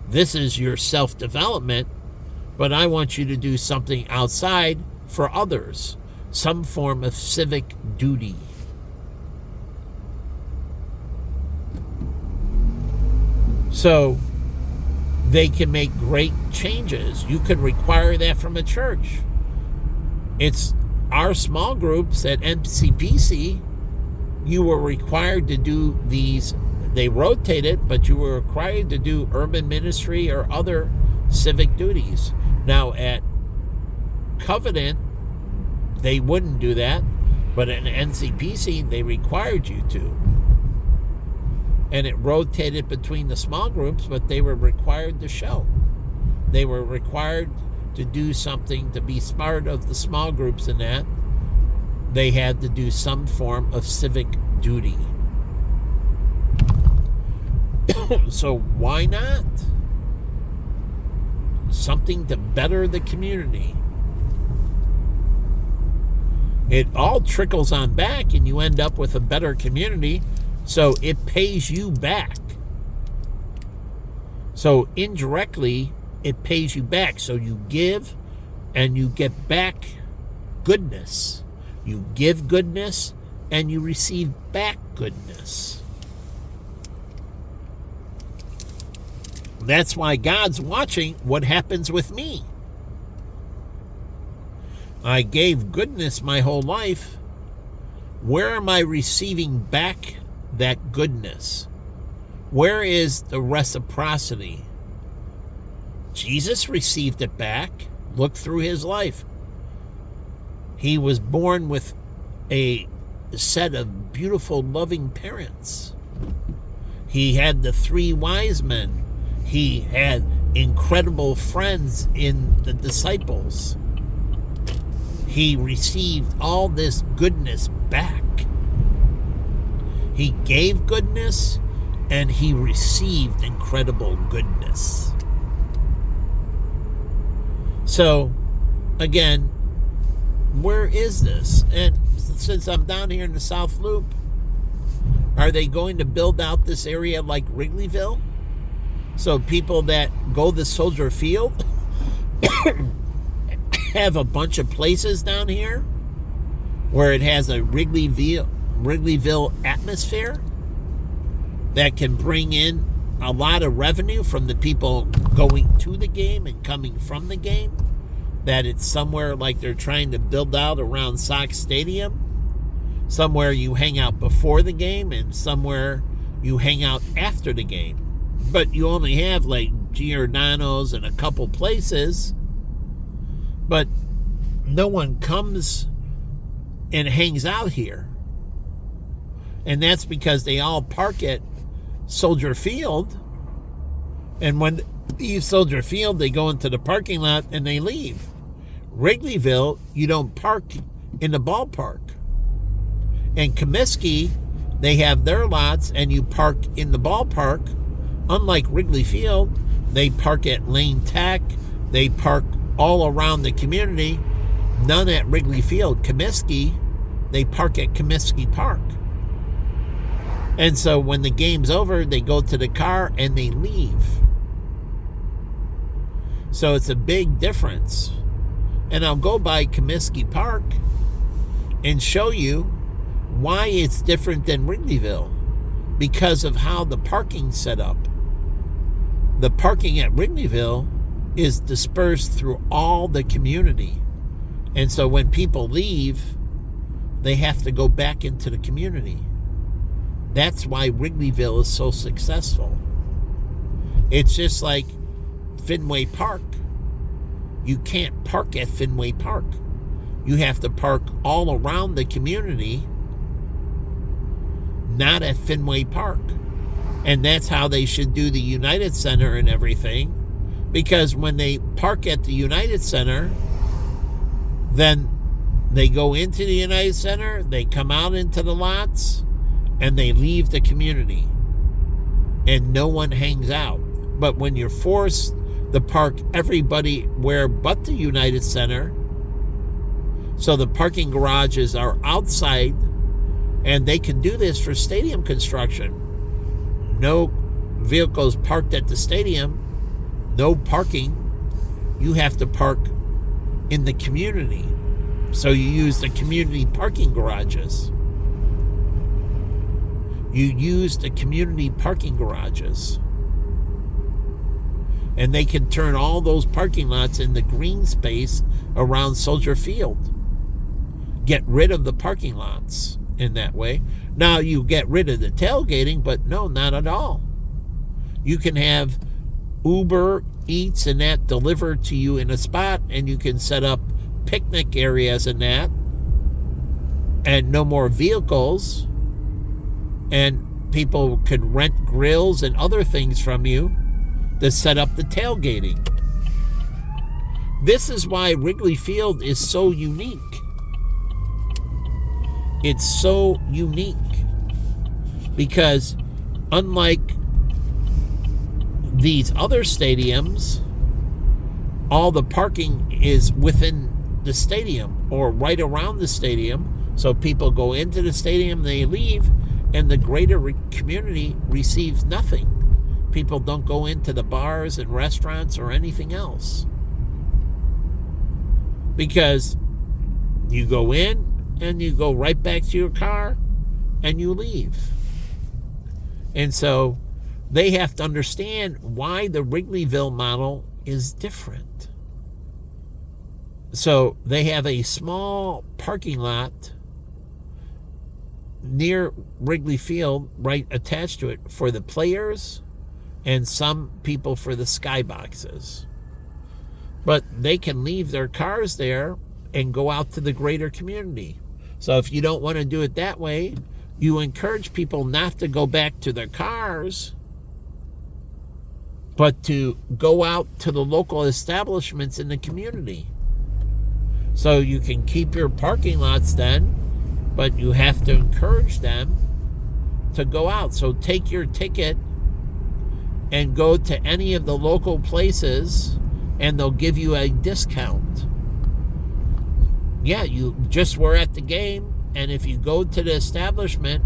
This is your self-development, but I want you to do something outside for others, some form of civic duty. So they can make great changes. You could require that from a church. It's our small groups at MCPC. You were required to do these. They rotated, but you were required to do urban ministry or other civic duties. Now at Covenant, they wouldn't do that. But in NCPC, they required you to. And it rotated between the small groups, but they were required to show. They were required to do something, to be smart of the small groups in that. They had to do some form of civic duty. So why not? Something to better the community. It all trickles on back, and you end up with a better community, so it pays you back. So indirectly, it pays you back. So you give, and you get back goodness. You give goodness, and you receive back goodness. That's why God's watching what happens with me. I gave goodness my whole life. Where am I receiving back that goodness? Where is the reciprocity? Jesus received it back. Look through his life. He was born with a set of beautiful, loving parents. He had the 3 wise men. He had incredible friends in the disciples. He received all this goodness back. He gave goodness, and he received incredible goodness. So, again, where is this? And since I'm down here in the South Loop, are they going to build out this area like Wrigleyville? So people that go to Soldier Field have a bunch of places down here where it has a Wrigleyville atmosphere that can bring in a lot of revenue from the people going to the game and coming from the game. That it's somewhere like they're trying to build out around Sox Stadium. Somewhere you hang out before the game and somewhere you hang out after the game. But you only have like Giordano's and a couple places. But no one comes and hangs out here. And that's because they all park at Soldier Field. And when they leave Soldier Field, they go into the parking lot and they leave. Wrigleyville, you don't park in the ballpark. And Comiskey, they have their lots and you park in the ballpark. Unlike Wrigley Field, they park at Lane Tech. They park all around the community. None at Wrigley Field. Comiskey, they park at Comiskey Park. And so when the game's over, they go to the car and they leave. So it's a big difference. And I'll go by Comiskey Park and show you why it's different than Wrigleyville. Because of how the parking's set up. The parking at Wrigleyville is dispersed through all the community. And so when people leave, they have to go back into the community. That's why Wrigleyville is so successful. It's just like Fenway Park. You can't park at Fenway Park. You have to park all around the community, not at Fenway Park. And that's how they should do the United Center and everything. Because when they park at the United Center, then they go into the United Center, they come out into the lots, and they leave the community. And no one hangs out. But when you're forced to park everybody where but the United Center, so the parking garages are outside, and they can do this for stadium construction. No vehicles parked at the stadium, no parking. You have to park in the community. So you use the community parking garages. You use the community parking garages. And they can turn all those parking lots into green space around Soldier Field. Get rid of the parking lots in that way. Now you get rid of the tailgating, but no, not at all. You can have Uber Eats and that delivered to you in a spot, and you can set up picnic areas and that and no more vehicles, and people could rent grills and other things from you to set up the tailgating. This is why Wrigley Field is so unique. It's so unique because unlike these other stadiums, all the parking is within the stadium or right around the stadium. So people go into the stadium, they leave, and the greater community receives nothing. People don't go into the bars and restaurants or anything else. Because you go in and you go right back to your car and you leave. And so they have to understand why the Wrigleyville model is different. So they have a small parking lot near Wrigley Field, right attached to it, for the players and some people for the skyboxes. But they can leave their cars there and go out to the greater community. So if you don't want to do it that way, you encourage people not to go back to their cars, but to go out to the local establishments in the community. So you can keep your parking lots then, but you have to encourage them to go out. So take your ticket and go to any of the local places and they'll give you a discount. Yeah, you just were at the game, and if you go to the establishment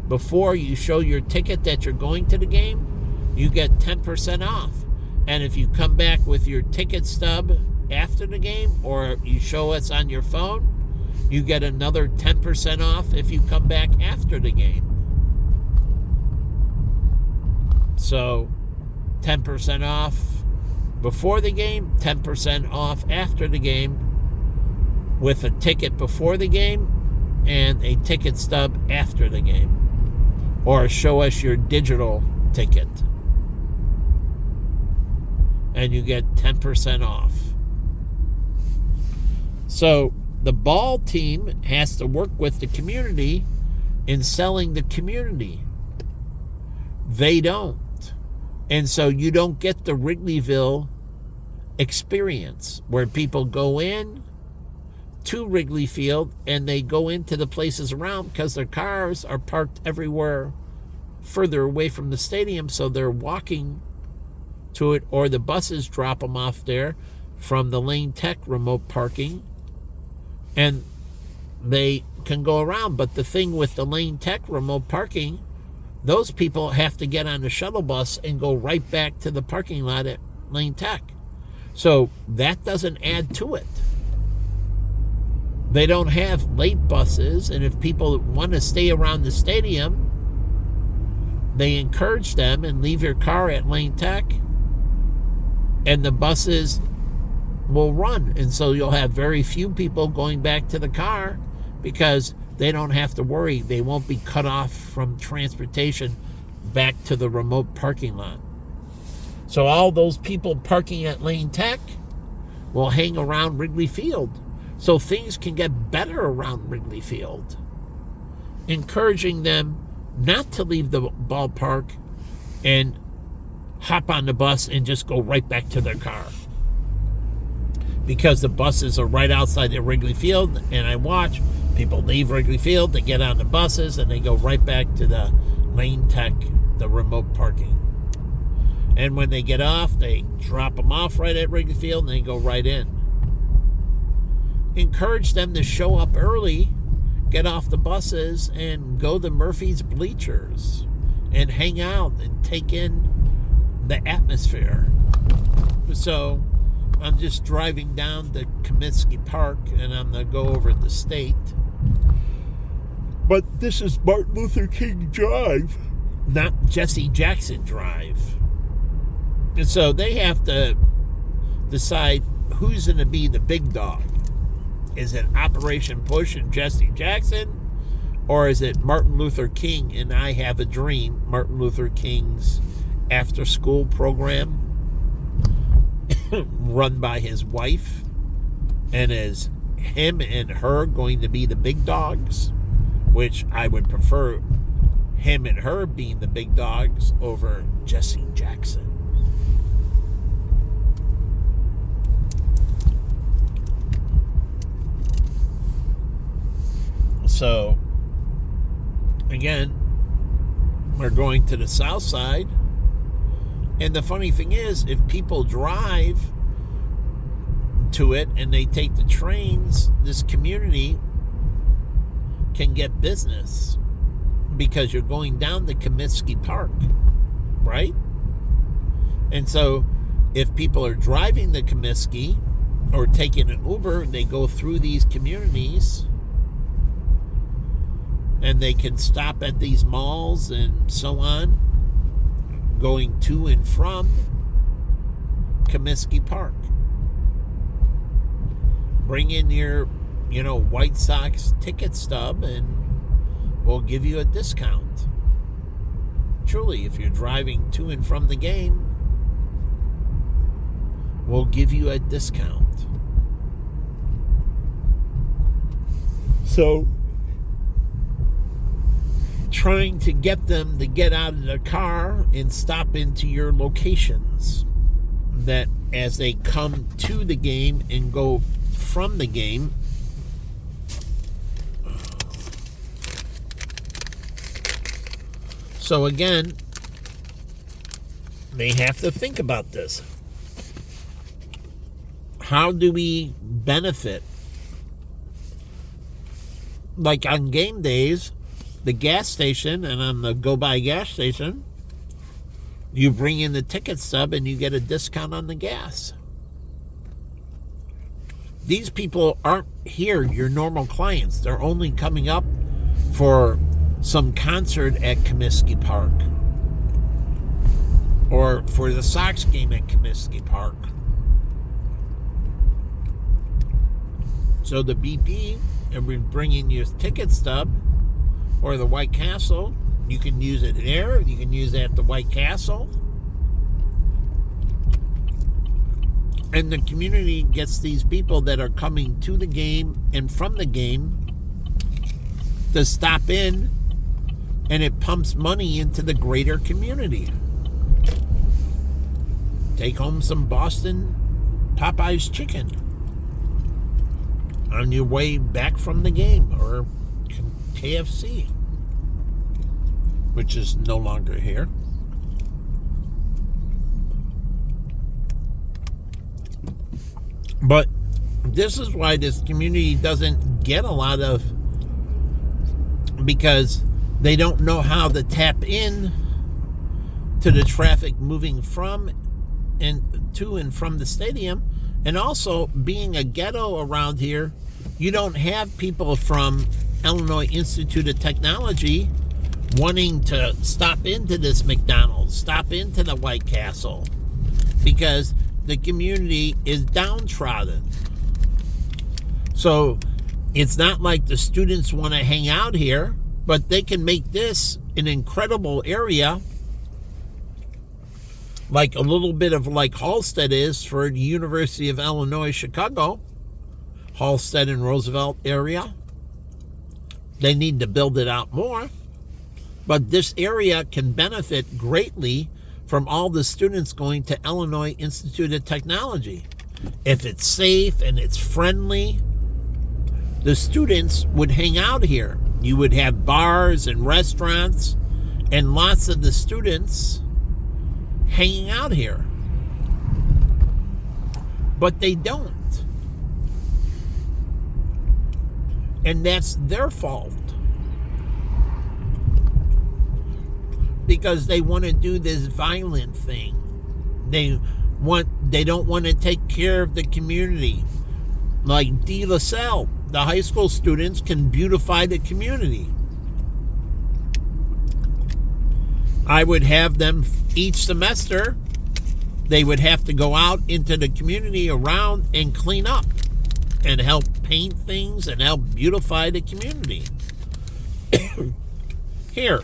before you show your ticket that you're going to the game, you get 10% off. And if you come back with your ticket stub after the game, or you show us on your phone, you get another 10% off if you come back after the game. So 10% off before the game, 10% off after the game, with a ticket before the game and a ticket stub after the game. Or show us your digital ticket and you get 10% off. So the ball team has to work with the community in selling the community. They don't. And so you don't get the Wrigleyville experience where people go in to Wrigley Field and they go into the places around because their cars are parked everywhere further away from the stadium, so they're walking to it, or the buses drop them off there from the Lane Tech remote parking and they can go around. But the thing with the Lane Tech remote parking, those people have to get on the shuttle bus and go right back to the parking lot at Lane Tech. So that doesn't add to it. They don't have late buses, and if people want to stay around the stadium, they encourage them and leave your car at Lane Tech, and the buses will run. And so you'll have very few people going back to the car because they don't have to worry. They won't be cut off from transportation back to the remote parking lot. So all those people parking at Lane Tech will hang around Wrigley Field. So things can get better around Wrigley Field, encouraging them not to leave the ballpark and hop on the bus and just go right back to their car. Because the buses are right outside the Wrigley Field, and I watch people leave Wrigley Field, they get on the buses, and they go right back to the Lane Tech, the remote parking. And when they get off, they drop them off right at Wrigley Field, and they go right in. Encourage them to show up early, get off the buses, and go to Murphy's bleachers and hang out and take in the atmosphere. So I'm just driving down to Comiskey Park, and I'm going to go over the state. But this is Martin Luther King Drive, not Jesse Jackson Drive. And so they have to decide who's going to be the big dog. Is it Operation Push and Jesse Jackson? Or is it Martin Luther King and I Have a Dream, Martin Luther King's after-school program run by his wife and his him and her going to be the big dogs, which I would prefer him and her being the big dogs over Jesse Jackson. So, again, we're going to the south side. And the funny thing is, if people drive to it and they take the trains, this community can get business because you're going down to Comiskey Park, right? And so if people are driving to Comiskey or taking an Uber, they go through these communities and they can stop at these malls and so on, going to and from Comiskey Park. Bring in your, White Sox ticket stub and we'll give you a discount. Truly, if you're driving to and from the game, we'll give you a discount. So, trying to get them to get out of their car and stop into your locations, that as they come to the game and go from the game, so again, they have to think about this. How do we benefit? Like on game days, the gas station, and on the Go By gas station, you bring in the ticket stub and you get a discount on the gas. These people aren't here, your normal clients. They're only coming up for some concert at Comiskey Park or for the Sox game at Comiskey Park. So the BP, and we're bringing your ticket stub or the White Castle. You can use it there. You can use it at the White Castle. And the community gets these people that are coming to the game and from the game to stop in, and it pumps money into the greater community. Take home some Boston Popeyes chicken on your way back from the game, or KFC, which is no longer here. But this is why this community doesn't get a lot of, because they don't know how to tap in to the traffic moving from and to and from the stadium. And also, being a ghetto around here, you don't have people from Illinois Institute of Technology wanting to stop into this McDonald's, stop into the White Castle, because the community is downtrodden. So it's not like the students want to hang out here, but they can make this an incredible area, like a little bit of like Halstead is for the University of Illinois Chicago, Halstead and Roosevelt area. They need to build it out more. But this area can benefit greatly from all the students going to Illinois Institute of Technology. If it's safe and it's friendly, the students would hang out here. You would have bars and restaurants and lots of the students hanging out here. But they don't. And that's their fault. Because they want to do this violent thing. They don't want to take care of the community. Like De La Salle, the high school students can beautify the community. I would have them each semester, they would have to go out into the community around and clean up and help paint things and help beautify the community. Here,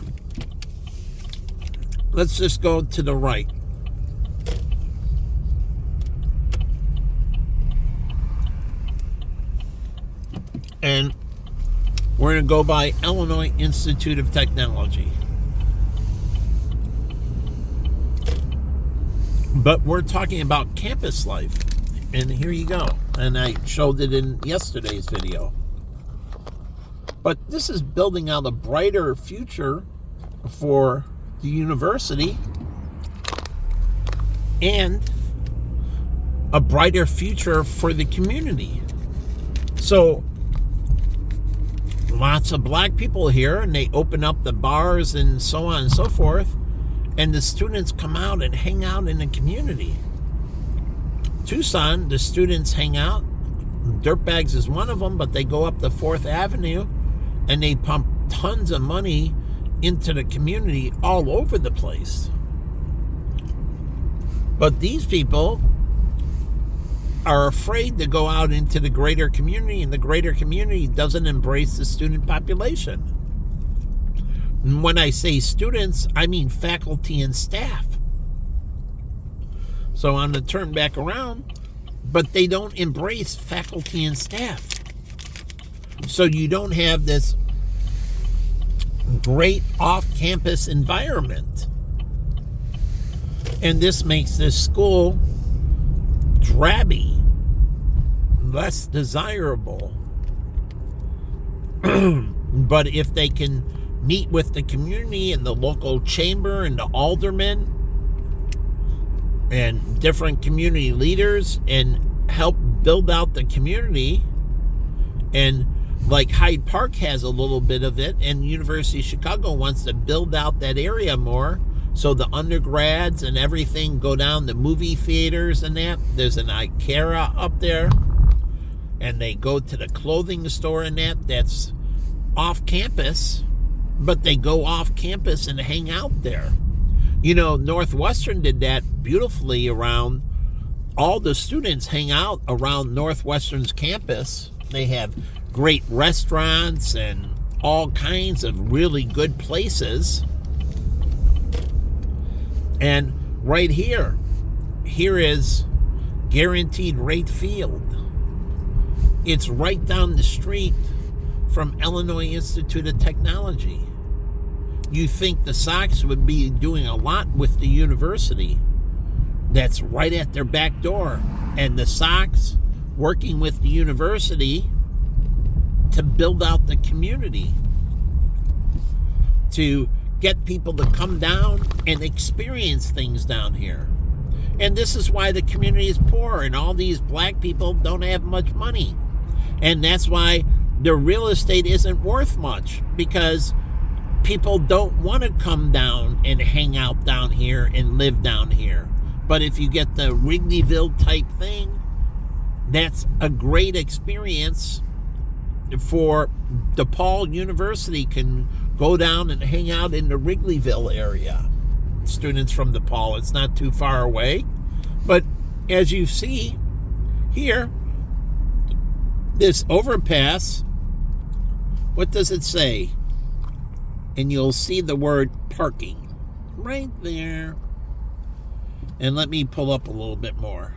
let's just go to the right. And we're going to go by Illinois Institute of Technology. But we're talking about campus life. And here you go. And I showed it in yesterday's video. But this is building out a brighter future for the university and a brighter future for the community. So lots of black people here, and they open up the bars and so on and so forth, and the students come out and hang out in the community. Tucson, the students hang out. Dirtbags is one of them, but they go up the 4th Avenue and they pump tons of money into the community all over the place. But these people are afraid to go out into the greater community, and the greater community doesn't embrace the student population. And when I say students, I mean faculty and staff. So I'm going to turn back around, but they don't embrace faculty and staff. So you don't have this great off-campus environment. And this makes this school drabby, less desirable. But if they can meet with the community and the local chamber and the aldermen and different community leaders and help build out the community, and like Hyde Park has a little bit of it, and University of Chicago wants to build out that area more, so the undergrads and everything go down to movie theaters and that. There's an IKEA up there, and they go to the clothing store and that's off campus, but they go off campus and hang out there. You know, Northwestern did that beautifully around. All the students hang out around Northwestern's campus. They have great restaurants and all kinds of really good places. And right here is Guaranteed Rate Field. It's right down the street from Illinois Institute of Technology. You think the Sox would be doing a lot with the university. That's right at their back door. And the Sox working with the university to build out the community, to get people to come down and experience things down here. And this is why the community is poor, and all these black people don't have much money. And that's why the real estate isn't worth much, because people don't want to come down and hang out down here and live down here. But if you get the Wrigleyville type thing, that's a great experience for DePaul University. Can go down and hang out in the Wrigleyville area. Students from DePaul, it's not too far away. But as you see here, this overpass, what does it say? And you'll see the word parking right there. And let me pull up a little bit more.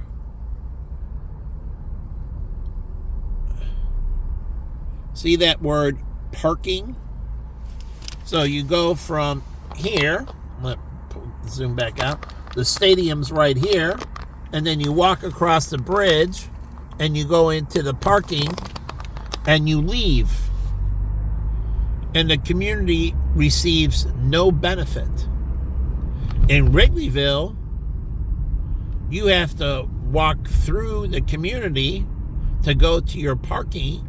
See that word parking? So you go from here, let's zoom back out, the stadium's right here, and then you walk across the bridge and you go into the parking and you leave. And the community receives no benefit. In Wrigleyville, you have to walk through the community to go to your parking,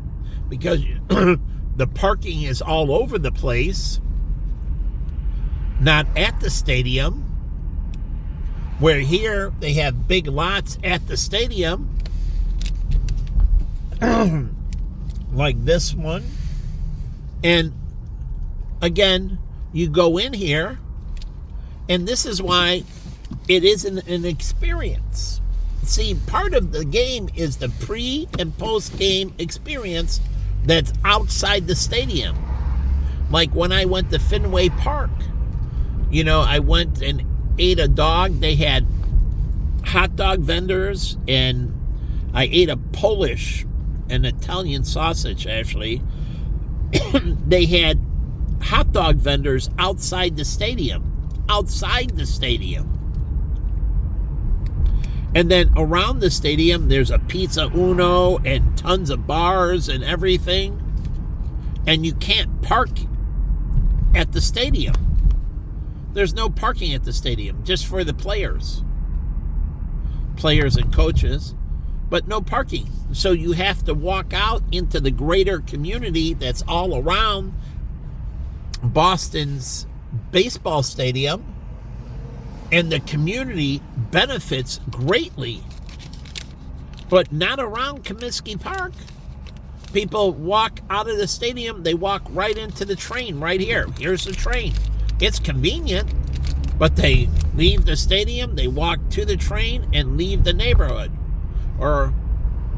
because the parking is all over the place, not at the stadium, where here they have big lots at the stadium, like this one. And again, you go in here, and this is why it isn't an experience. See, part of the game is the pre and post game experience that's outside the stadium. Like when I went to Fenway Park, you know, I went and ate a dog. They had hot dog vendors, and I ate a Polish an Italian sausage, actually. They had hot dog vendors outside the stadium. And then around the stadium, there's a Pizza Uno and tons of bars and everything. And you can't park at the stadium. There's no parking at the stadium, just for the players and coaches, but no parking. So you have to walk out into the greater community that's all around Boston's baseball stadium, and the community benefits greatly, but not around Comiskey Park. People walk out of the stadium, they walk right into the train right here. Here's the train. It's convenient, but they leave the stadium, they walk to the train and leave the neighborhood, or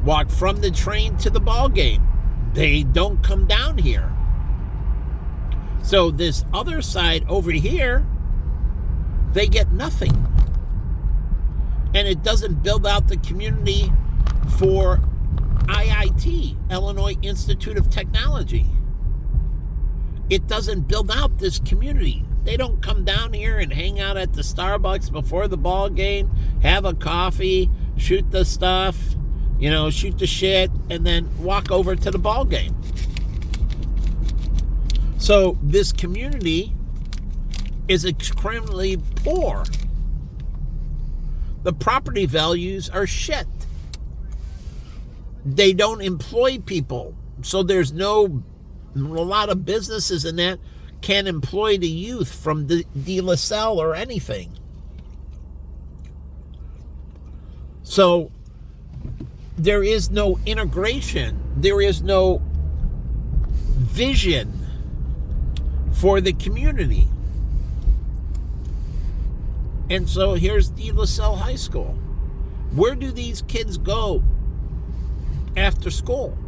walk from the train to the ball game. They don't come down here. So this other side over here, they get nothing. And it doesn't build out the community for IIT, Illinois Institute of Technology. It doesn't build out this community. They don't come down here and hang out at the Starbucks before the ball game, have a coffee, shoot the stuff, shoot the shit, and then walk over to the ball game. So this community is extremely poor. The property values are shit. They don't employ people. So there's a lot of businesses in that can't employ the youth from De La Salle or anything. So there is no integration. There is no vision for the community. And so here's De La Salle High School. Where do these kids go after school?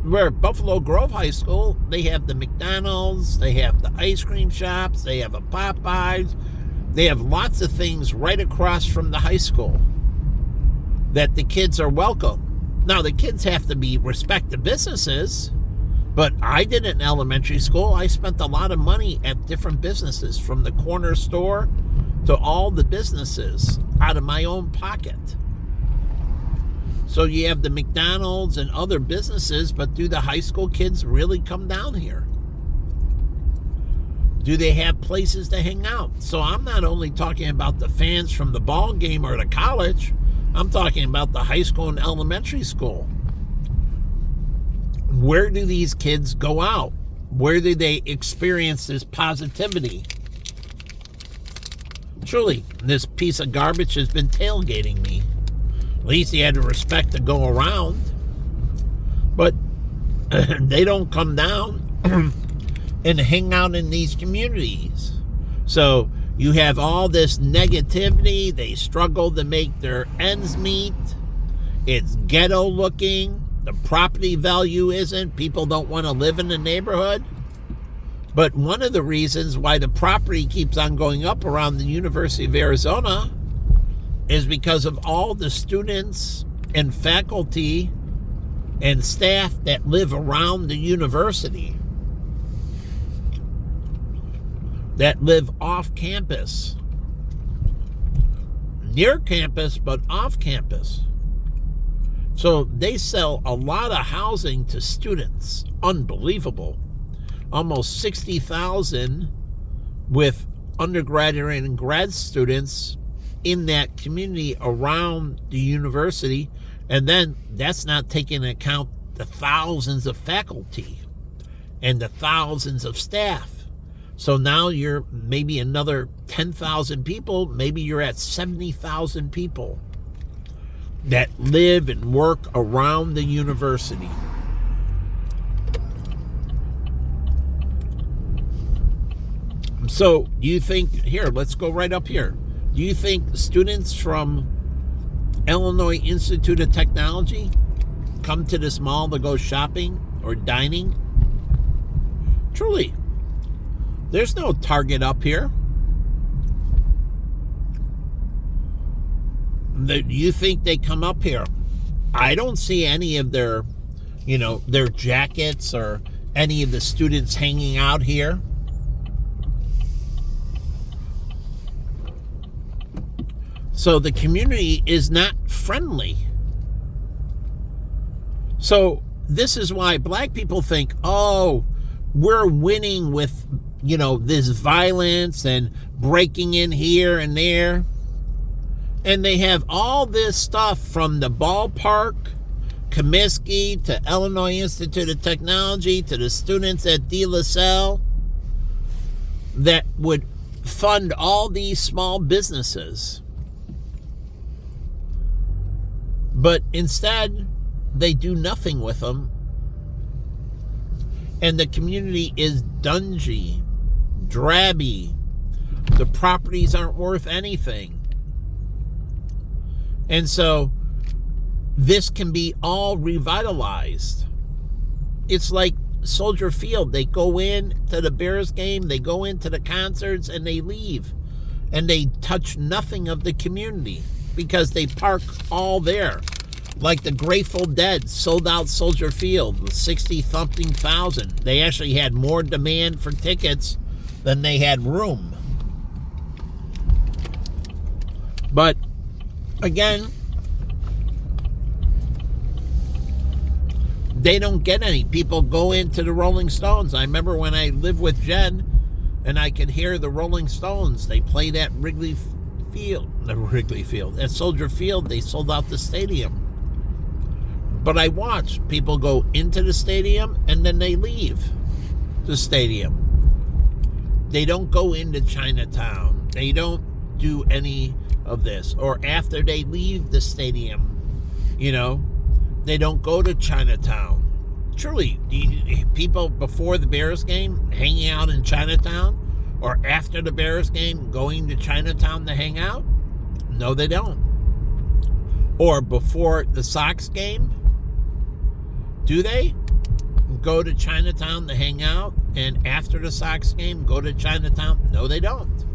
Where Buffalo Grove High School, they have the McDonald's, they have the ice cream shops, they have a Popeyes, they have lots of things right across from the high school that the kids are welcome. Now, the kids have to respect the businesses, but I did it in elementary school. I spent a lot of money at different businesses, from the corner store to all the businesses, out of my own pocket. So you have the McDonald's and other businesses, but do the high school kids really come down here? Do they have places to hang out? So I'm not only talking about the fans from the ball game or the college, I'm talking about the high school and elementary school. Where do these kids go out? Where do they experience this positivity? Truly, this piece of garbage has been tailgating me. At least he had the respect to go around. But they don't come down and hang out in these communities. So you have all this negativity. They struggle to make their ends meet. It's ghetto looking. The property value isn't. People don't want to live in the neighborhood. But one of the reasons why the property keeps on going up around the University of Arizona is because of all the students and faculty and staff that live around the university, that live off campus, near campus, but off campus. So they sell a lot of housing to students. Unbelievable. Almost 60,000 with undergraduate and grad students in that community around the university. And then that's not taking into account the thousands of faculty and the thousands of staff. So now you're maybe another 10,000 people. Maybe you're at 70,000 people that live and work around the university. So do you think, here, let's go right up here. Do you think students from Illinois Institute of Technology come to this mall to go shopping or dining? Truly, there's no Target up here. Do you think they come up here I don't see any of their, their jackets or any of the students hanging out here. So the community is not friendly. So this is why black people think, oh, we're winning with, this violence and breaking in here and there. And they have all this stuff from the ballpark, Comiskey, to Illinois Institute of Technology, to the students at De La Salle that would fund all these small businesses. But instead, they do nothing with them. And the community is dungy, drabby. The properties aren't worth anything. And so this can be all revitalized. It's like Soldier Field. They go in to the Bears game, they go into the concerts, and they leave. And they touch nothing of the community because they park all there. Like the Grateful Dead sold out Soldier Field with 60-something thousand. They actually had more demand for tickets than they had room. But again, they don't get any. People go into the Rolling Stones. I remember when I lived with Jen and I could hear the Rolling Stones. They played at Wrigley Field. At Soldier Field, they sold out the stadium. But I watched people go into the stadium and then they leave the stadium. They don't go into Chinatown. They don't do any of this. Or after they leave the stadium, they don't go to Chinatown. Truly, people before the Bears game hanging out in Chinatown, or after the Bears game going to Chinatown to hang out? No, they don't. Or before the Sox game, do they go to Chinatown to hang out? And after the Sox game, go to Chinatown? No, they don't.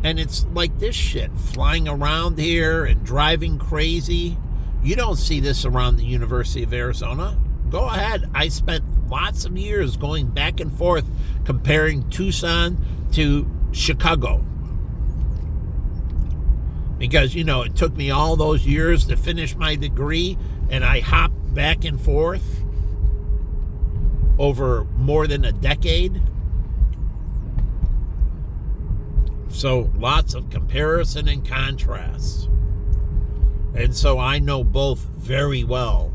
And it's like this shit, flying around here and driving crazy. You don't see this around the University of Arizona. Go ahead. I spent lots of years going back and forth comparing Tucson to Chicago. Because, it took me all those years to finish my degree, and I hopped back and forth over more than a decade. So lots of comparison and contrast. And so I know both very well.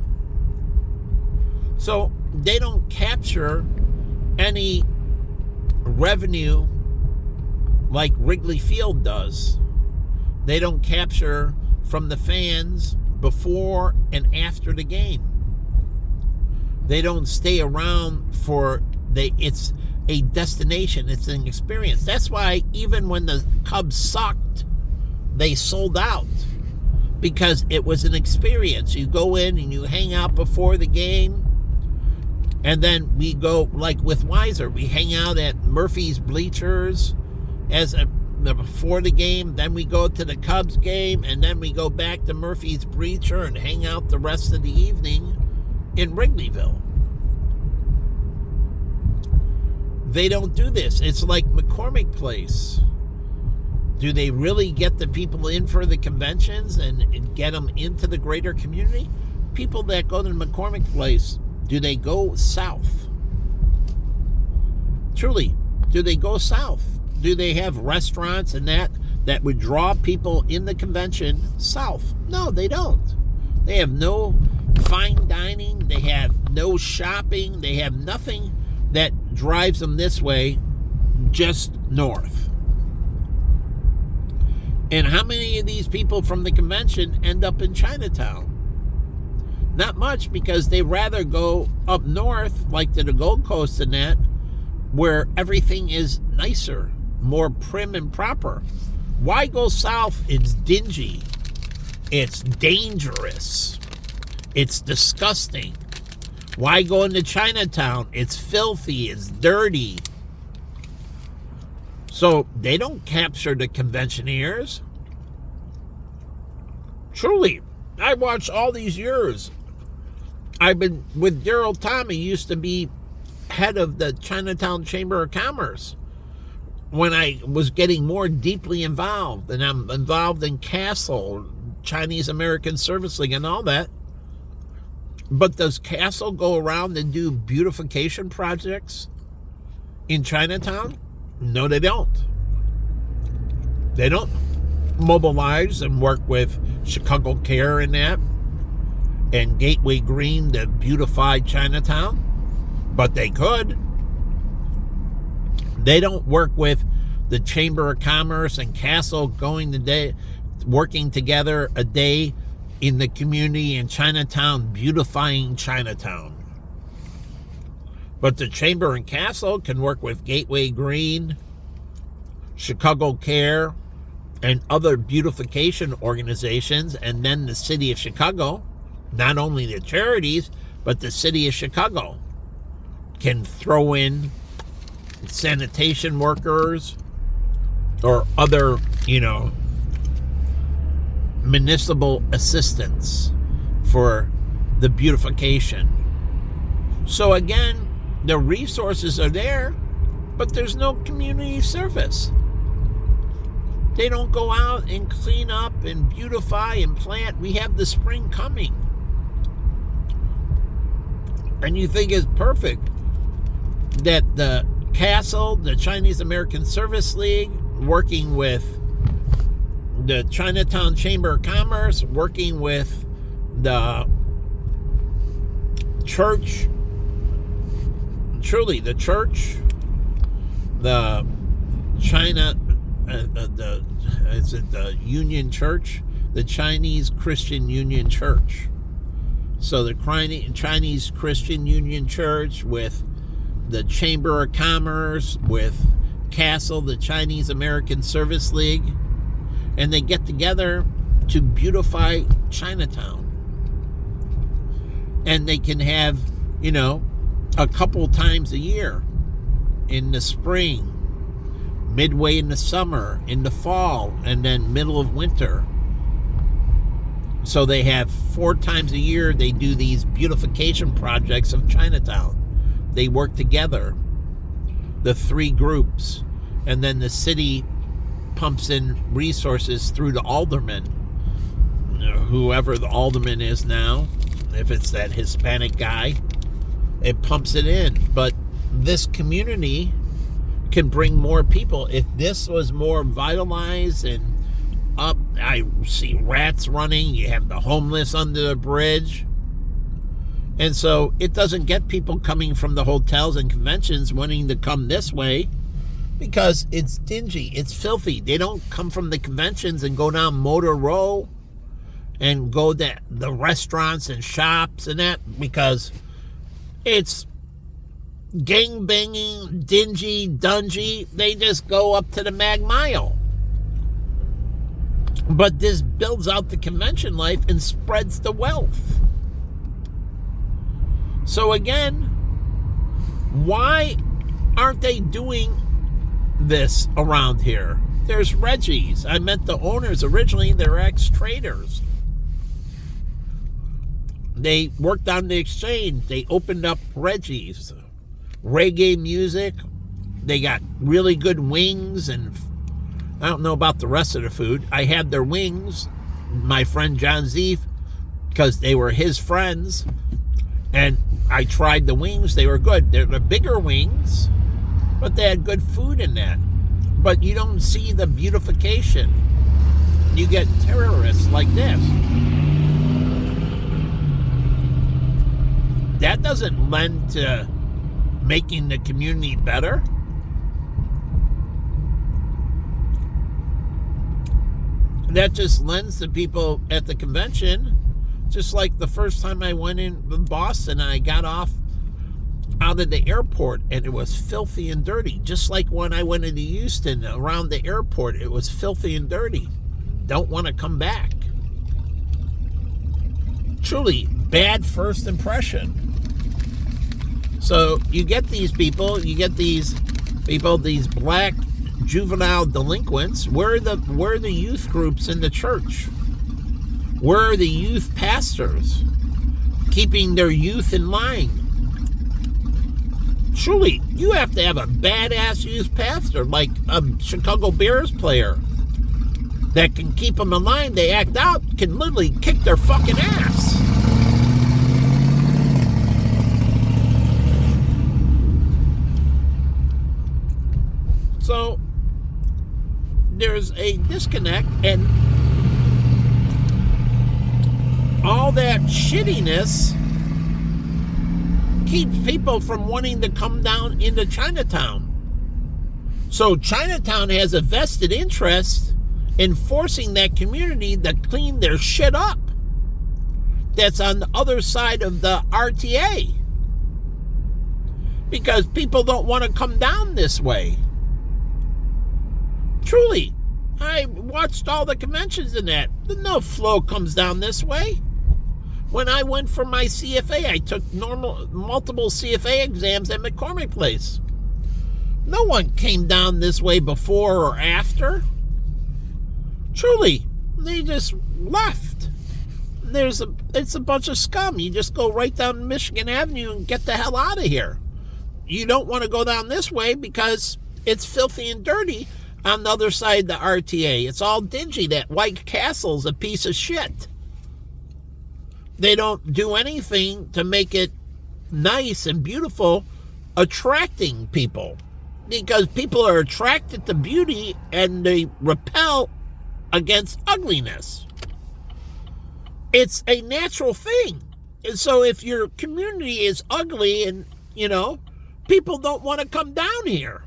So they don't capture any revenue like Wrigley Field does. They don't capture from the fans before and after the game. They don't stay around for it's a destination, it's an experience. That's why even when the Cubs sucked, they sold out, because it was an experience. You go in and you hang out before the game, and then we go, like with Weiser, we hang out at Murphy's Bleachers before the game, then we go to the Cubs game, and then we go back to Murphy's Bleacher and hang out the rest of the evening in Wrigleyville. They don't do this. It's like McCormick Place. Do they really get the people in for the conventions and get them into the greater community? People that go to McCormick Place, do they go south? Truly, do they go south? Do they have restaurants and that would draw people in the convention south? No, they don't. They have no fine dining. They have no shopping. They have nothing that drives them this way, just north. And how many of these people from the convention end up in Chinatown? Not much, because they rather go up north, like to the Gold Coast and that, where everything is nicer, more prim and proper. Why go south? It's dingy. It's dangerous. It's disgusting. Why go into Chinatown? It's filthy. It's dirty. So they don't capture the conventioneers. Truly, I watched all these years. I've been with Daryl Tommy, used to be head of the Chinatown Chamber of Commerce when I was getting more deeply involved, and I'm involved in CASTLE, Chinese American Service League, and all that. But does CASTLE go around and do beautification projects in Chinatown? No, they don't. They don't mobilize and work with Chicago Care and that, and Gateway Green to beautify Chinatown, but they could. They don't work with the Chamber of Commerce and CASTLE working together a day in the community in Chinatown, beautifying Chinatown. But the Chamber and CASTLE can work with Gateway Green, Chicago Care, and other beautification organizations, and then the city of Chicago, not only the charities, but the city of Chicago can throw in sanitation workers or other, municipal assistance for the beautification. So again, the resources are there, but there's no community service. They don't go out and clean up and beautify and plant. We have the spring coming. And you think it's perfect that the CASTLE, the Chinese American Service League, working with the Chinatown Chamber of Commerce, working with the church, truly the church, the China, the Union Church, the Chinese Christian Union Church. So the Chinese Christian Union Church with the Chamber of Commerce, with CASTLE, the Chinese American Service League, and they get together to beautify Chinatown. And they can have, a couple times a year, in the spring, midway in the summer, in the fall, and then middle of winter. So they have 4 times a year they do these beautification projects of Chinatown. They work together, the 3 groups, and then the city pumps in resources through the alderman, whoever the alderman is now, if it's that Hispanic guy, it pumps it in. But this community can bring more people. If this was more vitalized and up, I see rats running, you have the homeless under the bridge. And so it doesn't get people coming from the hotels and conventions wanting to come this way because it's dingy, it's filthy. They don't come from the conventions and go down Motor Row and go to the restaurants and shops and that because it's gang-banging, dingy, dungy. They just go up to the Mag Mile. But this builds out the convention life and spreads the wealth. So again, why aren't they doing this around here? There's Reggie's. I met the owners originally. They're ex-traders. They worked on the exchange. They opened up Reggie's. Reggae music. They got really good wings, and I don't know about the rest of the food. I had their wings, my friend John Zeef, because they were his friends, and I tried the wings. They were good. They're the bigger wings, but they had good food in that. But you don't see the beautification. You get terrorists like this. That doesn't lend to making the community better. That just lends to people at the convention. Just like the first time I went in Boston, I got off out of the airport and it was filthy and dirty. Just like when I went into Houston, around the airport, it was filthy and dirty. Don't want to come back. Truly bad first impression. So you get these people, these black juvenile delinquents. Where are the youth groups in the church? Where are the youth pastors keeping their youth in line? Truly, you have to have a badass youth pastor, like a Chicago Bears player, that can keep them in line. They act out, can literally kick their fucking ass. So, there's a disconnect, and all that shittiness keeps people from wanting to come down into Chinatown. So Chinatown has a vested interest in forcing that community to clean their shit up. That's on the other side of the RTA. Because people don't want to come down this way. Truly, I watched all the conventions in that. No flow comes down this way. When I went for my CFA, I took multiple CFA exams at McCormick Place. No one came down this way before or after. Truly, they just left. It's a bunch of scum. You just go right down Michigan Avenue and get the hell out of here. You don't want to go down this way because it's filthy and dirty on the other side of the RTA. It's all dingy. That White Castle's a piece of shit. They don't do anything to make it nice and beautiful, attracting people. Because people are attracted to beauty and they repel against ugliness. It's a natural thing. And so if your community is ugly and, people don't want to come down here.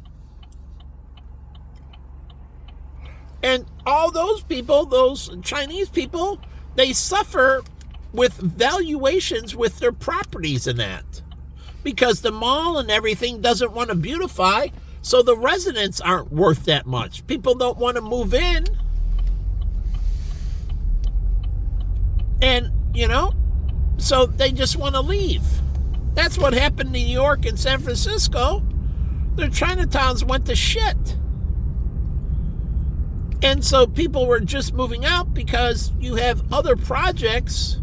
And all those people, those Chinese people, they suffer with valuations with their properties and that. Because the mall and everything doesn't want to beautify, so the residents aren't worth that much. People don't want to move in. And, so they just want to leave. That's what happened in New York and San Francisco. Their Chinatowns went to shit. And so people were just moving out because you have other projects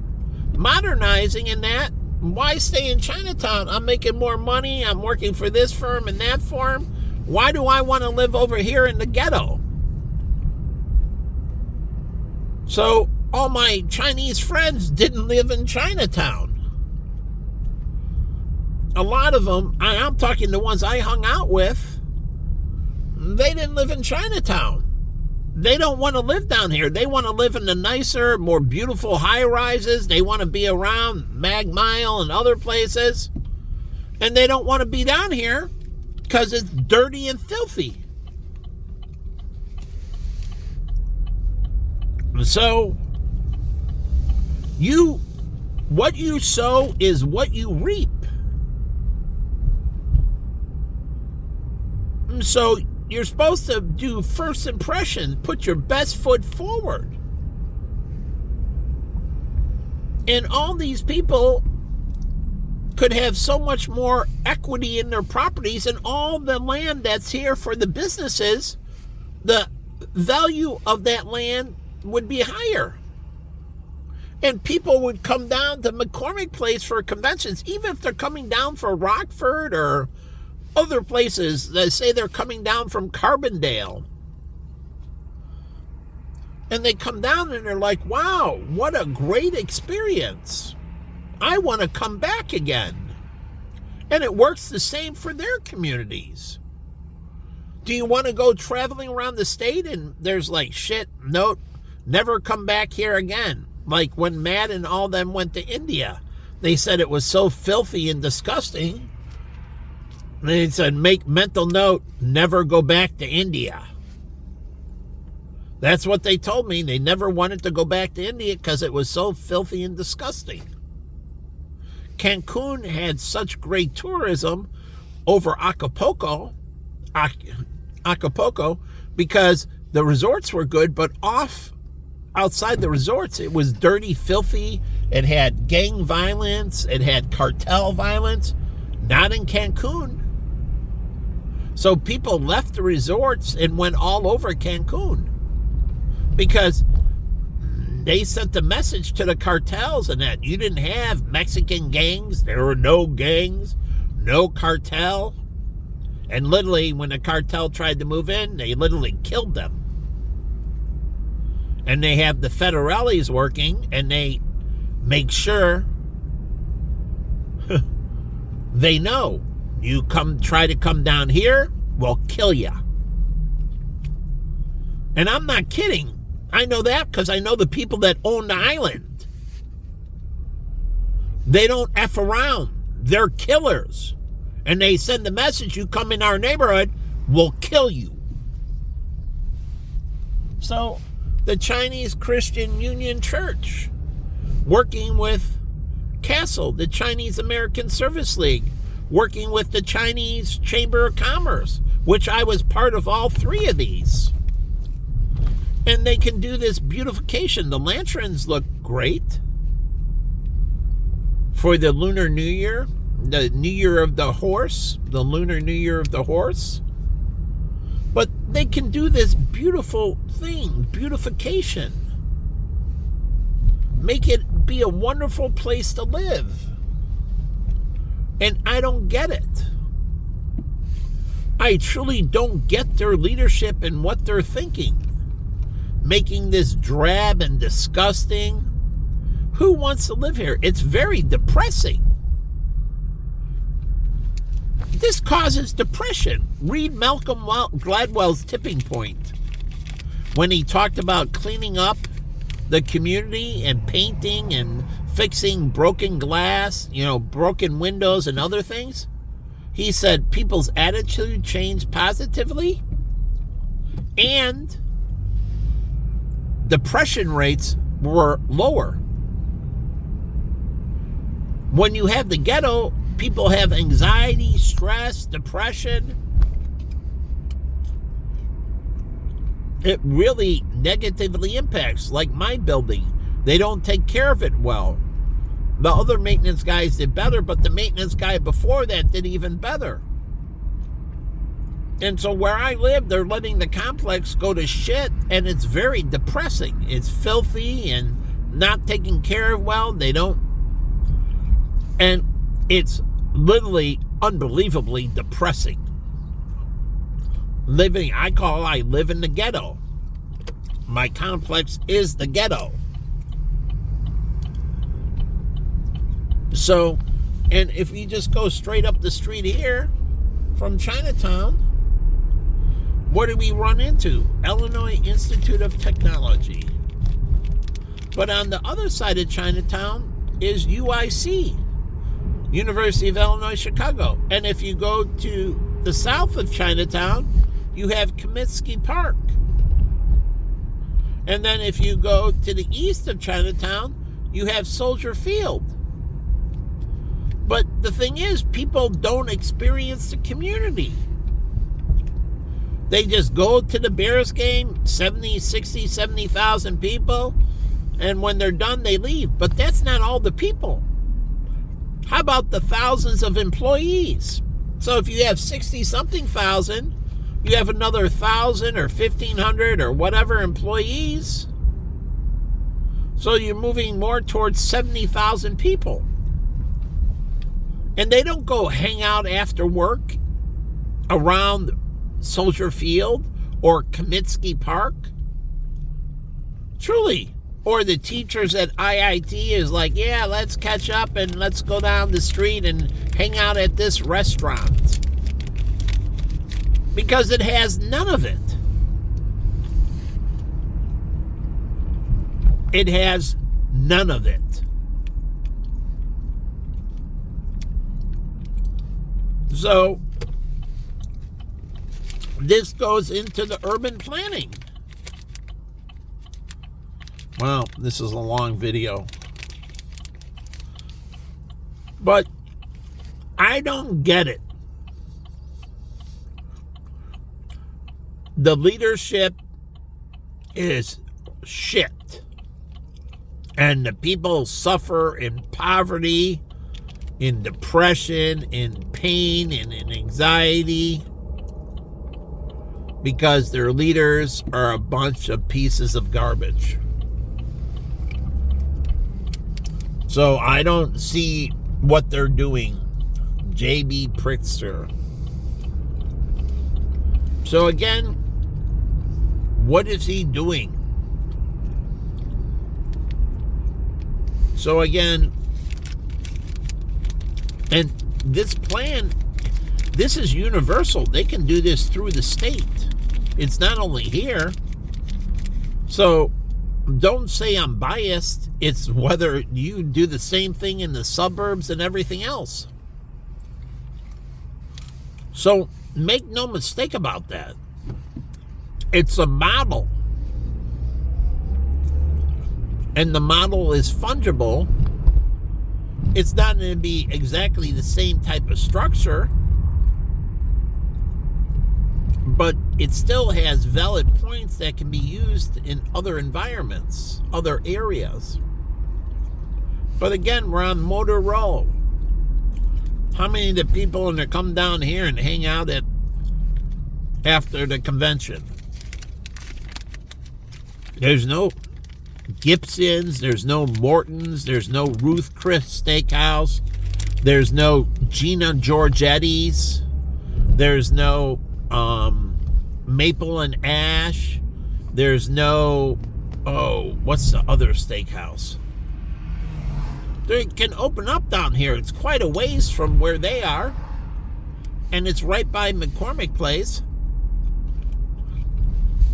modernizing in that. Why stay in Chinatown? I'm making more money. I'm working for this firm and that firm. Why do I want to live over here in the ghetto? So all my Chinese friends didn't live in Chinatown. A lot of them, I'm talking the ones I hung out with, they didn't live in Chinatown. They don't want to live down here. They want to live in the nicer, more beautiful high-rises. They want to be around Mag Mile and other places. And they don't want to be down here because it's dirty and filthy. So, what you sow is what you reap. So, you're supposed to do first impression, put your best foot forward. And all these people could have so much more equity in their properties, and all the land that's here for the businesses, the value of that land would be higher. And people would come down to McCormick Place for conventions, even if they're coming down for Rockford or other places. They say they're coming down from Carbondale. And they come down and they're like, wow, what a great experience. I want to come back again. And it works the same for their communities. Do you want to go traveling around the state and there's like, shit, no, never come back here again? Like when Matt and all them went to India, they said it was so filthy and disgusting. They said, make mental note, never go back to India. That's what they told me. They never wanted to go back to India because it was so filthy and disgusting. Cancun had such great tourism over Acapulco because the resorts were good, but outside the resorts, it was dirty, filthy. It had gang violence. It had cartel violence. Not in Cancun. So people left the resorts and went all over Cancun because they sent the message to the cartels and that you didn't have Mexican gangs. There were no gangs, no cartel. And literally, when the cartel tried to move in, they literally killed them. And they have the federales working, and they make sure they know you try to come down here, we'll kill you. And I'm not kidding. I know that because I know the people that own the island. They don't F around. They're killers. And they send the message, you come in our neighborhood, we'll kill you. So the Chinese Christian Union Church, working with CASEL, the Chinese American Service League, working with the Chinese Chamber of Commerce, which I was part of all three of these. And they can do this beautification. The lanterns look great for the Lunar New Year, the New Year of the Horse, the Lunar New Year of the Horse. But they can do this beautiful thing, beautification. Make it be a wonderful place to live. And I don't get it. I truly don't get their leadership and what they're thinking. Making this drab and disgusting. Who wants to live here? It's very depressing. This causes depression. Read Malcolm Gladwell's Tipping Point. When he talked about cleaning up the community and painting and fixing broken glass, broken windows and other things, he said people's attitude changed positively and depression rates were lower. When you have the ghetto, people have anxiety, stress, depression. It really negatively impacts, like my building. They don't take care of it well. The other maintenance guys did better, but the maintenance guy before that did even better. And so where I live, they're letting the complex go to shit, and it's very depressing. It's filthy and not taken care of well. They don't. And it's literally unbelievably depressing. I live in the ghetto. My complex is the ghetto. So, and if you just go straight up the street here from Chinatown, what do we run into? Illinois Institute of Technology. But on the other side of Chinatown is UIC, University of Illinois, Chicago. And if you go to the south of Chinatown, you have Comiskey Park. And then if you go to the east of Chinatown, you have Soldier Field. But the thing is, people don't experience the community. They just go to the Bears game, 70, 60, 70,000 people, and when they're done, they leave. But that's not all the people. How about the thousands of employees? So if you have 60-something thousand, you have another 1,000 or 1,500 or whatever employees. So you're moving more towards 70,000 people. And they don't go hang out after work around Soldier Field or Comiskey Park. Truly. Or the teachers at IIT is like, yeah, let's catch up and let's go down the street and hang out at this restaurant. Because it has none of it. It has none of it. So, this goes into the urban planning. Well, this is a long video. But I don't get it. The leadership is shit. And the people suffer in poverty, in depression, in pain, and in anxiety because their leaders are a bunch of pieces of garbage. So I don't see what they're doing. J.B. Pritzker. So again, what is he doing? So again, and this plan, this is universal. They can do this through the state. It's not only here. So don't say I'm biased. It's whether you do the same thing in the suburbs and everything else. So make no mistake about that. It's a model. And the model is fungible. It's not going to be exactly the same type of structure, but it still has valid points that can be used in other environments, other areas. But again, we're on Motor Row. How many of the people that come down here and hang out after the convention? There's no Gibson's, there's no Morton's, there's no Ruth Chris Steakhouse, there's no Gina Giorgetti's, there's no Maple and Ash, there's no, what's the other steakhouse? They can open up down here. It's quite a ways from where they are, and it's right by McCormick Place.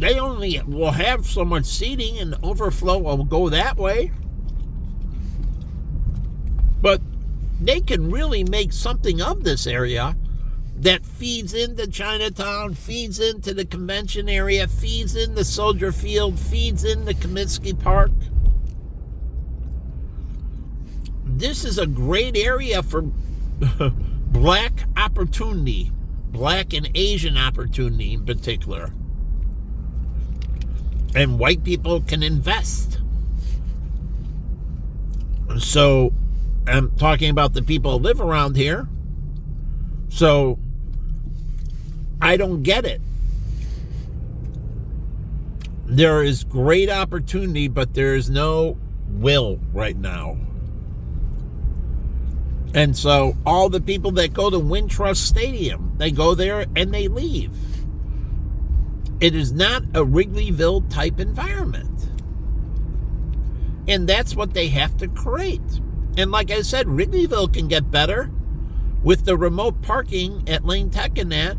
They only will have so much seating, and overflow will go that way. But they can really make something of this area that feeds into Chinatown, feeds into the convention area, feeds into Soldier Field, feeds into Comiskey Park. This is a great area for black opportunity, black and Asian opportunity in particular. And white people can invest. So I'm talking about the people who live around here. So I don't get it. There is great opportunity, but there is no will right now. And so all the people that go to Wintrust Stadium, they go there and they leave. It is not a Wrigleyville type environment. And that's what they have to create. And like I said, Wrigleyville can get better with the remote parking at Lane Tech and that,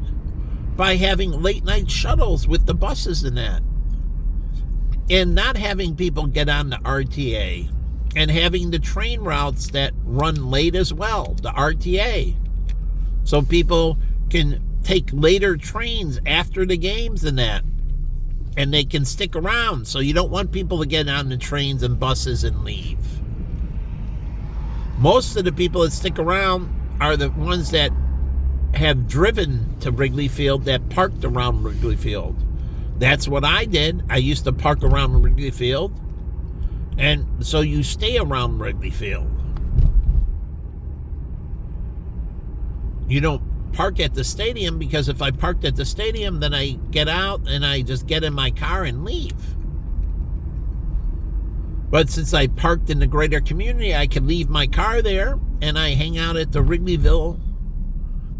by having late night shuttles with the buses and that. And not having people get on the RTA. And having the train routes that run late as well, the RTA. So people can take later trains after the games and that. And they can stick around. So you don't want people to get on the trains and buses and leave. Most of the people that stick around are the ones that have driven to Wrigley Field, that parked around Wrigley Field. That's what I did. I used to park around Wrigley Field. And so you stay around Wrigley Field. You don't park at the stadium, because if I parked at the stadium, then I get out and I just get in my car and leave. But since I parked in the greater community, I can leave my car there and I hang out at the Wrigleyville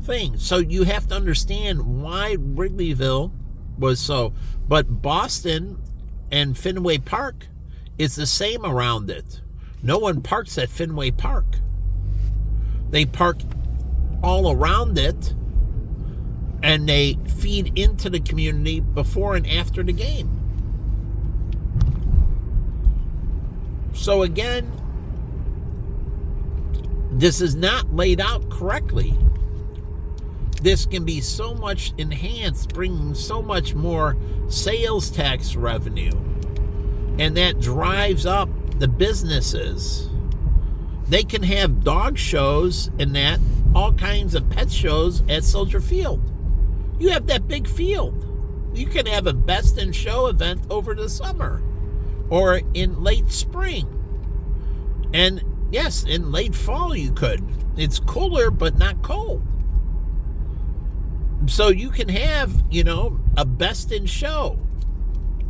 thing. So you have to understand why Wrigleyville was so. But Boston and Fenway Park is the same around it. No one parks at Fenway Park. They park all around it, and they feed into the community before and after the game. So again, this is not laid out correctly. This can be so much enhanced, bringing so much more sales tax revenue, and that drives up the businesses. They can have dog shows and that, all kinds of pet shows at Soldier Field. You have that big field. You can have a best in show event over the summer or in late spring. And yes, in late fall you could. It's cooler but not cold. So you can have, a best in show.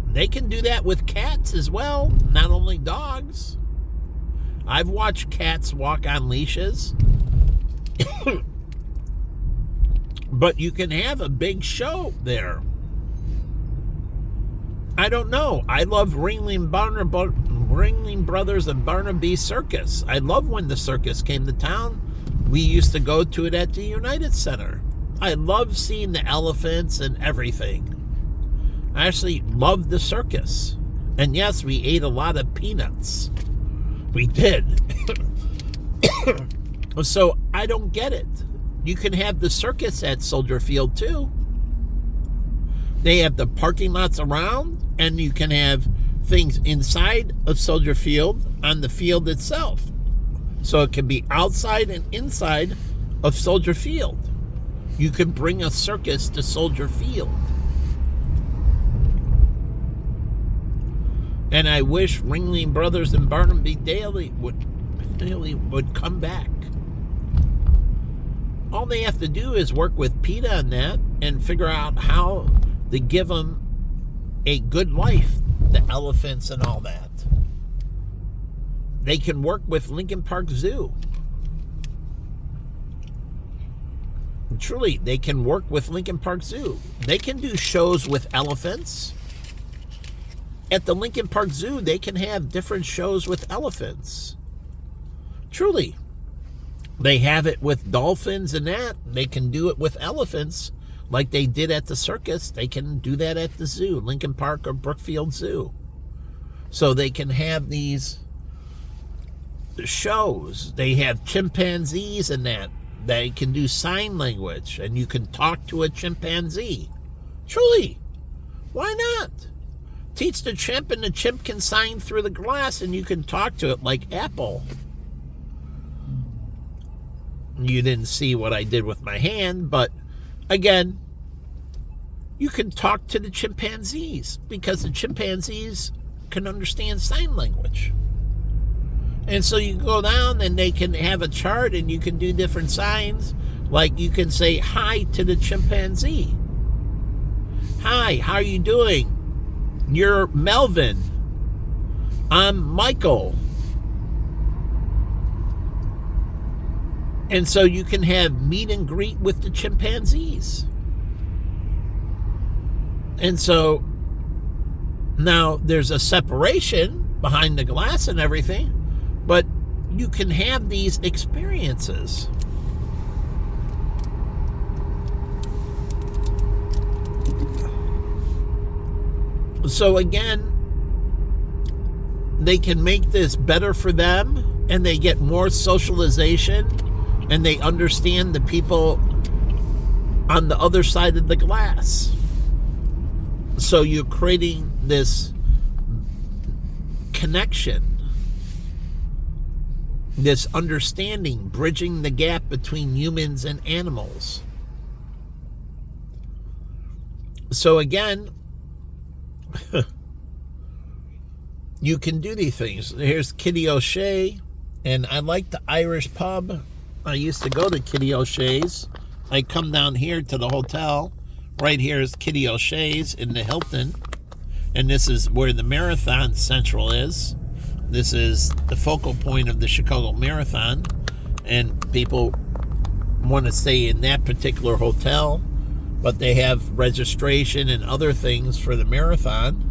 They can do that with cats as well, not only dogs. I've watched cats walk on leashes. But you can have a big show there. I don't know. I love Ringling Brothers and Barnaby Circus. I love when the circus came to town. We used to go to it at the United Center. I love seeing the elephants and everything. I actually loved the circus. And yes, we ate a lot of peanuts. We did. So I don't get it. You can have the circus at Soldier Field too. They have the parking lots around, and you can have things inside of Soldier Field on the field itself. So it can be outside and inside of Soldier Field. You can bring a circus to Soldier Field. And I wish Ringling Brothers and Barnaby Daily would come back. All they have to do is work with PETA on that and figure out how to give them a good life, the elephants and all that. They can work with Lincoln Park Zoo. Truly, they can work with Lincoln Park Zoo. They can do shows with elephants. At the Lincoln Park Zoo, they can have different shows with elephants. Truly. They have it with dolphins and that. They can do it with elephants like they did at the circus. They can do that at the zoo, Lincoln Park or Brookfield Zoo. So they can have these shows. They have chimpanzees and that. They can do sign language, and you can talk to a chimpanzee. Truly, why not? Teach the chimp, and the chimp can sign through the glass, and you can talk to it like Apple. You didn't see what I did with my hand, but again, you can talk to the chimpanzees because the chimpanzees can understand sign language. And so you go down and they can have a chart and you can do different signs. Like you can say hi to the chimpanzee. Hi, how are you doing? You're Melvin. I'm Michael. And so you can have meet and greet with the chimpanzees. And so now there's a separation behind the glass and everything, but you can have these experiences. So again, they can make this better for them, and they get more socialization, and they understand the people on the other side of the glass. So you're creating this connection, this understanding, bridging the gap between humans and animals. So again, you can do these things. Here's Kitty O'Shea, and I like the Irish pub. I used to go to Kitty O'Shea's. I come down here to the hotel. Right here is Kitty O'Shea's in the Hilton. And this is where the Marathon Central is. This is the focal point of the Chicago Marathon. And people want to stay in that particular hotel, but they have registration and other things for the marathon.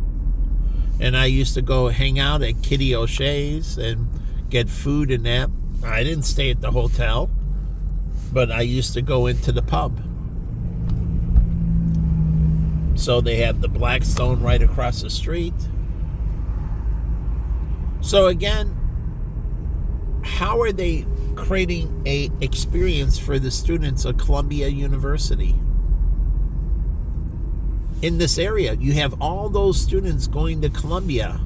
And I used to go hang out at Kitty O'Shea's and get food and that. I didn't stay at the hotel, but I used to go into the pub. So they have the Blackstone right across the street. So again, how are they creating a experience for the students of Columbia University? In this area, you have all those students going to Columbia.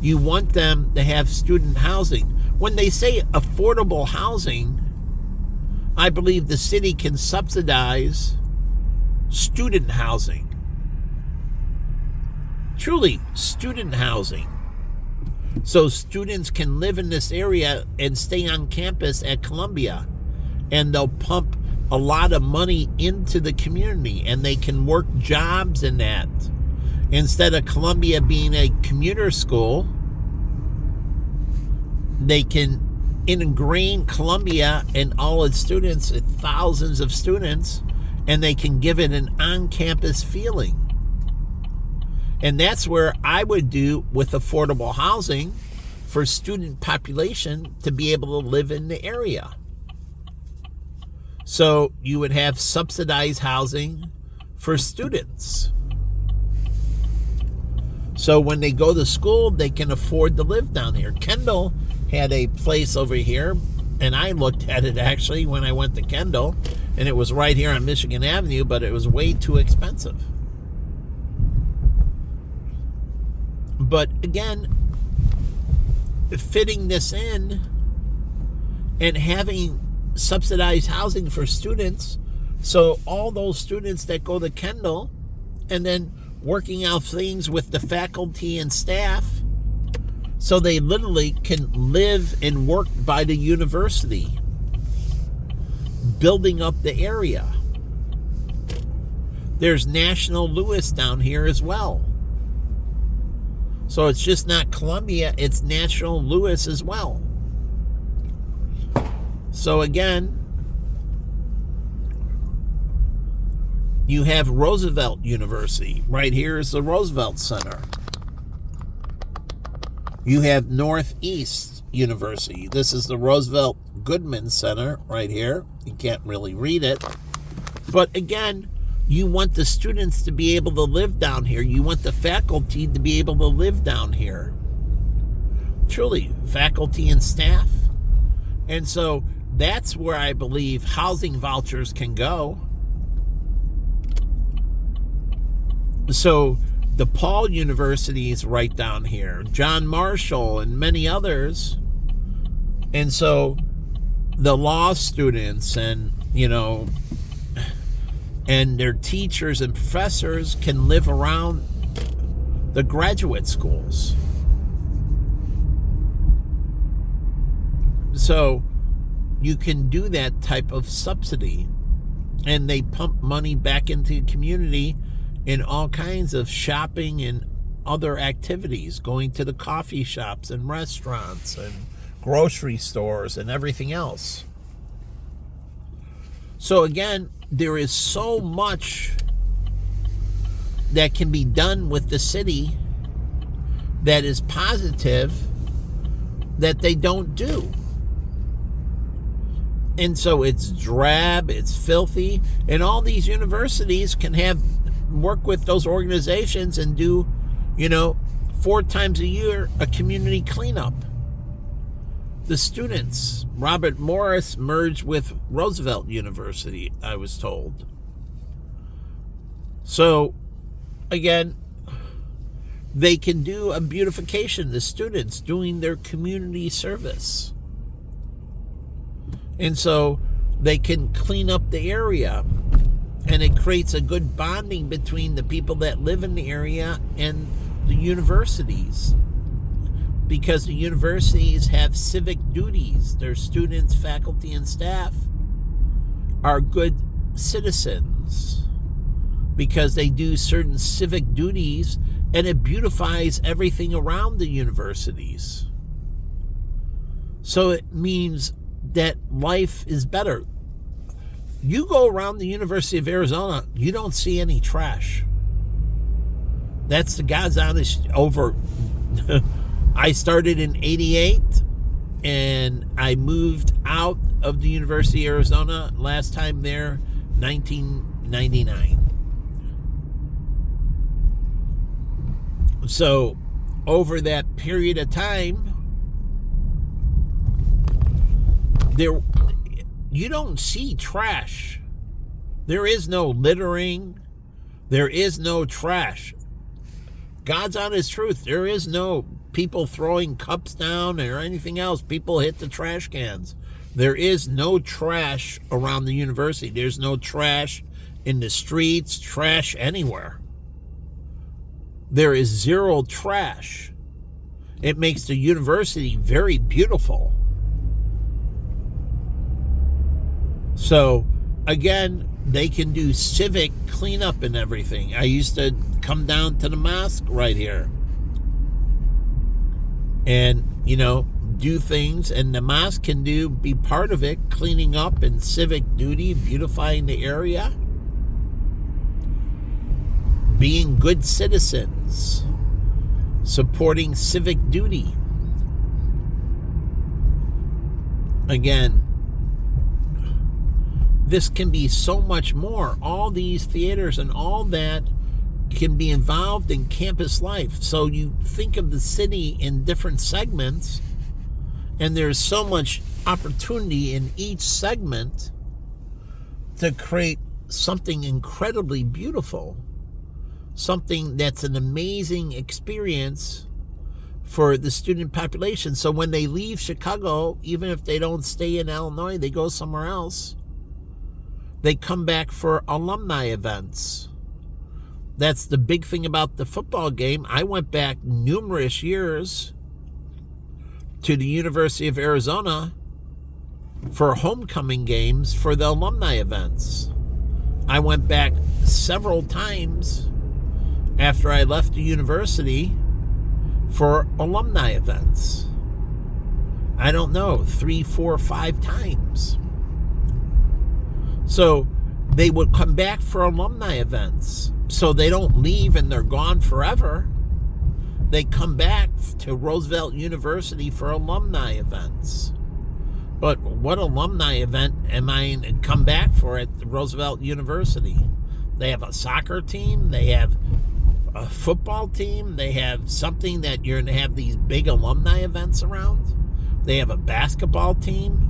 You want them to have student housing. When they say affordable housing, I believe the city can subsidize student housing. Truly, student housing. So students can live in this area and stay on campus at Columbia. And they'll pump a lot of money into the community, and they can work jobs in that. Instead of Columbia being a commuter school, they can ingrain Columbia and all its students, thousands of students, and they can give it an on-campus feeling. And that's where I would do with affordable housing for student population to be able to live in the area. So you would have subsidized housing for students. So when they go to school, they can afford to live down here. Kendall had a place over here, and I looked at it actually when I went to Kendall, and it was right here on Michigan Avenue, but it was way too expensive. But again, fitting this in and having subsidized housing for students, so all those students that go to Kendall, and then working out things with the faculty and staff, so they literally can live and work by the university, building up the area. There's National Louis down here as well. So it's just not Columbia, it's National Louis as well. So again, you have Roosevelt University. Right here is the Roosevelt Center. You have Northeast University. This is the Roosevelt Goodman Center right here. You can't really read it. But again, you want the students to be able to live down here. You want the faculty to be able to live down here. Truly, faculty and staff. And so that's where I believe housing vouchers can go. So DePaul University is right down here. John Marshall and many others. And so the law students and, and their teachers and professors can live around the graduate schools. So you can do that type of subsidy, and they pump money back into the community in all kinds of shopping and other activities, going to the coffee shops and restaurants and grocery stores and everything else. So again, there is so much that can be done with the city that is positive that they don't do. And so it's drab, it's filthy, and all these universities can work with those organizations and do, 4 times a year, a community cleanup. The students, Robert Morris merged with Roosevelt University, I was told. So, again, they can do a beautification, the students doing their community service. And so they can clean up the area, and it creates a good bonding between the people that live in the area and the universities, because the universities have civic duties. Their students, faculty, and staff are good citizens because they do certain civic duties, and it beautifies everything around the universities. So it means that life is better. You go around the University of Arizona, you don't see any trash. That's the God's honest over. I started in 88, and I moved out of the University of Arizona last time there, 1999. So over that period of time, you don't see trash. There is no littering. There is no trash. God's honest truth. There is no people throwing cups down or anything else. People hit the trash cans. There is no trash around the university. There's no trash in the streets, trash anywhere. There is zero trash. It makes the university very beautiful. So, again, they can do civic cleanup and everything. I used to come down to the mosque right here and, do things, and the mosque can be part of it, cleaning up and civic duty, beautifying the area, being good citizens, supporting civic duty. Again, this can be so much more. All these theaters and all that can be involved in campus life. So you think of the city in different segments, and there's so much opportunity in each segment to create something incredibly beautiful, something that's an amazing experience for the student population. So when they leave Chicago, even if they don't stay in Illinois, they go somewhere else, they come back for alumni events. That's the big thing about the football game. I went back numerous years to the University of Arizona for homecoming games for the alumni events. I went back several times after I left the university for alumni events. I don't know, 3, 4, 5 times. So they would come back for alumni events. So they don't leave and they're gone forever. They come back to Roosevelt University for alumni events. But what alumni event am I to come back for at Roosevelt University? They have a soccer team. They have a football team. They have something that you're going to have these big alumni events around. They have a basketball team.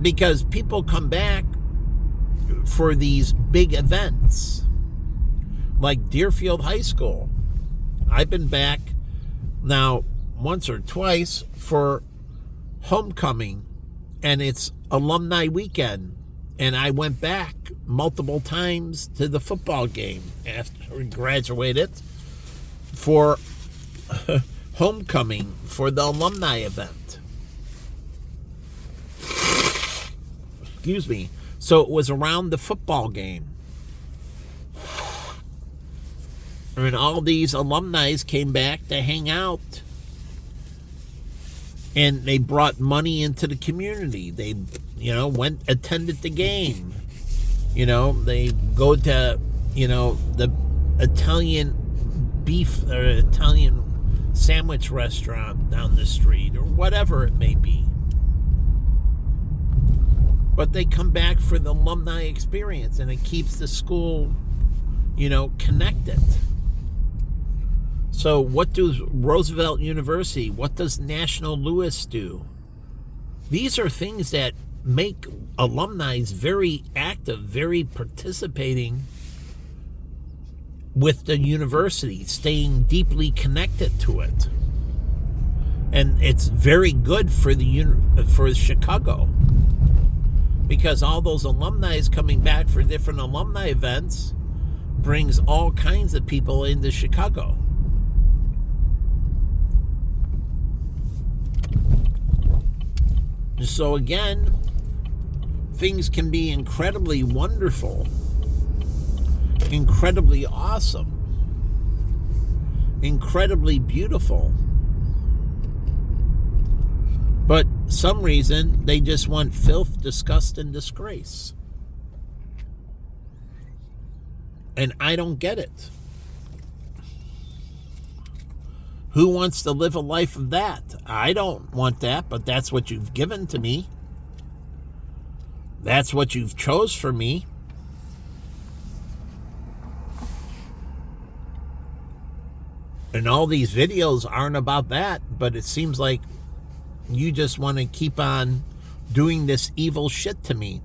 Because people come back for these big events, like Deerfield High School. I've been back now once or twice for homecoming, and it's alumni weekend, and I went back multiple times to the football game after we graduated for homecoming for the alumni event. Excuse me. So it was around the football game. And all these alumni came back to hang out. And they brought money into the community. They, attended the game. They go to, the Italian beef or Italian sandwich restaurant down the street or whatever it may be. But they come back for the alumni experience, and it keeps the school, connected. So what does Roosevelt University, what does National Louis do? These are things that make alumni very active, very participating with the university, staying deeply connected to it. And it's very good for for Chicago. Because all those alumni coming back for different alumni events brings all kinds of people into Chicago. So again, things can be incredibly wonderful, incredibly awesome, incredibly beautiful. But some reason they just want filth, disgust, and disgrace. And I don't get it. Who wants to live a life of that? I don't want that, but that's what you've given to me. That's what you've chose for me. And all these videos aren't about that, but it seems like you just want to keep on doing this evil shit to me.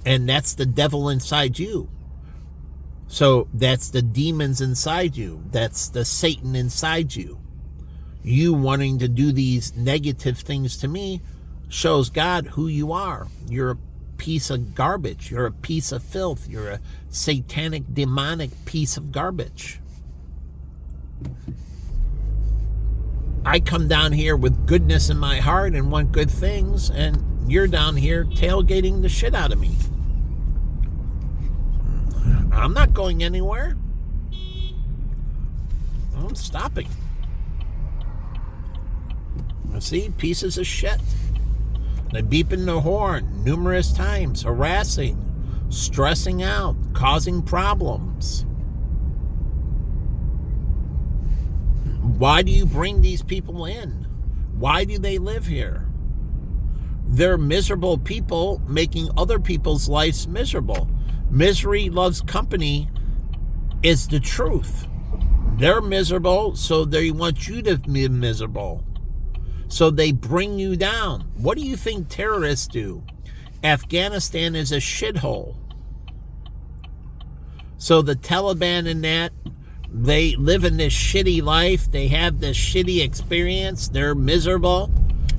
And that's the devil inside you. So that's the demons inside you. That's the Satan inside you. You wanting to do these negative things to me shows God who you are. You're a piece of garbage. You're a piece of filth. You're a satanic, demonic piece of garbage. I come down here with goodness in my heart and want good things, and you're down here tailgating the shit out of me. I'm not going anywhere. I'm stopping. See, pieces of shit. They're beeping the horn numerous times, harassing, stressing out, causing problems. Why do you bring these people in? Why do they live here? They're miserable people making other people's lives miserable. Misery loves company is the truth. They're miserable, so they want you to be miserable. So they bring you down. What do you think terrorists do? Afghanistan is a shithole. So the Taliban and that, they live in this shitty life. They have this shitty experience. They're miserable.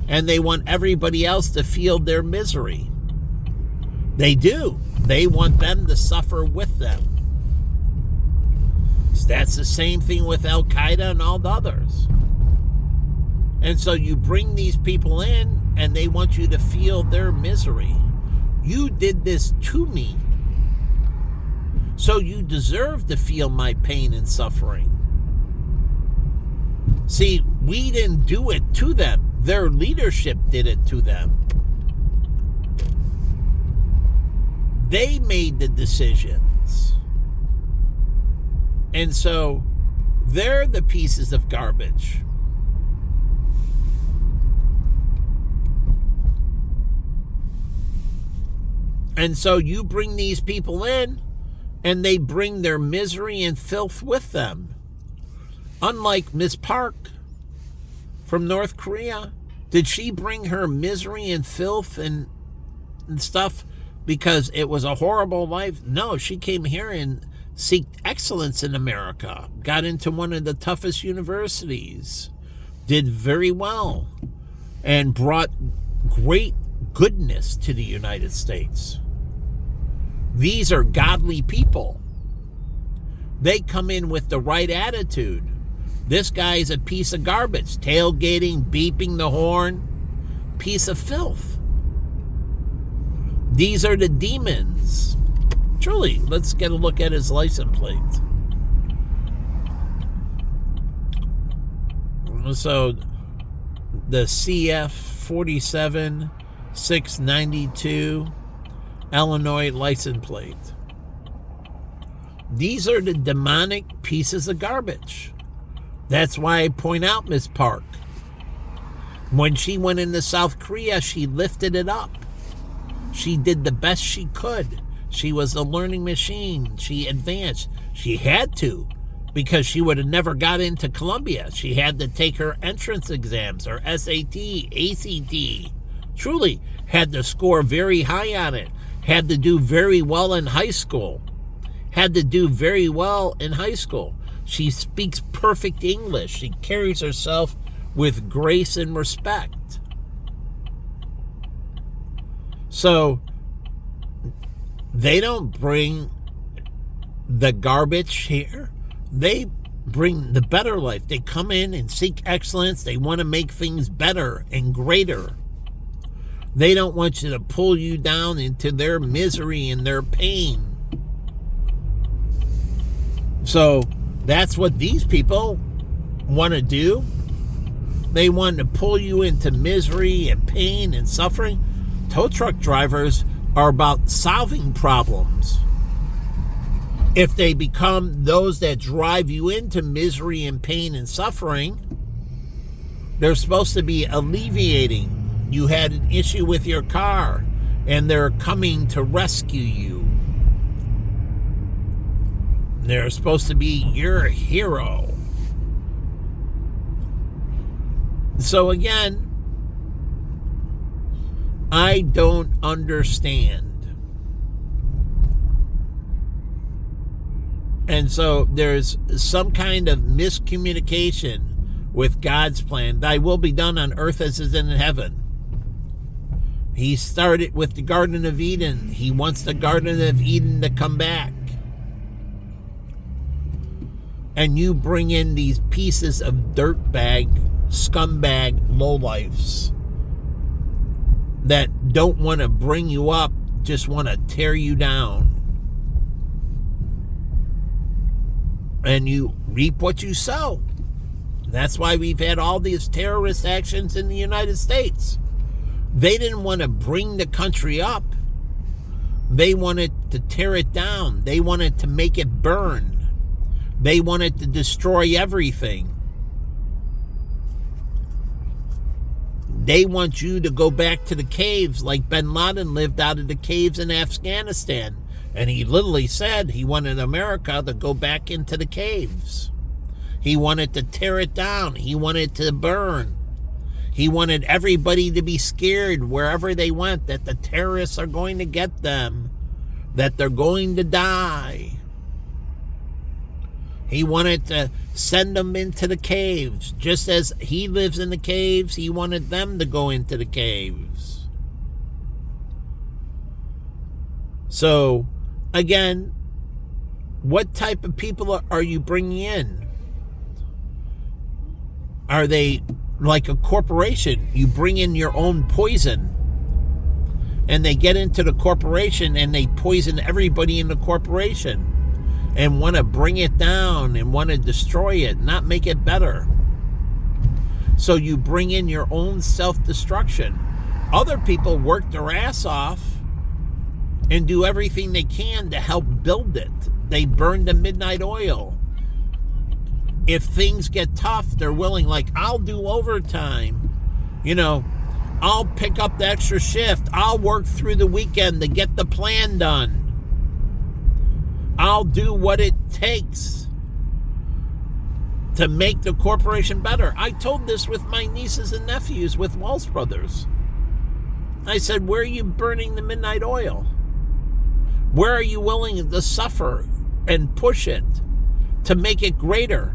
And they want everybody else to feel their misery. They do. They want them to suffer with them. So that's the same thing with Al-Qaeda and all the others. And so you bring these people in and they want you to feel their misery. You did this to me. So you deserve to feel my pain and suffering. See, we didn't do it to them. Their leadership did it to them. They made the decisions. And so they're the pieces of garbage. And so you bring these people in, and they bring their misery and filth with them. Unlike Miss Park from North Korea, did she bring her misery and filth and stuff because it was a horrible life? No, she came here and sought excellence in America, got into one of the toughest universities, did very well, and brought great goodness to the United States. These are godly people. They come in with the right attitude. This guy's a piece of garbage, tailgating, beeping the horn, piece of filth. These are the demons. Truly, let's get a look at his license plate. So, the CF 47692 Illinois license plate. These are the demonic pieces of garbage. That's why I point out Miss Park. When she went into South Korea, she lifted it up. She did the best she could. She was a learning machine. She advanced. She had to, because she would have never got into Columbia. She had to take her entrance exams, her SAT, ACT. Truly, had to score very high on it. Had to do very well in high school. She speaks perfect English. She carries herself with grace and respect. So, they don't bring the garbage here. They bring the better life. They come in and seek excellence. They want to make things better and greater. They don't want you to pull you down into their misery and their pain. So that's what these people want to do. They want to pull you into misery and pain and suffering. Tow truck drivers are about solving problems. If they become those that drive you into misery and pain and suffering, they're supposed to be alleviating. You had an issue with your car, and they're coming to rescue you. They're supposed to be your hero. So again, I don't understand. And so there's some kind of miscommunication with God's plan. Thy will be done on earth as it is in heaven. He started with the Garden of Eden. He wants the Garden of Eden to come back. And you bring in these pieces of dirtbag, scumbag lowlifes that don't want to bring you up, just want to tear you down. And you reap what you sow. That's why we've had all these terrorist actions in the United States. They didn't want to bring the country up. They wanted to tear it down. They wanted to make it burn. They wanted to destroy everything. They want you to go back to the caves like bin Laden lived out of the caves in Afghanistan. And he literally said he wanted America to go back into the caves. He wanted to tear it down. He wanted to burn. He wanted everybody to be scared wherever they went that the terrorists are going to get them, that they're going to die. He wanted to send them into the caves. Just as he lives in the caves, he wanted them to go into the caves. So, again, what type of people are you bringing in? Are they like a corporation? You bring in your own poison, and they get into the corporation and they poison everybody in the corporation and want to bring it down and want to destroy it, not make it better. So you bring in your own self-destruction. Other people work their ass off and do everything they can to help build it. They burn the midnight oil. If things get tough, they're willing, like, I'll do overtime. You know, I'll pick up the extra shift. I'll work through the weekend to get the plan done. I'll do what it takes to make the corporation better. I told this with my nieces and nephews with Walsh Brothers. I said, where are you burning the midnight oil? Where are you willing to suffer and push it to make it greater?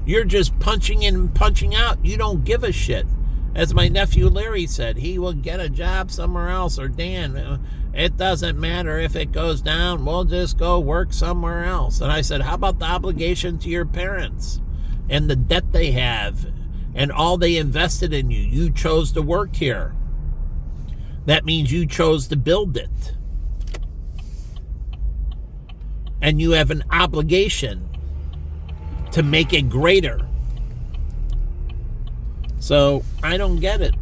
You're just punching in and punching out. You don't give a shit. As my nephew Larry said, he will get a job somewhere else. Or Dan, it doesn't matter if it goes down. We'll just go work somewhere else. And I said, how about the obligation to your parents and the debt they have and all they invested in you? You chose to work here. That means you chose to build it. And you have an obligation to make it greater. So, I don't get it.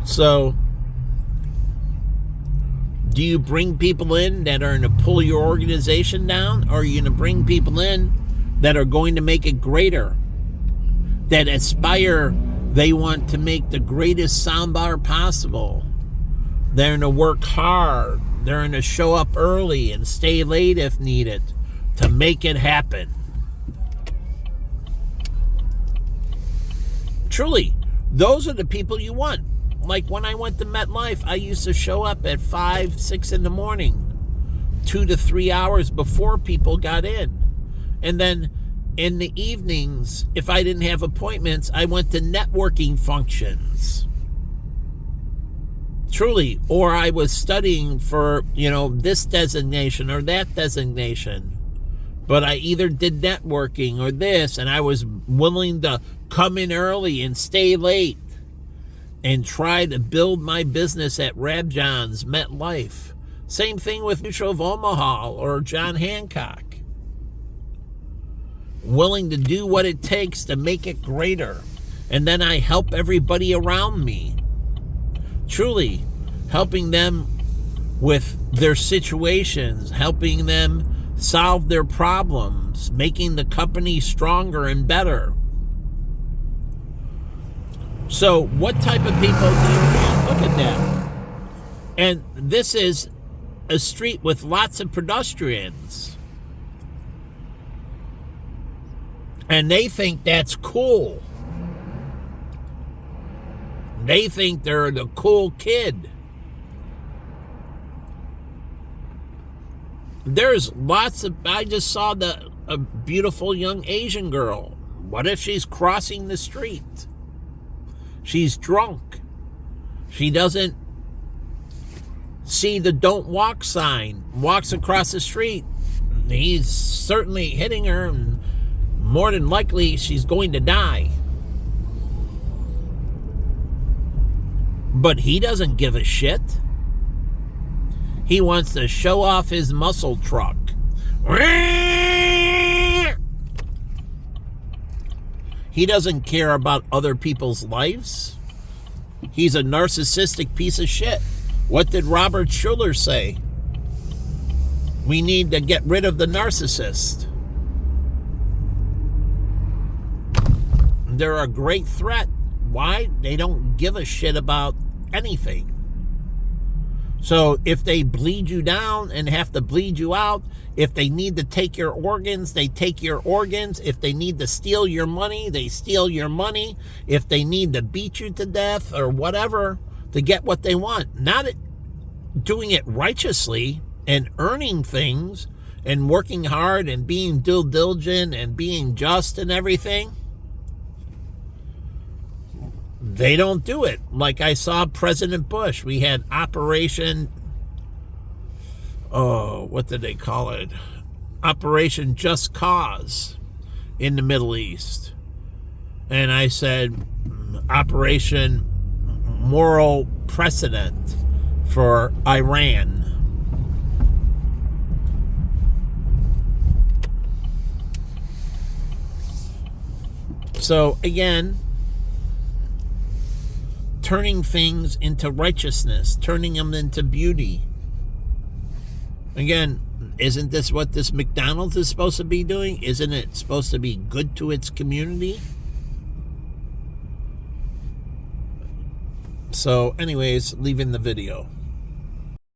So, do you bring people in that are going to pull your organization down? Or are you going to bring people in that are going to make it greater? That aspire, they want to make the greatest soundbar possible. They're going to work hard. They're going to show up early and stay late if needed to make it happen. Truly, those are the people you want. Like when I went to MetLife, I used to show up at 5, 6 in the morning, 2 to 3 hours before people got in. And then in the evenings, if I didn't have appointments, I went to networking functions. Truly, or I was studying for, this designation or that designation. But I either did networking or this, and I was willing to come in early and stay late and try to build my business at Rab John's, MetLife. Same thing with Mutual of Omaha or John Hancock. Willing to do what it takes to make it greater. And then I help everybody around me. Truly, helping them with their situations, helping them solve their problems, making the company stronger and better. So what type of people do you want? Look at that. And this is a street with lots of pedestrians. And they think that's cool. They think they're the cool kid. There's lots of, I just saw a beautiful young Asian girl. What if she's crossing the street? She's drunk. She doesn't see the don't walk sign, walks across the street. He's certainly hitting her, and more than likely she's going to die. But he doesn't give a shit. He wants to show off his muscle truck. He doesn't care about other people's lives. He's a narcissistic piece of shit. What did Robert Schuller say? We need to get rid of the narcissist. They're a great threat. Why? They don't give a shit about anything. So if they bleed you down and have to bleed you out, if they need to take your organs, they take your organs. If they need to steal your money, they steal your money. If they need to beat you to death or whatever to get what they want. Not doing it righteously and earning things and working hard and being diligent and being just and everything. They don't do it. Like I saw President Bush. We had Operation, what did they call it? Operation Just Cause in the Middle East. And I said Operation Moral Precedent for Iran. So again, turning things into righteousness, turning them into beauty. Again, isn't this what this McDonald's is supposed to be doing? Isn't it supposed to be good to its community? So anyways, leaving the video.